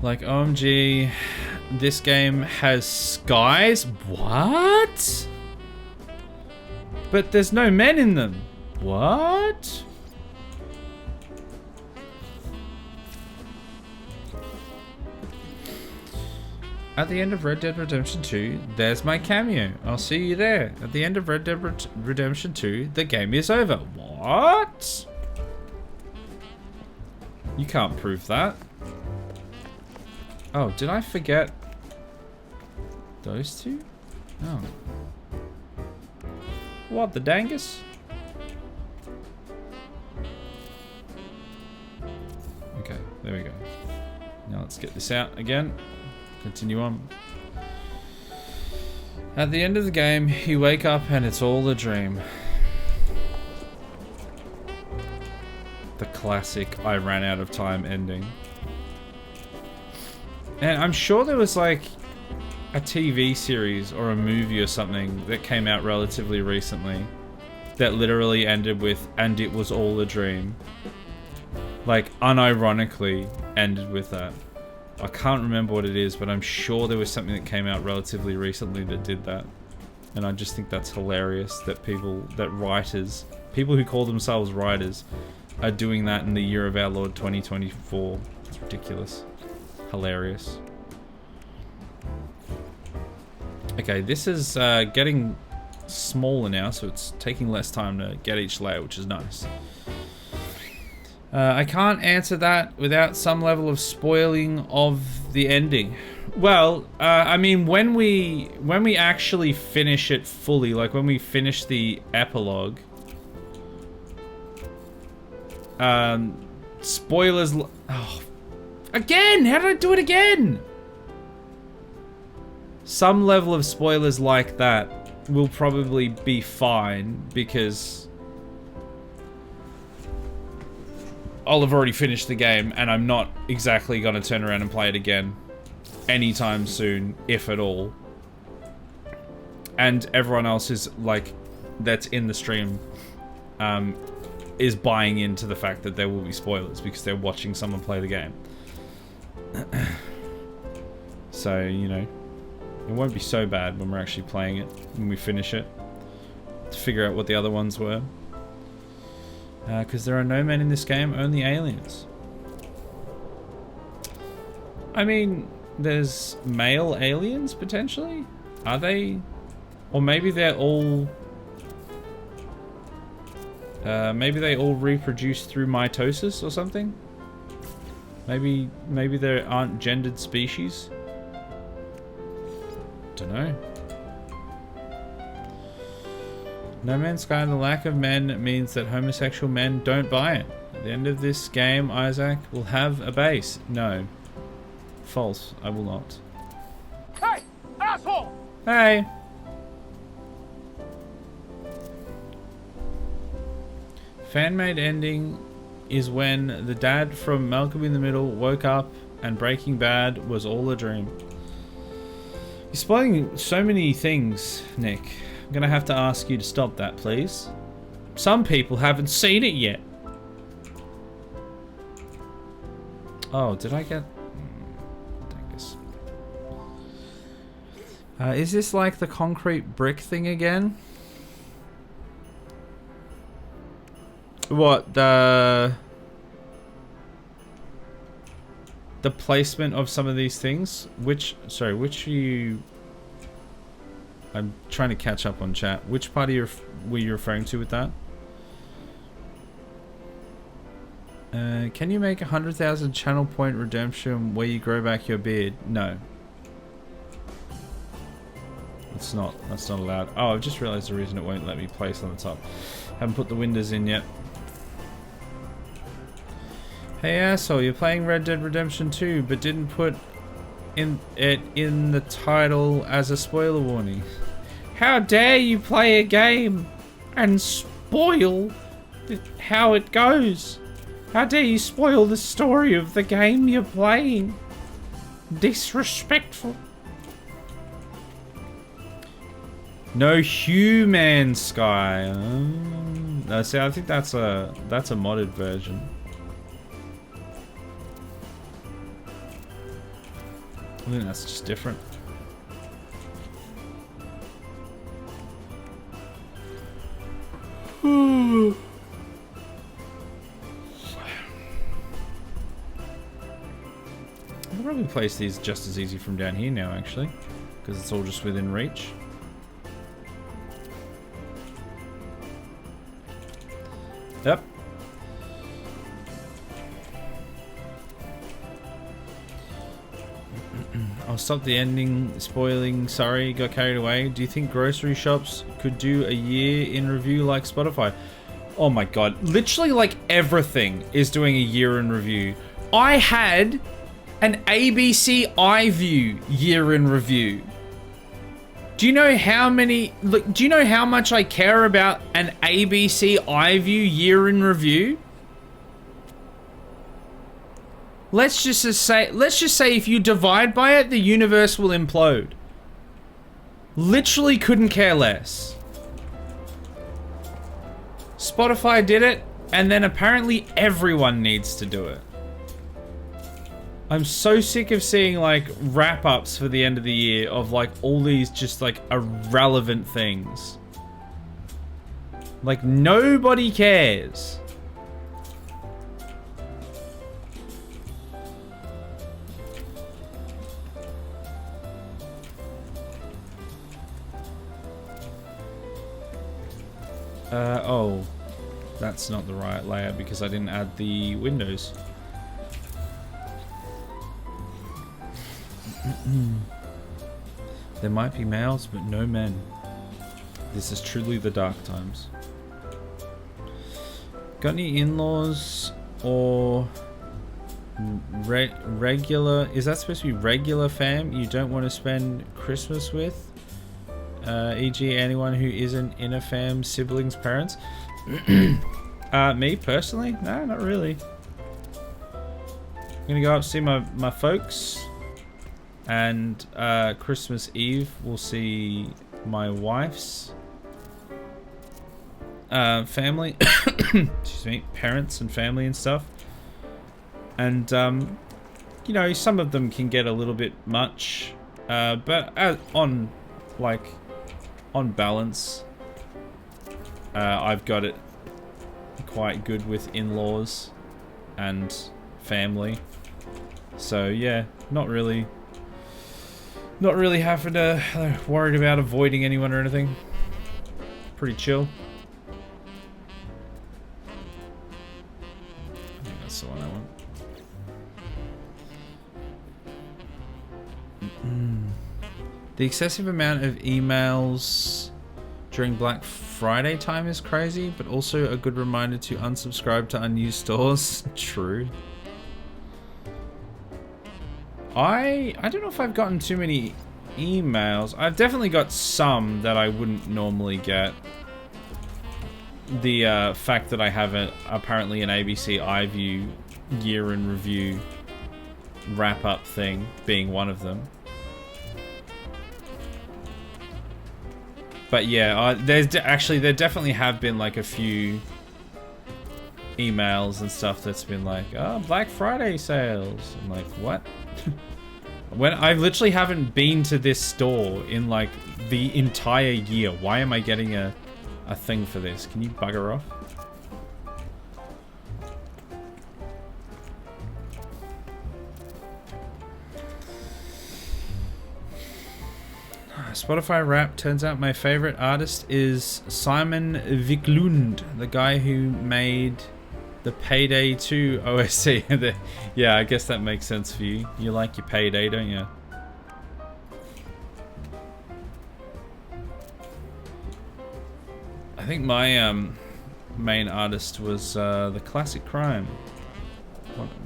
Like, OMG, this game has skies? What? But there's no men in them. What? At the end of Red Dead Redemption 2, there's my cameo. I'll see you there. At the end of Red Dead Redemption 2, the game is over. What? You can't prove that. Oh, did I forget those two? Oh. What, the dangus? Okay, there we go. Now let's get this out again. Continue on. At the end of the game, you wake up and it's all a dream. The classic I ran out of time ending. And I'm sure there was like a TV series or a movie or something that came out relatively recently that literally ended with, and it was all a dream. Like, unironically ended with that. I can't remember what it is, but I'm sure there was something that came out relatively recently that did that. And I just think that's hilarious that writers, people who call themselves writers, are doing that in the year of our Lord 2024. It's ridiculous. Hilarious. Okay, this is getting smaller now, so it's taking less time to get each layer, which is nice. I can't answer that without some level of spoiling of the ending. Well, I mean, when we actually finish it fully, like when we finish the epilogue, spoilers. Oh, again! How did I do it again? Some level of spoilers like that will probably be fine because I'll have already finished the game and I'm not exactly going to turn around and play it again anytime soon, if at all. And everyone else is like, that's in the stream, is buying into the fact that there will be spoilers because they're watching someone play the game. So, you know, it won't be so bad when we're actually playing it, when we finish it, to figure out what the other ones were. Because there are no men in this game, only aliens. I mean, there's male aliens, potentially? Are they? Or maybe they're all... maybe they all reproduce through mitosis or something? Maybe there aren't gendered species? Dunno. No Man's Sky, the lack of men means that homosexual men don't buy it. At the end of this game, Isaac will have a base. No. False. I will not. Hey, asshole! Hey! Fan-made ending is when the dad from Malcolm in the Middle woke up and Breaking Bad was all a dream. You're spoiling so many things, Nick. I'm gonna have to ask you to stop that, please. Some people haven't seen it yet. Oh, did I get... Dangus. Is this like the concrete brick thing again? What, the placement of some of these things? Which are you... I'm trying to catch up on chat. Which part were you referring to with that? Can you make 100,000 channel point redemption where you grow back your beard? No. That's not allowed. Oh, I've just realized the reason it won't let me place on the top. Haven't put the windows in yet. Hey asshole, you're playing Red Dead Redemption 2, but didn't put it in the title as a spoiler warning. How dare you play a game and spoil how it goes? How dare you spoil the story of the game you're playing? Disrespectful. No human Sky. No, see, I think that's a modded version. I think that's just different. I'll probably place these just as easy from down here now, actually, because it's all just within reach. Yep. I'll stop the ending spoiling. Sorry, got carried away. Do you think grocery shops could do a year in review like Spotify? Oh my god. Literally like everything is doing a year in review. I had an ABC iView year in review. Do you know how many... Look, do you know how much I care about an ABC iView year in review? Let's just say if you divide by it, the universe will implode. Literally couldn't care less. Spotify did it, and then apparently everyone needs to do it. I'm so sick of seeing like wrap-ups for the end of the year of like all these just like irrelevant things. Like nobody cares. Oh, that's not the right layout because I didn't add the windows. There might be males, but no men. This is truly the dark times. Got any in-laws or regular? Is that supposed to be regular fam you don't want to spend Christmas with? E.g. anyone who isn't in a fam, siblings, parents? Me personally? No, not really. I'm gonna go up see my folks, and Christmas Eve we'll see my wife's family. Excuse me, parents and family and stuff. And you know, some of them can get a little bit much, but on balance, I've got it quite good with in-laws and family. So yeah, not really having to worried about avoiding anyone or anything. Pretty chill. I think that's the one I want. The excessive amount of emails during Black Friday time is crazy, but also a good reminder to unsubscribe to unused stores. True. I don't know if I've gotten too many emails. I've definitely got some that I wouldn't normally get. the fact that I have apparently an ABC iView year in review wrap up thing being one of them. But yeah, there definitely have been like a few emails and stuff that's been like, oh, Black Friday sales. I'm like, what? When I literally haven't been to this store in like the entire year. Why am I getting a thing for this? Can you bugger off? Spotify rap. Turns out my favorite artist is Simon Wiklund, the guy who made the Payday 2 OSC. Yeah, I guess that makes sense for you. You like your Payday, don't you? I think my main artist was the Classic Crime,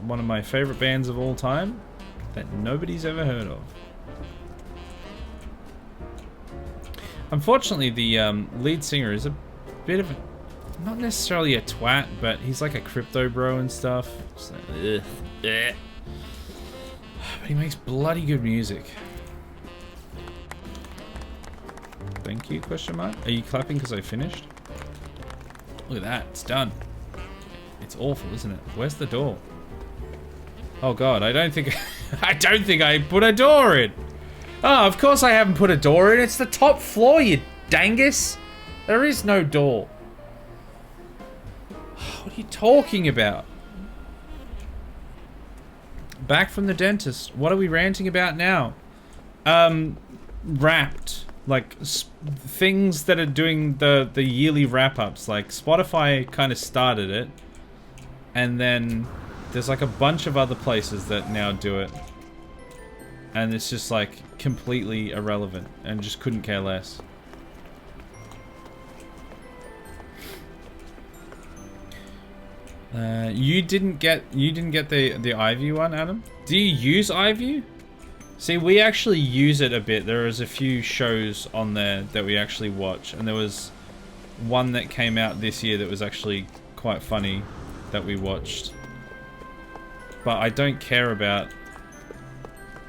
one of my favorite bands of all time that nobody's ever heard of. Unfortunately, the lead singer is a bit of a, not necessarily a twat, but he's like a crypto bro and stuff. So, ugh. But he makes bloody good music. Thank you, question mark. Are you clapping because I finished? Look at that, it's done. It's awful, isn't it? Where's the door? Oh god, I don't think I put a door in. Oh, of course I haven't put a door in. It's the top floor, you dangus. There is no door. What are you talking about? Back from the dentist. What are we ranting about now? Wrapped. Like, things that are doing the yearly wrap-ups. Like, Spotify kind of started it. And then there's like a bunch of other places that now do it. And it's just like completely irrelevant and just couldn't care less. You didn't get the iView one, Adam? Do you use iView? See, we actually use it a bit. There is a few shows on there that we actually watch, and there was one that came out this year that was actually quite funny that we watched. But I don't care about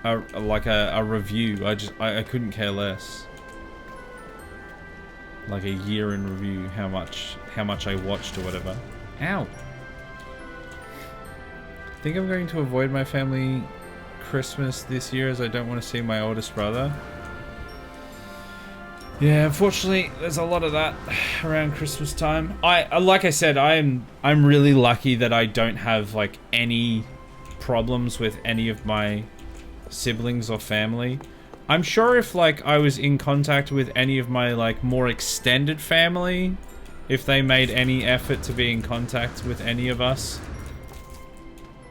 a review. I couldn't care less. Like a year in review, how much I watched or whatever. Ow. I think I'm going to avoid my family Christmas this year as I don't want to see my oldest brother. Yeah, unfortunately, there's a lot of that around Christmas time. Like I said, I'm really lucky that I don't have like any problems with any of my siblings or family. I'm sure if like I was in contact with any of my like more extended family, if they made any effort to be in contact with any of us,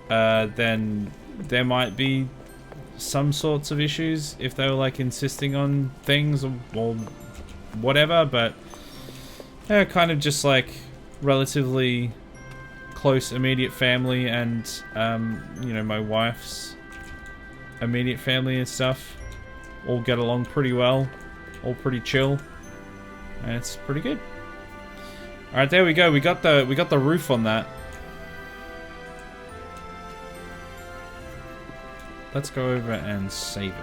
then there might be some sorts of issues if they were like insisting on things or whatever, but they're kind of just like relatively close immediate family and you know, my wife's immediate family and stuff all get along pretty well, all pretty chill, and it's pretty good. All right, there we go. We got the roof on that. Let's go over and save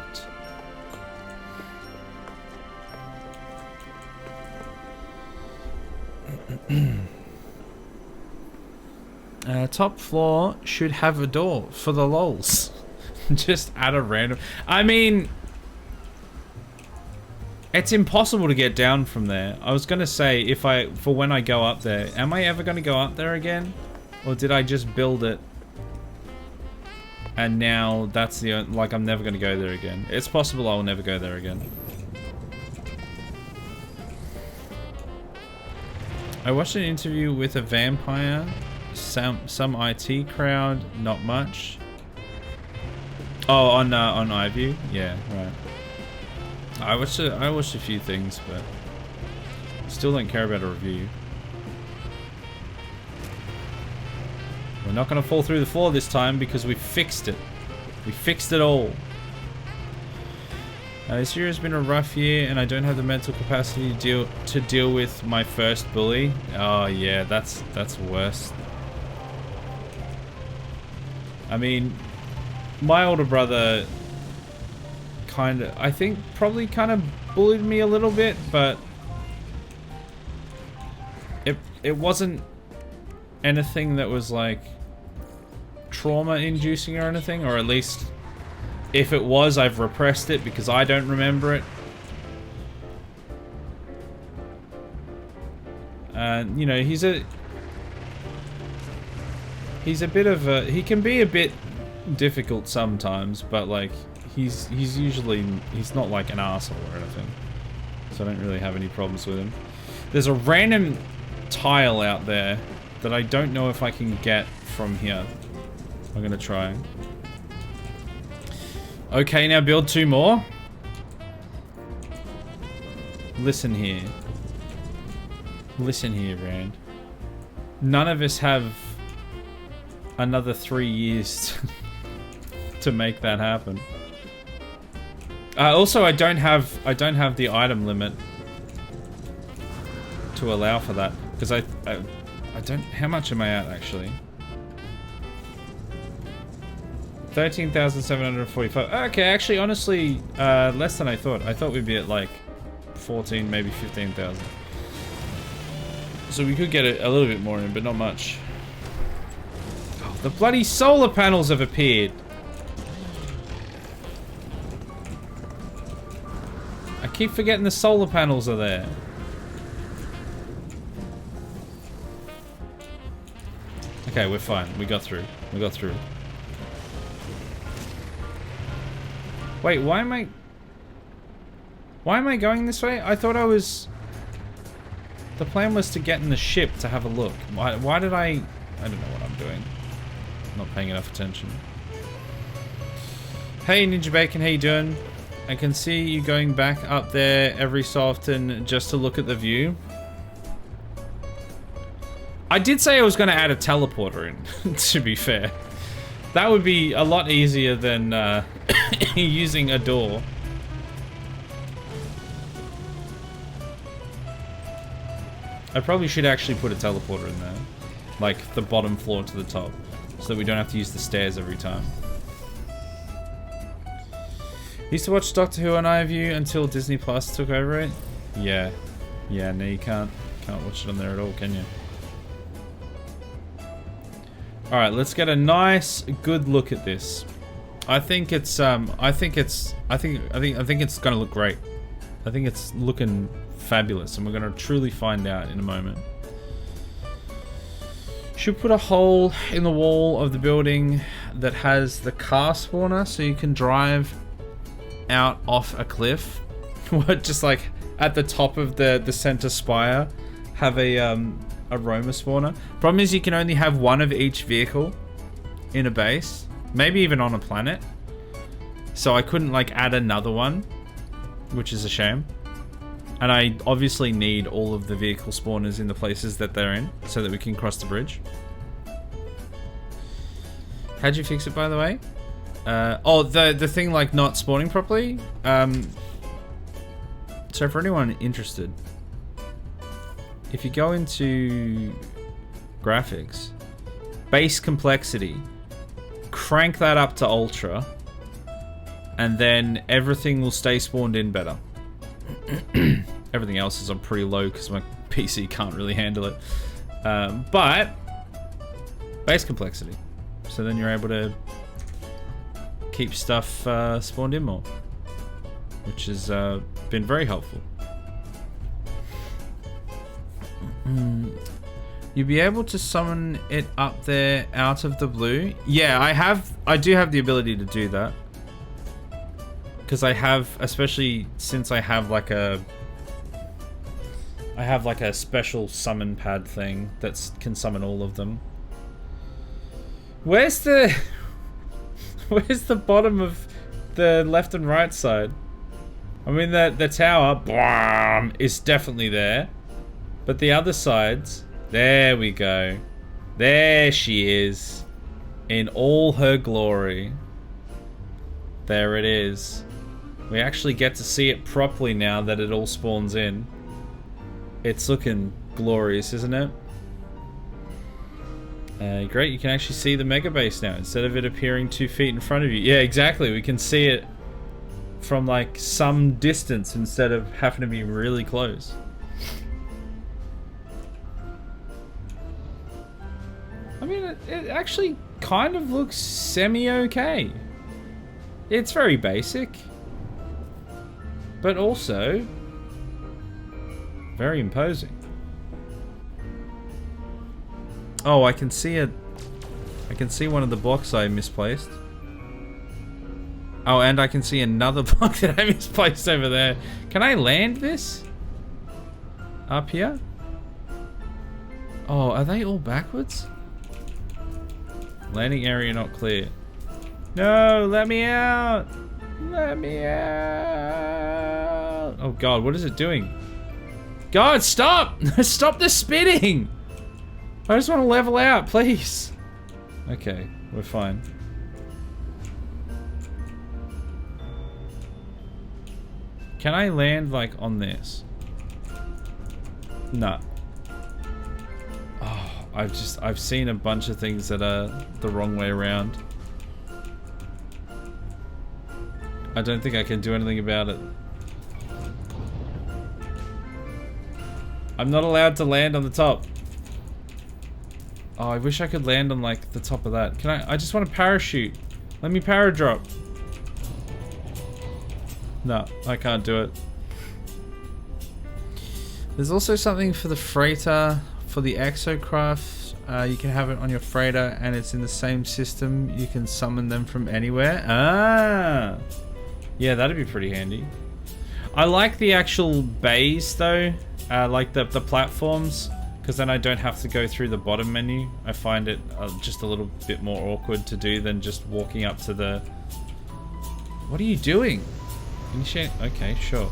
it. Top floor should have a door for the lols. Just add a random. I mean, it's impossible to get down from there. I was gonna say for when I go up there, am I ever gonna go up there again, or did I just build it? And now that's the like I'm never gonna go there again. It's possible I'll never go there again. I watched an interview with a vampire. Some IT crowd, not much. Oh, on iView, yeah, right. I watched a few things, but still don't care about a review. We're not gonna fall through the floor this time because we fixed it. We fixed it all. This year has been a rough year, and I don't have the mental capacity to deal with my first bully. Oh yeah, that's worse. I mean, my older brother I think probably kind of bullied me a little bit, but it wasn't anything that was like trauma inducing or anything, or at least if it was, I've repressed it because I don't remember it. And you know, he's a bit of a, he can be a bit difficult sometimes, but like he's not like an arsehole or anything, so I don't really have any problems with him. There's a random tile out there that I don't know if I can get from here. I'm gonna try. Okay, now build 2 more. Listen here. Listen here, Rand. None of us have another 3 years to make that happen. Also, I don't have the item limit to allow for that, because I don't. How much am I at actually? 13,745. Okay, actually, honestly, less than I thought. I thought we'd be at like 14, maybe 15,000. So we could get a little bit more in, but not much. Oh, the bloody solar panels have appeared. I keep forgetting the solar panels are there. Okay, we're fine. We got through. We got through. Wait, why am I going this way? I thought I was... The plan was to get in the ship to have a look. Why did I don't know what I'm doing. I'm not paying enough attention. Hey, Ninja Bacon, how you doing? I can see you going back up there every so often just to look at the view. I did say I was going to add a teleporter in, to be fair. That would be a lot easier than using a door. I probably should actually put a teleporter in there. Like the bottom floor to the top. So that we don't have to use the stairs every time. Used to watch Doctor Who on iView until Disney Plus took over it. Yeah. Yeah, no, you can't watch it on there at all, can you? Alright, let's get a nice, good look at this. I think it's gonna look great. I think it's looking fabulous, and we're gonna truly find out in a moment. Should put a hole in the wall of the building that has the car spawner so you can drive out off a cliff. Just like at the top of the center spire, have a Roma spawner. Problem is you can only have one of each vehicle in a base, maybe even on a planet. So I couldn't like add another one, which is a shame. And I obviously need all of the vehicle spawners in the places that they're in so that we can cross the bridge. How'd you fix it, by the way? Oh, the thing like not spawning properly. So for anyone interested, if you go into graphics, base complexity, crank that up to ultra, and then everything will stay spawned in better. Everything else is on pretty low because my PC can't really handle it. But base complexity, so then you're able to keep stuff spawned in more, which has been very helpful. You'll be able to summon it up there out of the blue. Yeah, I do have the ability to do that. Because I have, especially since I have like a special summon pad thing that can summon all of them. Where's the bottom of the left and right side? I mean, the tower is definitely there. But the other sides, there we go. There she is. In all her glory. There it is. We actually get to see it properly now that it all spawns in. It's looking glorious, isn't it? Great, you can actually see the mega base now instead of it appearing 2 feet in front of you. Yeah, exactly. We can see it from like some distance instead of having to be really close. I mean, it actually kind of looks semi-okay. It's very basic, but also very imposing. Oh, I can see one of the blocks I misplaced. Oh, and I can see another block that I misplaced over there. Can I land this? Up here? Oh, are they all backwards? Landing area not clear. No, let me out! Let me out! Oh god, what is it doing? God, stop! Stop the spinning! I just want to level out, please. Okay, we're fine. Can I land like on this? No. Oh, I've seen a bunch of things that are the wrong way around. I don't think I can do anything about it. I'm not allowed to land on the top. Oh, I wish I could land on like the top of that. Can I just want to parachute. Let me paradrop. No, I can't do it. There's also something for the freighter, for the exocraft. You can have it on your freighter and it's in the same system. You can summon them from anywhere. Ah! Yeah, that'd be pretty handy. I like the actual bays though, like the platforms, because then I don't have to go through the bottom menu. I find it just a little bit more awkward to do than just walking up to the... What are you doing? Initiate? Okay, sure.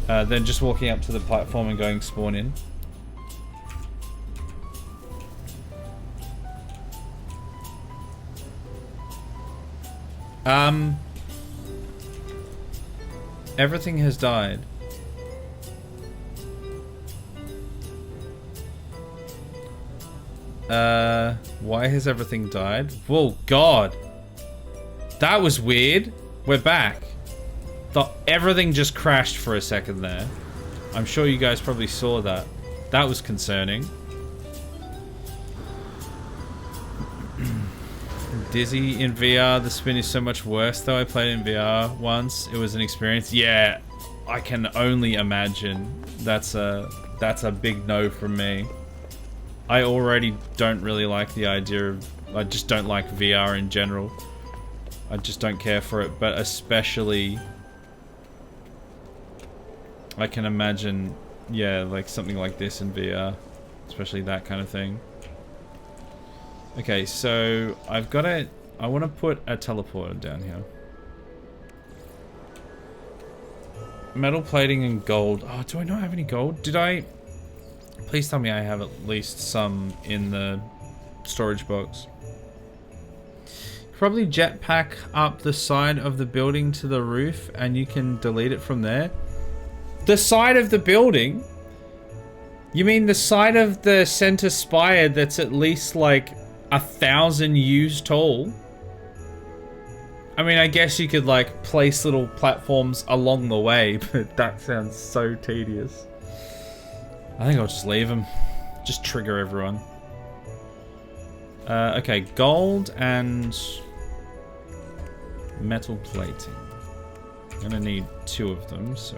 Then just walking up to the platform and going spawn in. Everything has died. Why has everything died? Whoa, God. That was weird. We're back. Everything just crashed for a second there. I'm sure you guys probably saw that. That was concerning. Dizzy in VR. The spin is so much worse though. I played in VR once. It was an experience. Yeah, I can only imagine. That's a big no from me. I already don't really like the idea of... I just don't like VR in general. I just don't care for it, but especially... I can imagine, yeah, like something like this in VR. Especially that kind of thing. Okay, so I've got a... I want to put a teleporter down here. Metal plating and gold. Oh, do I not have any gold? Did I... Please tell me I have at least some in the storage box. Probably jetpack up the side of the building to the roof and you can delete it from there. The side of the building? You mean the side of the center spire that's at least like 1,000 U's tall? I mean, I guess you could like place little platforms along the way, but that sounds so tedious. I think I'll just leave them. Just trigger everyone. Okay, gold and metal plating. I'm gonna need 2 of them, so...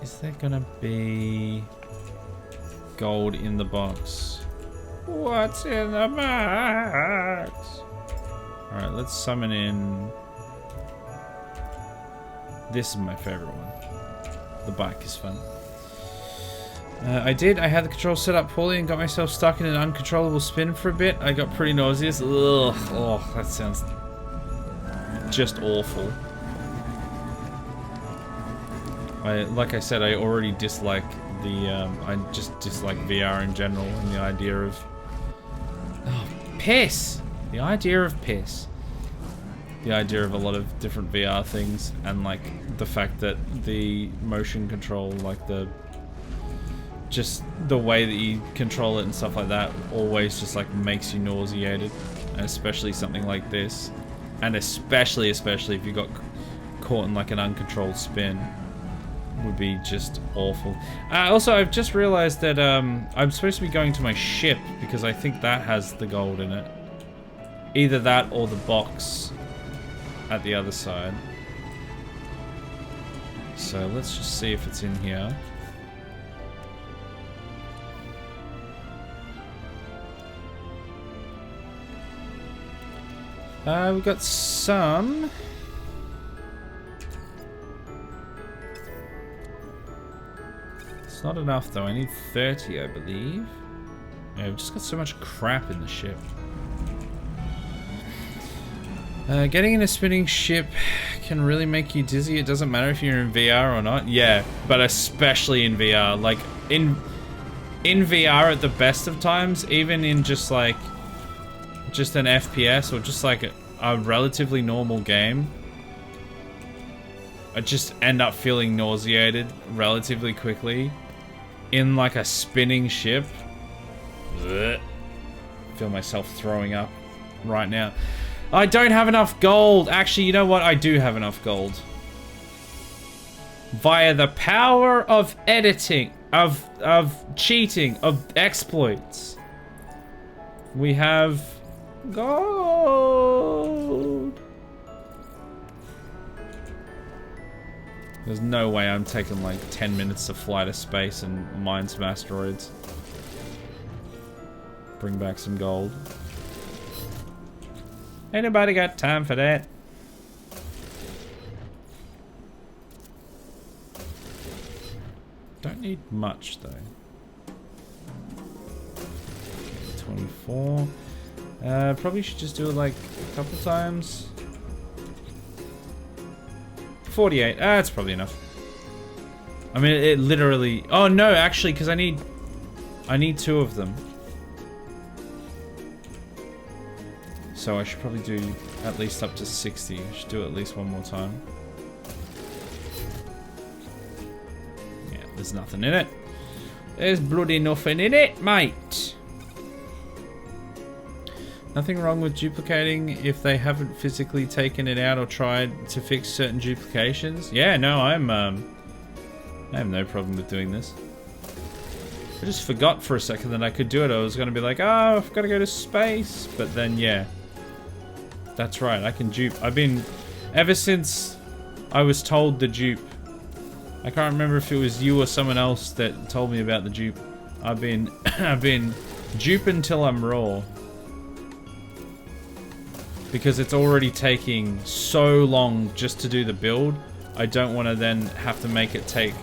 Is there gonna be gold in the box? What's in the box? Alright, let's summon in... This is my favorite one. The bike is fun. I had the controls set up poorly and got myself stuck in an uncontrollable spin for a bit. I got pretty nauseous. Ugh. Oh, that sounds just awful. Like I said, I already dislike the, I just dislike VR in general and the idea of... Oh, piss! The idea of piss. The idea of a lot of different VR things, and like the fact that the motion control, like just the way that you control it and stuff like that, always just like makes you nauseated, and especially something like this, and especially if you got caught in like an uncontrolled spin, would be just awful. Also, I've just realized that I'm supposed to be going to my ship because I think that has the gold in it. Either that or the box at the other side. So let's just see if it's in here. We've got some. It's not enough though. I need 30, I believe. Yeah, we've just got so much crap in the ship. Getting in a spinning ship can really make you dizzy. It doesn't matter if you're in VR or not. Yeah, but especially in VR. Like, in VR at the best of times, even in just like, just an FPS or just like a relatively normal game, I just end up feeling nauseated relatively quickly. In like a spinning ship, bleh, feel myself throwing up right now. I don't have enough gold. Actually, you know what? I do have enough gold. Via the power of editing, of cheating, of exploits, we have gold. There's no way I'm taking like 10 minutes to fly to space and mine some asteroids. Bring back some gold. Ain't nobody got time for that. Don't need much though. Okay, 24. Probably should just do it like a couple times. 48. That's probably enough. I mean, it literally. Oh no, actually, because I need 2 of them. So I should probably do at least up to 60. I should do it at least one more time. Yeah, there's nothing in it. There's bloody nothing in it, mate. Nothing wrong with duplicating if they haven't physically taken it out or tried to fix certain duplications. Yeah, no, I have no problem with doing this. I just forgot for a second that I could do it. I was going to be like, oh, I've got to go to space. But then, yeah. That's right, I can dupe. I've been, ever since I was told the dupe. I can't remember if it was you or someone else that told me about the dupe. I've been duping till I'm raw. Because it's already taking so long just to do the build. I don't want to then have to make it take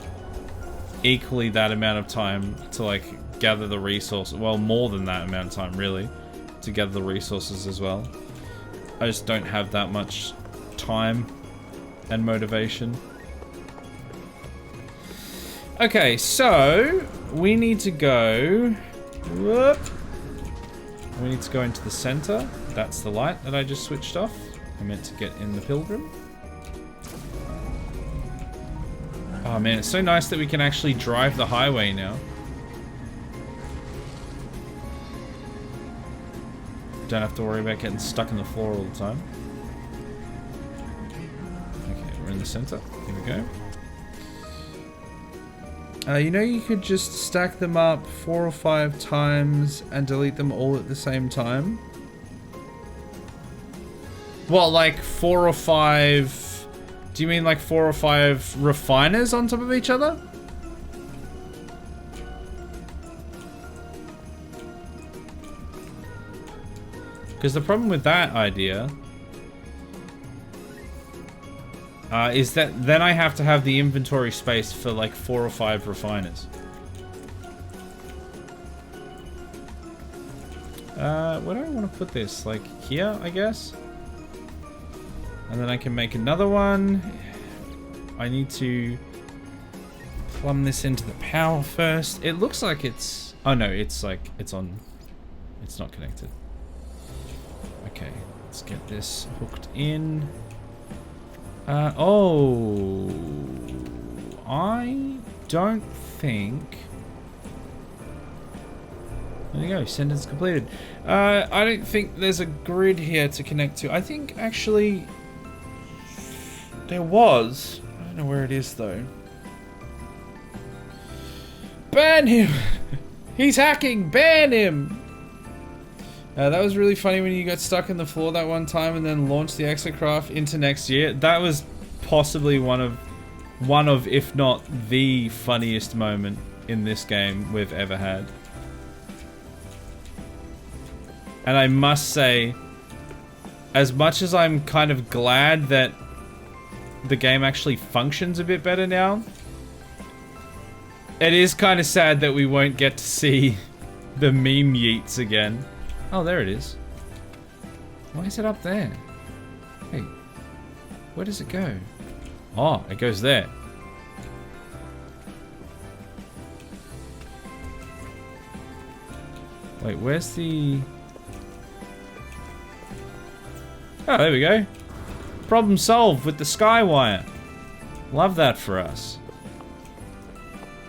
equally that amount of time to like gather the resources. Well, more than that amount of time really, to gather the resources as well. I just don't have that much time and motivation. Okay, so we need to go. Whoop. We need to go into the center. That's the light that I just switched off. I meant to get in the Pilgrim. Oh man, it's so nice that we can actually drive the highway now. Don't have to worry about getting stuck in the floor all the time. Okay, we're in the center. Here we go. You know, you could just stack them up 4 or 5 times and delete them all at the same time. What, like 4 or 5... Do you mean like 4 or 5 refiners on top of each other? Because the problem with that idea is that then I have to have the inventory space for like 4 or 5 refiners. Where do I want to put this? Like here, I guess? And then I can make another one. I need to plumb this into the power first. It looks like it's... Oh no, it's like, it's on... It's not connected. Okay, let's get this hooked in. Oh, I don't think. There you go, sentence completed. I don't think there's a grid here to connect to. I think actually there was. I don't know where it is though. Ban him! He's hacking! Ban him! That was really funny when you got stuck in the floor that one time and then launched the exocraft into next year. That was possibly one of, if not the funniest moment in this game we've ever had. And I must say, as much as I'm kind of glad that the game actually functions a bit better now, it is kind of sad that we won't get to see the meme yeets again. Oh, there it is. Why is it up there? Hey, where does it go? Oh, it goes there. Wait, where's the... Oh, there we go. Problem solved with the Skywire. Love that for us.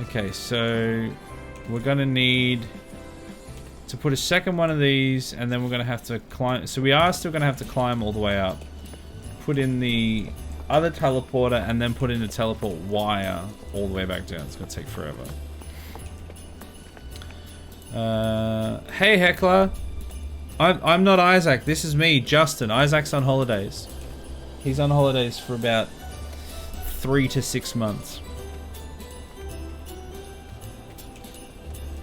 Okay, so we're gonna need to put a second one of these, and then we're gonna have to climb. So we are still gonna have to climb all the way up. Put in the other teleporter, and then put in the teleport wire all the way back down. It's gonna take forever. Hey Heckler. I'm not Isaac. This is me, Justin. Isaac's on holidays. He's on holidays for about 3 to 6 months.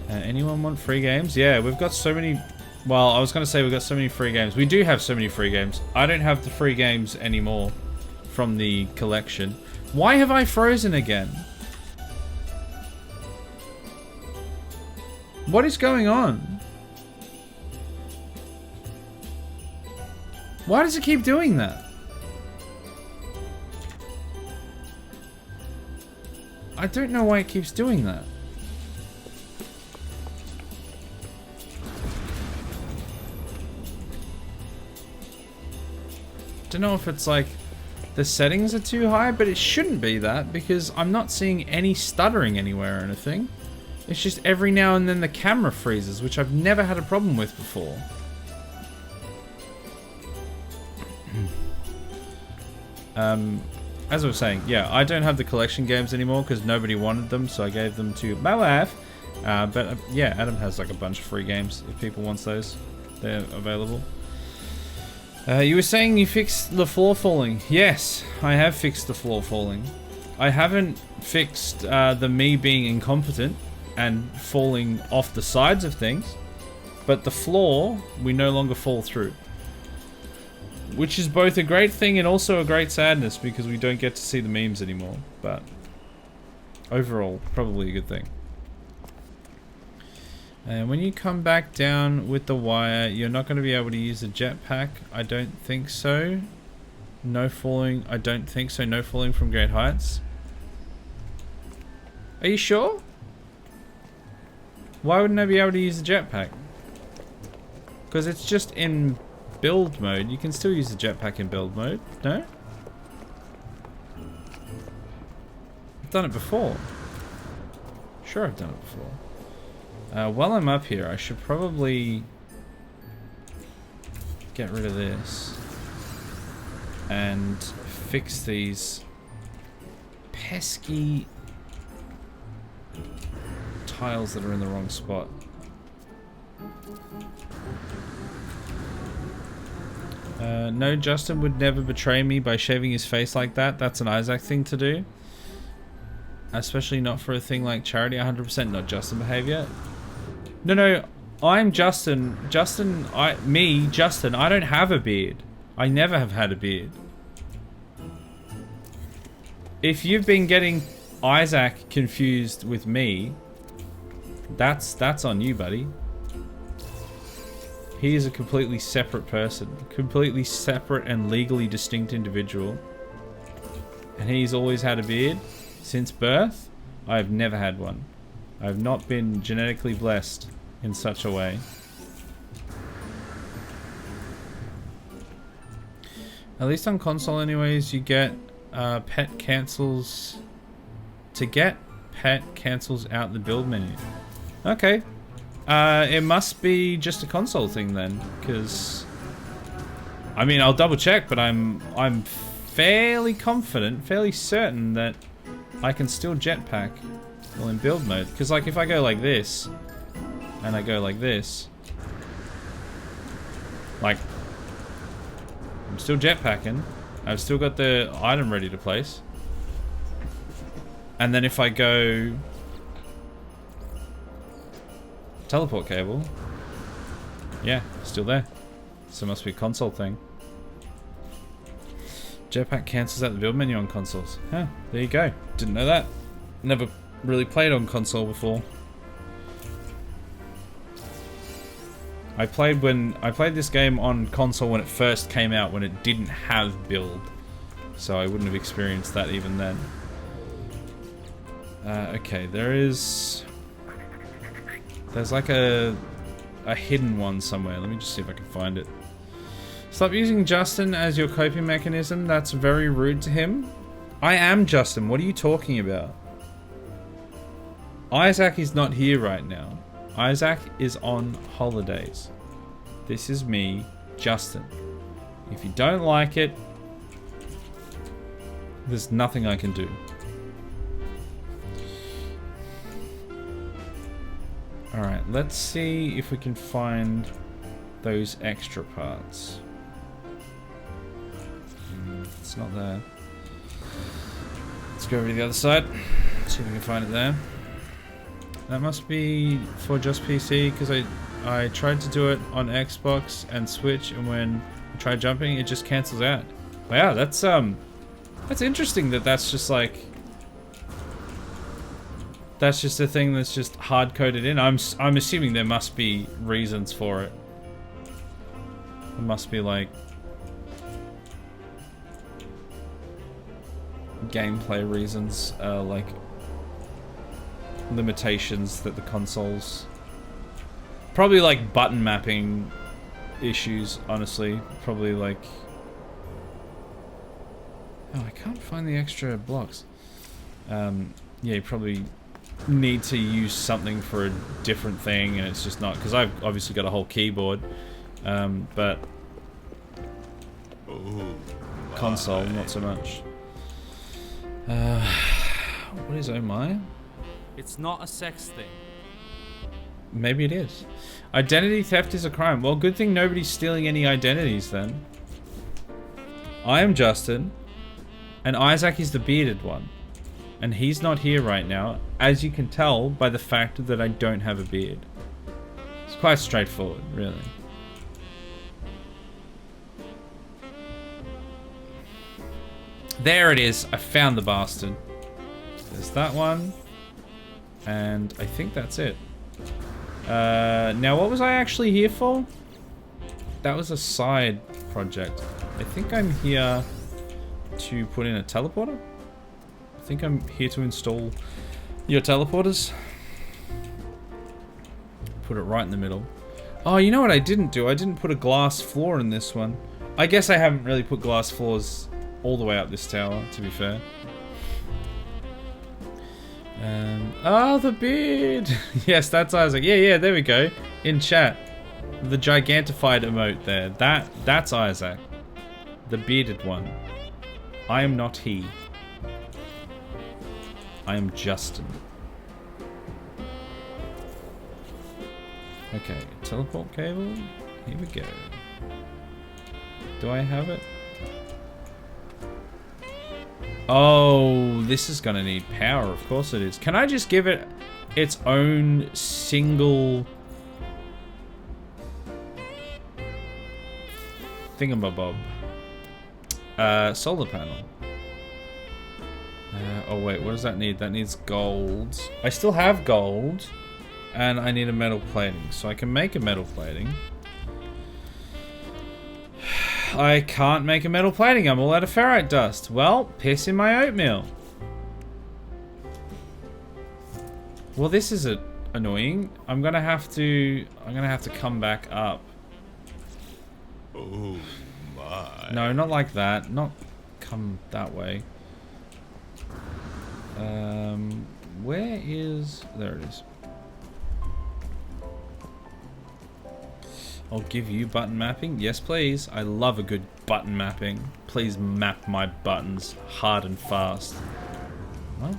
Anyone want free games? Yeah, we've got so many... Well, I was going to say we've got so many free games. We do have so many free games. I don't have the free games anymore from the collection. Why have I frozen again? What is going on? Why does it keep doing that? I don't know why it keeps doing that. Don't know if it's like the settings are too high, but it shouldn't be that because I'm not seeing any stuttering anywhere or anything. It's just every now and then the camera freezes, which I've never had a problem with before. As I was saying, yeah, I don't have the collection games anymore because nobody wanted them, so I gave them to my wife. But yeah, Adam has like a bunch of free games. If people want those, they're available. You were saying you fixed the floor falling. Yes, I have fixed the floor falling. I haven't fixed the me being incompetent and falling off the sides of things, but the floor we no longer fall through. Which is both a great thing and also a great sadness because we don't get to see the memes anymore. But overall, probably a good thing. And when you come back down with the wire, you're not going to be able to use the jetpack. I don't think so. No falling. I don't think so. No falling from great heights. Are you sure? Why wouldn't I be able to use the jetpack? Because it's just in build mode. You can still use the jetpack in build mode. No? I've done it before. Sure, I've done it before. While I'm up here, I should probably get rid of this and fix these pesky tiles that are in the wrong spot. No, Justin would never betray me by shaving his face like that. That's an Isaac thing to do. Especially not for a thing like charity. 100% not Justin behavior. No, I'm Justin. Justin, I don't have a beard. I never have had a beard. If you've been getting Isaac confused with me, that's on you, buddy. He is a completely separate person. Completely separate and legally distinct individual. And he's always had a beard since birth. I have never had one. I have not been genetically blessed in such a way. At least on console anyways, you get pet cancels. To get pet cancels out the build menu. Okay. It must be just a console thing then, because I mean, I'll double check, but I'm fairly confident, fairly certain that I can still jetpack while in build mode. Because like if I go like this, and I go like this, like I'm still jetpacking. I've still got the item ready to place. And then if I go teleport cable, yeah, still there. So it must be a console thing. Jetpack cancels out the build menu on consoles. Huh, there you go. Didn't know that. Never really played on console before. I played this game on console when it first came out, when it didn't have build. So I wouldn't have experienced that even then. Okay, there's like a hidden one somewhere. Let me just see if I can find it. Stop using Justin as your coping mechanism. That's very rude to him. I am Justin. What are you talking about? Isaac is not here right now. Isaac is on holidays. This is me, Justin. If you don't like it, there's nothing I can do. Alright, let's see if we can find those extra parts. It's not there. Let's go over to the other side. See if we can find it there. That must be for just PC, because I tried to do it on Xbox and Switch, and when I try jumping, it just cancels out. Wow, that's interesting that that's just like... That's just a thing that's just hard-coded in. I'm assuming there must be reasons for it. There must be like... gameplay reasons, like... limitations that the consoles... Probably like button mapping issues, honestly. Probably like... Oh, I can't find the extra blocks. Yeah, you probably need to use something for a different thing, and it's just not... Because I've obviously got a whole keyboard, but... console, not so much. What is oh my? It's not a sex thing. Maybe it is. Identity theft is a crime. Well, good thing nobody's stealing any identities then. I am Justin, and Isaac is the bearded one. And he's not here right now, as you can tell by the fact that I don't have a beard. It's quite straightforward, really. There it is. I found the bastard. There's that one. And I think that's it. Now, what was I actually here for? That was a side project. I think I'm here to put in a teleporter. I think I'm here to install your teleporters. Put it right in the middle. Oh, you know what I didn't do? I didn't put a glass floor in this one. I guess I haven't really put glass floors all the way up this tower, to be fair. Oh, the beard! Yes, that's Isaac. Yeah, there we go. In chat. The gigantified emote there. That's Isaac. The bearded one. I am not he. I am Justin. Okay, teleport cable. Here we go. Do I have it? Oh, this is gonna need power. Of course it is. Can I just give it its own single thingamabob? Solar panel. Oh wait, what does that need? That needs gold. I still have gold, and I need a metal plating, so I can make a metal plating. I can't make a metal plating. I'm all out of ferrite dust. Well, piss in my oatmeal. Well, this is annoying. I'm gonna have to come back up. Oh my. No, not like that. Not come that way. Where is... There it is. I'll give you button mapping. Yes, please. I love a good button mapping. Please map my buttons hard and fast. What?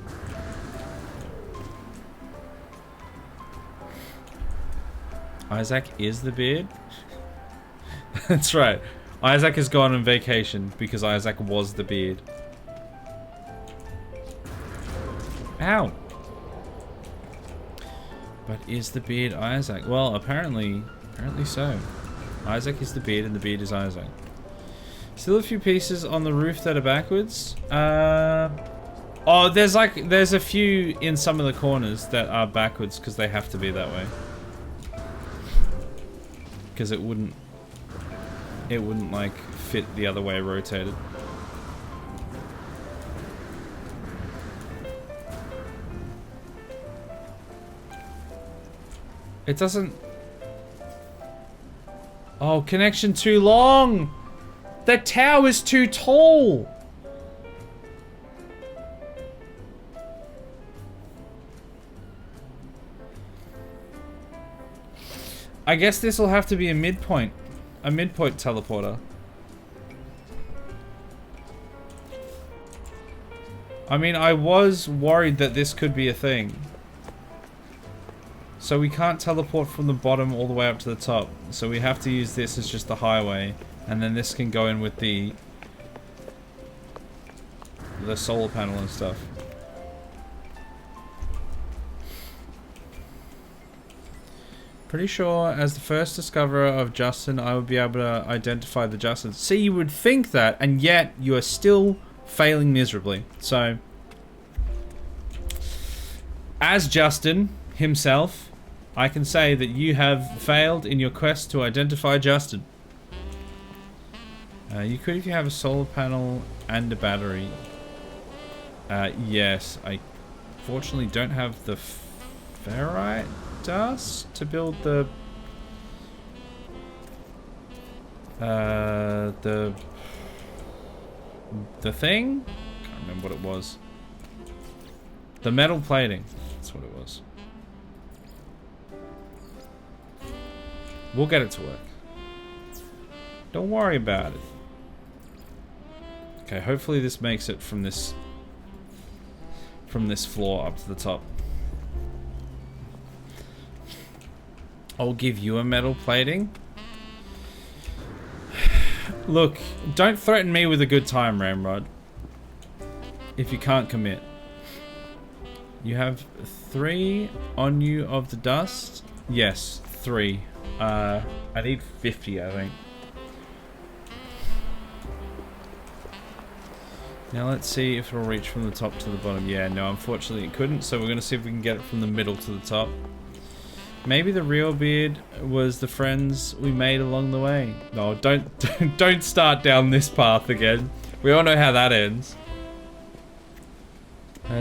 Isaac is the beard? That's right. Isaac has gone on vacation because Isaac was the beard. Ow! But is the beard Isaac? Well, apparently so. Isaac is the beard and the beard is Isaac. Still a few pieces on the roof that are backwards. Oh, there's a few in some of the corners that are backwards because they have to be that way. Because it wouldn't like fit the other way rotated. It doesn't... Oh, connection too long! The tower is too tall! I guess this will have to be a midpoint teleporter. I mean, I was worried that this could be a thing. So we can't teleport from the bottom all the way up to the top. So we have to use this as just the highway. And then this can go in with the solar panel and stuff. Pretty sure as the first discoverer of Justin, I would be able to identify the Justin. See, you would think that, and yet you are still failing miserably. So, as Justin himself, I can say that you have failed in your quest to identify Justin. You could if you have a solar panel and a battery. Yes, I fortunately don't have the ferrite dust to build the thing. Can't remember what it was. The metal plating. That's what it was. We'll get it to work. Don't worry about it. Okay, hopefully this makes it from this floor up to the top. I'll give you a metal plating. Look, don't threaten me with a good time, Ramrod. If you can't commit. You have 3 on you of the dust? Yes, 3. I need 50, I think. Now let's see if it'll reach from the top to the bottom. Yeah, no, unfortunately it couldn't, so we're going to see if we can get it from the middle to the top. Maybe the real beard was the friends we made along the way. No, don't start down this path again. We all know how that ends.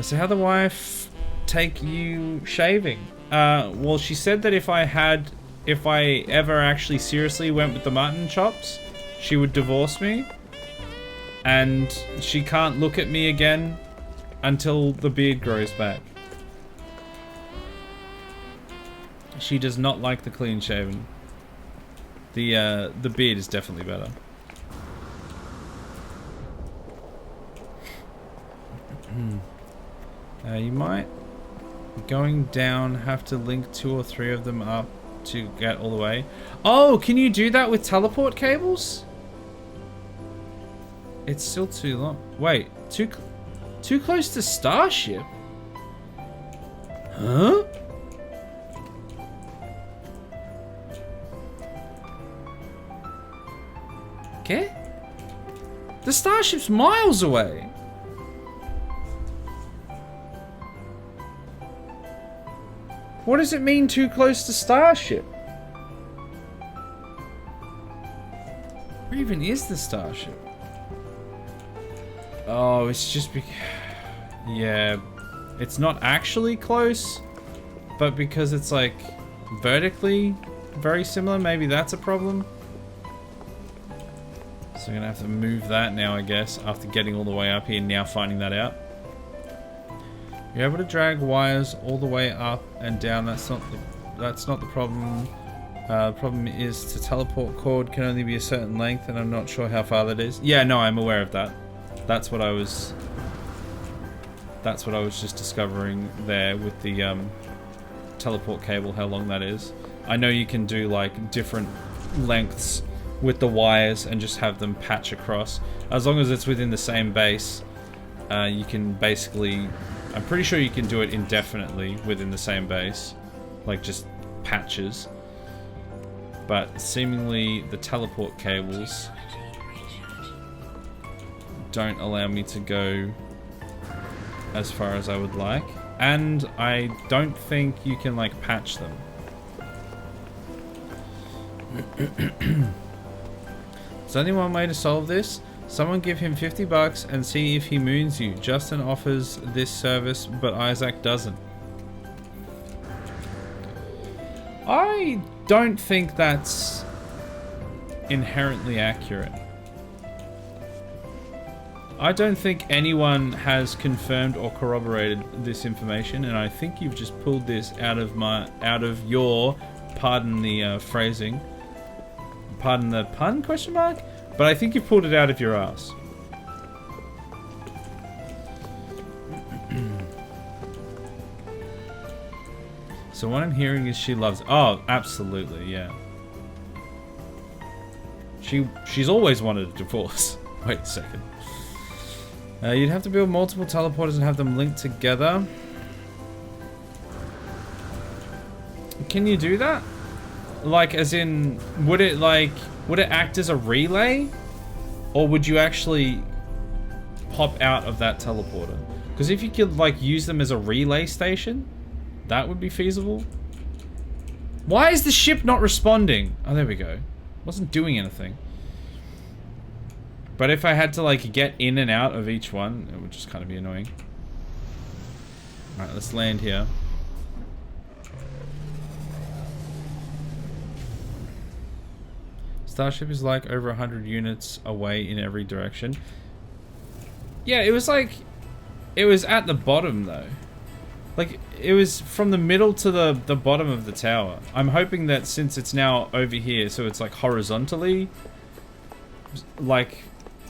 So how'd the wife take you shaving? Well, she said that if I ever actually seriously went with the mutton chops, she would divorce me. And she can't look at me again until the beard grows back. She does not like the clean shaven. The beard is definitely better. You might, going down, have to link 2 or 3 of them up to get all the way. Oh, can you do that with teleport cables? It's still too long. Wait, too close to Starship? Huh? Okay. The Starship's miles away. What does it mean too close to Starship? Where even is the Starship? Oh, it's just yeah, it's not actually close, but because it's like vertically very similar, maybe that's a problem. So I'm gonna have to move that now, I guess, after getting all the way up here and now finding that out. You're able to drag wires all the way up and down. That's not the problem. The problem is the teleport cord can only be a certain length, and I'm not sure how far that is. Yeah, no, I'm aware of that. That's what I was just discovering there with the teleport cable, how long that is. I know you can do like different lengths with the wires and just have them patch across. As long as it's within the same base, you can basically, I'm pretty sure you can do it indefinitely within the same base, like just patches. But seemingly the teleport cables don't allow me to go as far as I would like, and I don't think you can like patch them. There's only one way to solve this. Someone give him 50 bucks and see if he moons you. Justin offers this service, but Isaac doesn't. I don't think that's inherently accurate. I don't think anyone has confirmed or corroborated this information, and I think you've just pulled this out of your, pardon the phrasing, pardon the pun, question mark? But I think you've pulled it out of your ass. So what I'm hearing is she loves... Oh, absolutely, yeah. She's always wanted a divorce. Wait a second. You'd have to build multiple teleporters and have them linked together. Can you do that? Like, as in, would it act as a relay? Or would you actually pop out of that teleporter? Because if you could, like, use them as a relay station, that would be feasible. Why is the ship not responding? Oh, there we go. Wasn't doing anything. But if I had to, like, get in and out of each one, it would just kind of be annoying. Alright, let's land here. Starship is like over 100 units away in every direction. Yeah, it was like... It was at the bottom, though. Like, it was from the middle to the bottom of the tower. I'm hoping that since it's now over here, so it's like horizontally, like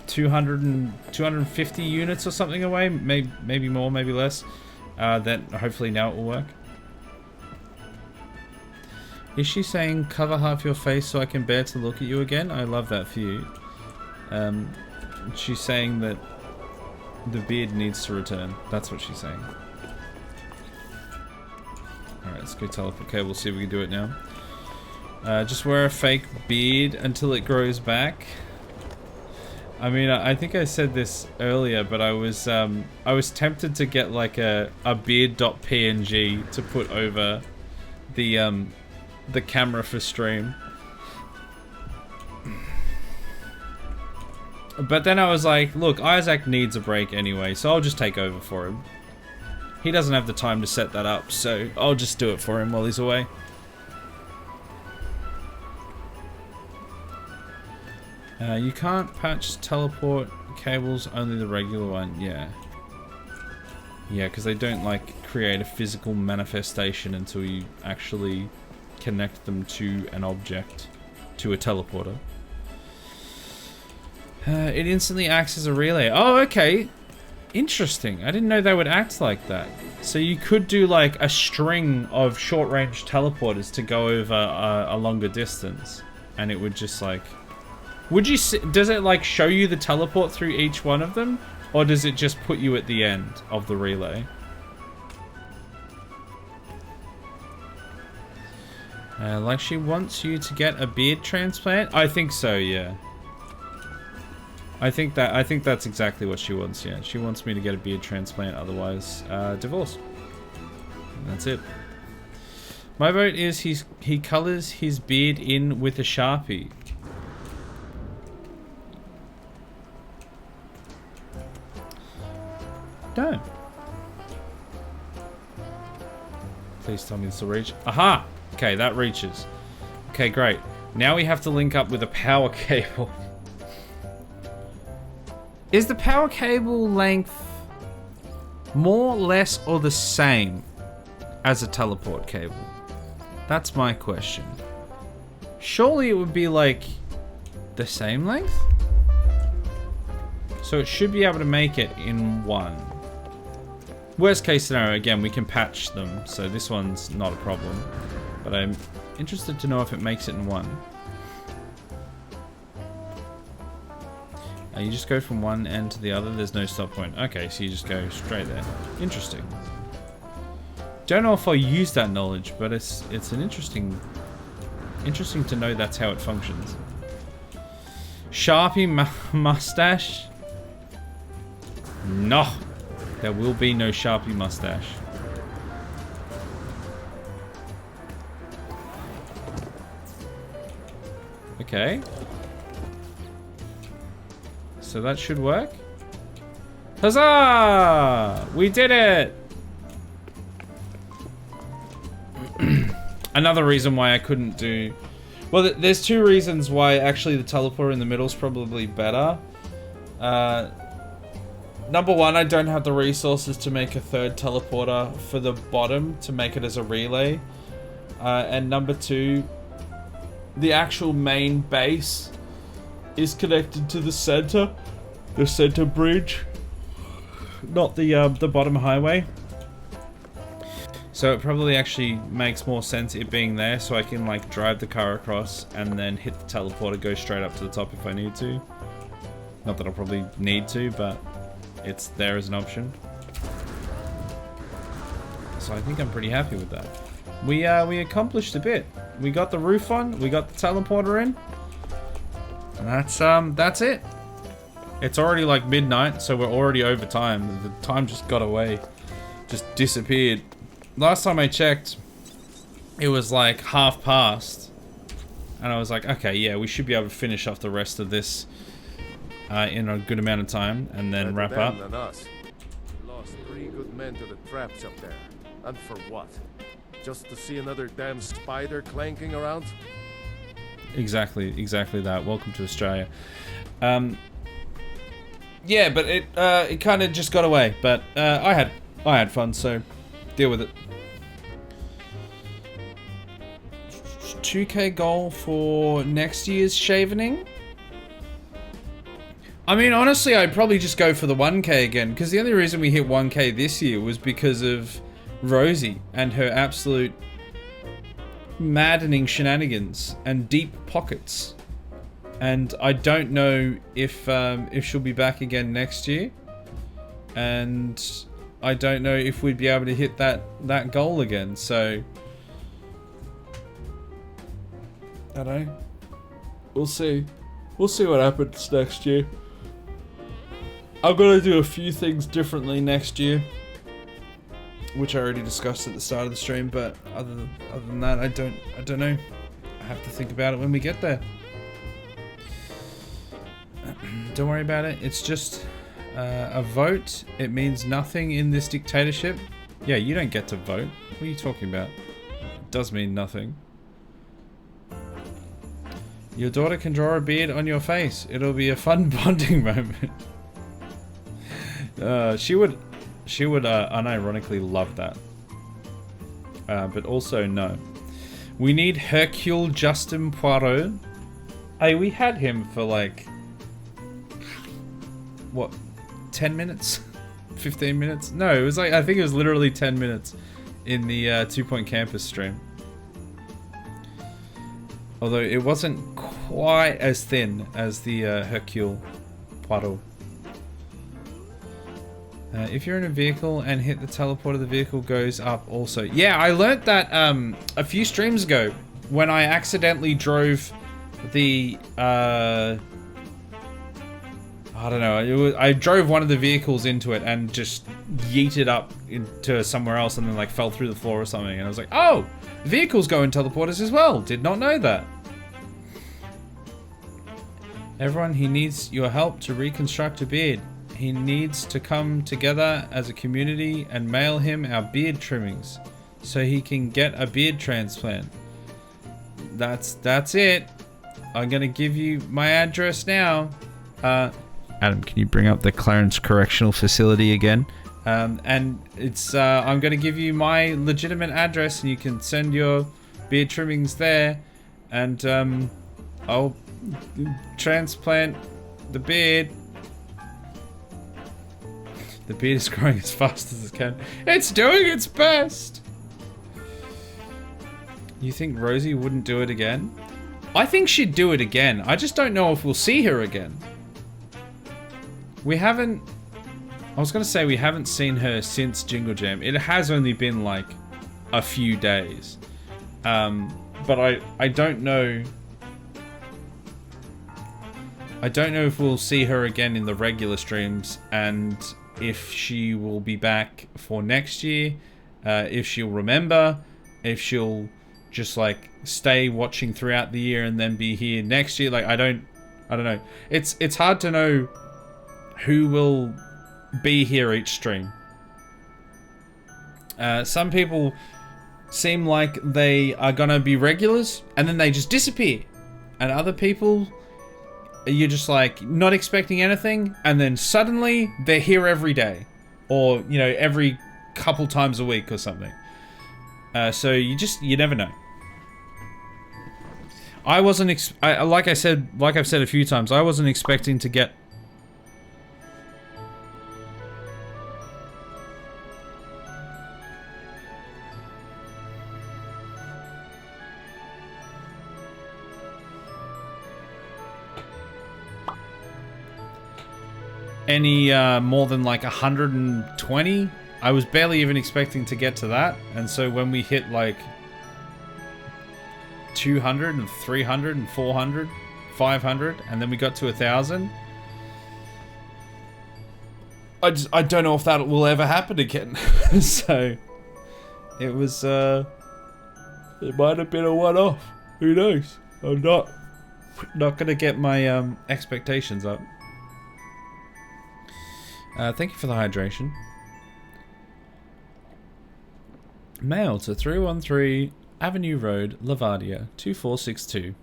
250 units or something away, maybe more, maybe less, that hopefully now it will work. Is she saying cover half your face so I can bear to look at you again? I love that for you. She's saying that the beard needs to return. That's what she's saying. Alright, let's go teleport cable, see if we can do it now. Just wear a fake beard until it grows back. I mean, I think I said this earlier, but I was tempted to get like a beard.png to put over the camera for stream. But then I was like, look, Isaac needs a break anyway, so I'll just take over for him. He doesn't have the time to set that up, so I'll just do it for him while he's away. You can't patch teleport cables, only the regular one. Yeah. Yeah, because they don't, like, create a physical manifestation until you actually connect them to an object, to a teleporter. It instantly acts as a relay. Oh, okay. Interesting. I didn't know they would act like that. So you could do like a string of short-range teleporters to go over a longer distance, and it would just like... Would you see, does it like show you the teleport through each one of them, or does it just put you at the end of the relay? Like she wants you to get a beard transplant? I think so, yeah. I think that's exactly what she wants, yeah. She wants me to get a beard transplant, otherwise divorce. And that's it. My vote is he colors his beard in with a Sharpie. Don't. Please tell me this will reach. Aha! Okay, that reaches. Okay, great. Now we have to link up with a power cable. Is the power cable length more, less, or the same as a teleport cable? That's my question. Surely it would be like the same length? So it should be able to make it in one. Worst case scenario, again, we can patch them, so this one's not a problem. But I'm interested to know if it makes it in one. You just go from one end to the other, there's no stop point. Okay, so you just go straight there. Interesting. Don't know if I'll use that knowledge, but it's an interesting to know that's how it functions. Sharpie mustache? No, there will be no Sharpie mustache. Okay. So that should work. Huzzah! We did it! Another reason why I couldn't do... Well, there's two reasons why actually the teleporter in the middle is probably better. Number one, I don't have the resources to make a third teleporter for the bottom to make it as a relay. And number two, the actual main base is connected to the center bridge, not the bottom highway. So it probably actually makes more sense it being there, so I can like drive the car across and then hit the teleporter, go straight up to the top if I need to. Not that I'll probably need to, but it's there as an option. So I think I'm pretty happy with that. We accomplished a bit. We got the roof on, we got the teleporter in. And that's it. It's already like midnight, so we're already over time. The time just got away. Just disappeared. Last time I checked, it was like past. And I was like, okay, yeah, we should be able to finish off the rest of this in a good amount of time and then wrap up. Than us. Lost 3 good men to the traps up there. And for what? Just to see another damn spider clanking around? Exactly that. Welcome to Australia. Yeah, but it kind of just got away. But I had fun, so deal with it. 2K goal for next year's shavening. I mean, honestly, I'd probably just go for the 1K again, because the only reason we hit 1K this year was because of Rosie and her absolute maddening shenanigans and deep pockets. And I don't know if she'll be back again next year. And I don't know if we'd be able to hit that goal again, so I don't know. We'll see. We'll see what happens next year. I'm gonna do a few things differently next year, which I already discussed at the start of the stream, but other than that, I don't know. I have to think about it when we get there. Don't worry about it. It's just a vote. It means nothing in this dictatorship. Yeah, you don't get to vote. What are you talking about? It does mean nothing. Your daughter can draw a beard on your face. It'll be a fun bonding moment. She would unironically love that. But also no. We need Hercule Justin Poirot. Hey, we had him for like, what, 10 minutes? 15 minutes? No, it was like, I think it was literally 10 minutes in the 2 Point Campus stream. Although it wasn't quite as thin as the Hercule Poirot. If you're in a vehicle and hit the teleporter, the vehicle goes up also. Yeah, I learnt that a few streams ago when I accidentally drove the... I don't know. I drove one of the vehicles into it and just yeeted up into somewhere else and then like fell through the floor or something. And I was like, oh, vehicles go in teleporters as well. Did not know that. Everyone, he needs your help to reconstruct a beard. He needs to come together as a community and mail him our beard trimmings so he can get a beard transplant. That's it. I'm gonna give you my address now. Adam, can you bring up the Clarence Correctional Facility again? And it's I'm going to give you my legitimate address, and you can send your beard trimmings there, and I'll transplant the beard. The beard is growing as fast as it can. It's doing its best. You think Rosie wouldn't do it again? I think she'd do it again. I just don't know if we'll see her again. We haven't... I was going to say we haven't seen her since Jingle Jam. It has only been like a few days. But I don't know... I don't know if we'll see her again in the regular streams, and if she will be back for next year, if she'll remember, if she'll just like stay watching throughout the year and then be here next year. Like I don't know. It's hard to know who will be here each stream. Some people seem like they are gonna be regulars and then they just disappear, and other people you're just like not expecting anything and then suddenly they're here every day, or you know, every couple times a week or something. So you never know. I wasn't like I've said a few times, I wasn't expecting to get any more than like 120. I was barely even expecting to get to that, and so when we hit like 200 and 300 and 400, 500, and then we got to 1,000. I don't know if that will ever happen again. So it was it might have been a one-off. Who knows? I'm not gonna get my expectations up. Thank you for the hydration. Mail to 313 Avenue Road, Lavadia, 2462.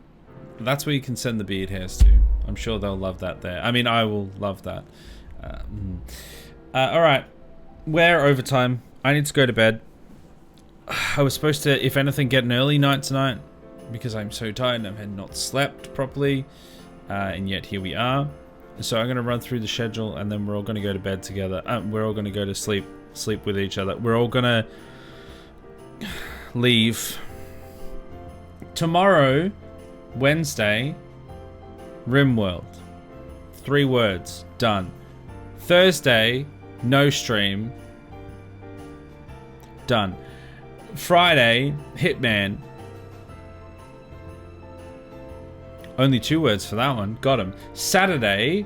That's where you can send the beard hairs to. I'm sure they'll love that there. I mean, I will love that. Alright. We're overtime. I need to go to bed. I was supposed to, if anything, get an early night tonight because I'm so tired and I had not slept properly. And yet here we are. So I'm going to run through the schedule, and then we're all going to go to bed together. We're all going to go to sleep with each other. We're all going to leave tomorrow, Wednesday, RimWorld. 3 words, done. Thursday, no stream, done. Friday, Hitman. Only 2 words for that one. Got him. Saturday,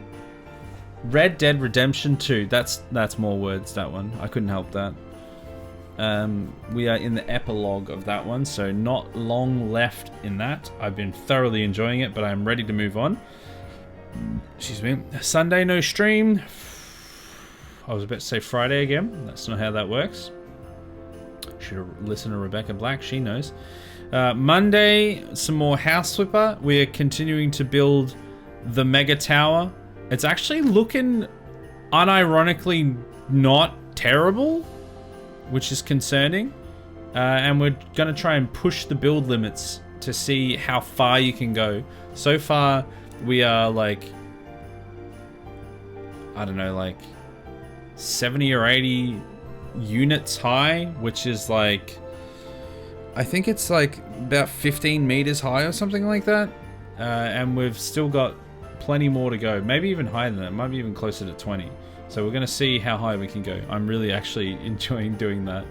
Red Dead Redemption 2. That's more words, that one. I couldn't help that. We are in the epilogue of that one, so not long left in that. I've been thoroughly enjoying it, but I'm ready to move on. Excuse me. Sunday, no stream. I was about to say Friday again. That's not how that works. Should have listened to Rebecca Black. She knows. Monday, some more House Flipper. We're continuing to build the Mega Tower. It's actually looking unironically not terrible, which is concerning. And we're going to try and push the build limits to see how far you can go. So far, we are like, I don't know, like 70 or 80 units high, which is like, I think it's like about 15 meters high or something like that. And we've still got plenty more to go. Maybe even higher than that. Might be even closer to 20. So we're going to see how high we can go. I'm really actually enjoying doing that.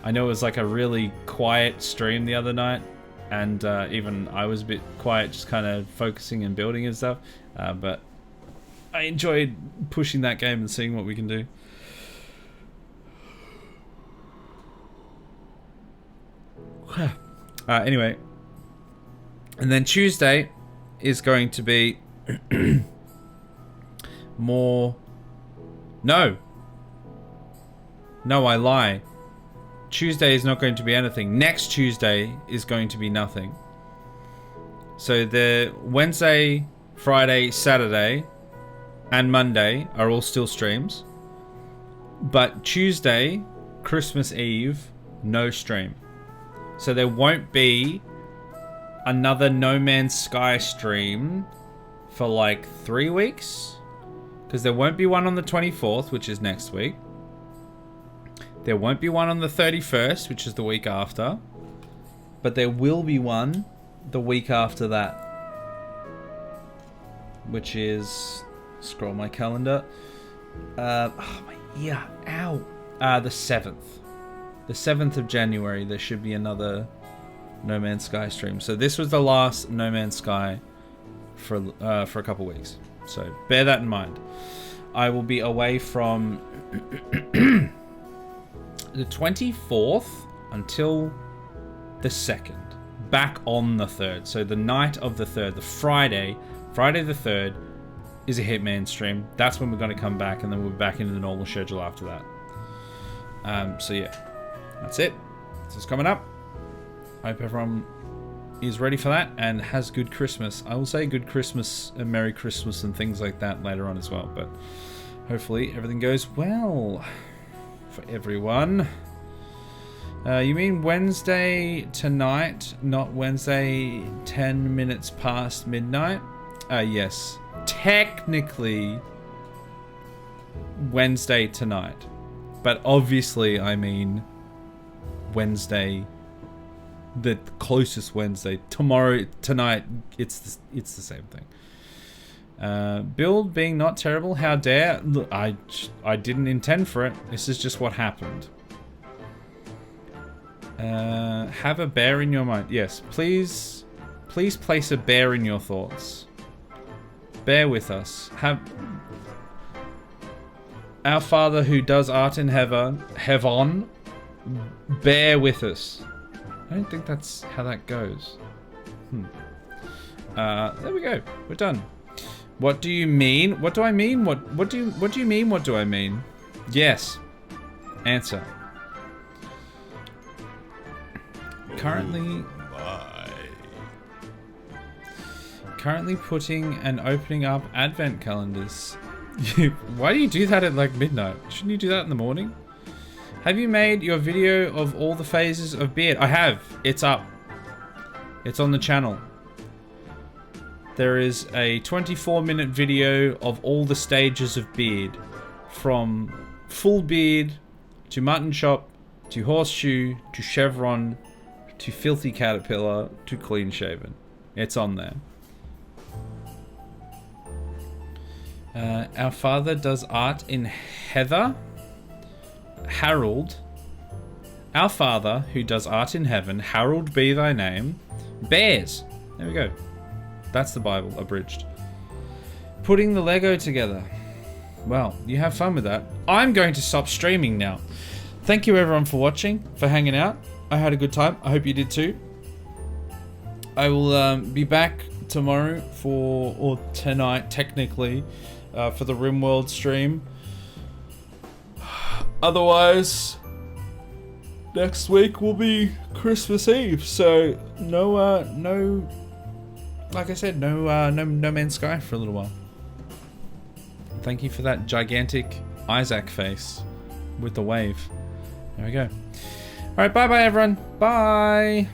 I know it was like a really quiet stream the other night. And even I was a bit quiet, just kind of focusing and building and stuff. But I enjoyed pushing that game and seeing what we can do. Anyway, and then Tuesday is going to be more. No, I lie. Tuesday is not going to be anything. Next Tuesday is going to be nothing. So the Wednesday, Friday, Saturday and Monday are all still streams. But Tuesday, Christmas Eve, no stream. So there won't be another No Man's Sky stream for like 3 weeks. Because there won't be one on the 24th, which is next week. There won't be one on the 31st, which is the week after. But there will be one the week after that. Which is... Scroll my calendar. Oh, my ear. Ow. The 7th. The 7th of January, there should be another No Man's Sky stream. So this was the last No Man's Sky for a couple weeks. So bear that in mind. I will be away from the 24th until the 2nd. Back on the 3rd. So the night of the 3rd, the Friday the 3rd, is a Hitman stream. That's when we're going to come back, and then we'll be back into the normal schedule after that. So yeah, that's it. This is coming up. I hope everyone is ready for that and has good Christmas. I will say good Christmas and Merry Christmas and things like that later on as well, but hopefully everything goes well for everyone. You mean Wednesday tonight, not Wednesday 10 minutes past midnight? Yes. Technically Wednesday tonight, but obviously I mean Wednesday, the closest Wednesday. Tonight, it's the same thing. Build being not terrible, how dare? Look, I didn't intend for it. This is just what happened. Have a bear in your mind. Yes, please place a bear in your thoughts. Bear with us. Have our Father who does art in heaven, bear with us. I don't think that's how that goes. There we go. We're done. What do you mean? What do I mean? What do you mean? What do I mean? Yes. Answer. Currently putting and opening up advent calendars. Why do you do that at like midnight? Shouldn't you do that in the morning? Have you made your video of all the phases of beard? I have. It's up. It's on the channel. There is a 24-minute video of all the stages of beard. From full beard, to mutton chop, to horseshoe, to chevron, to filthy caterpillar, to clean shaven. It's on there. Our Father does art in heather. Harold. Our Father, who does art in heaven, Harold be thy name. Bears. There we go. That's the Bible, abridged. Putting the Lego together. Well, you have fun with that. I'm going to stop streaming now. Thank you everyone for watching, for hanging out. I had a good time. I hope you did too. I will be back tomorrow or tonight, technically, for the RimWorld stream. Otherwise, next week will be Christmas Eve, so no, like I said, no Man's Sky for a little while. Thank you for that gigantic Isaac face with the wave. There we go. All right, bye everyone. Bye.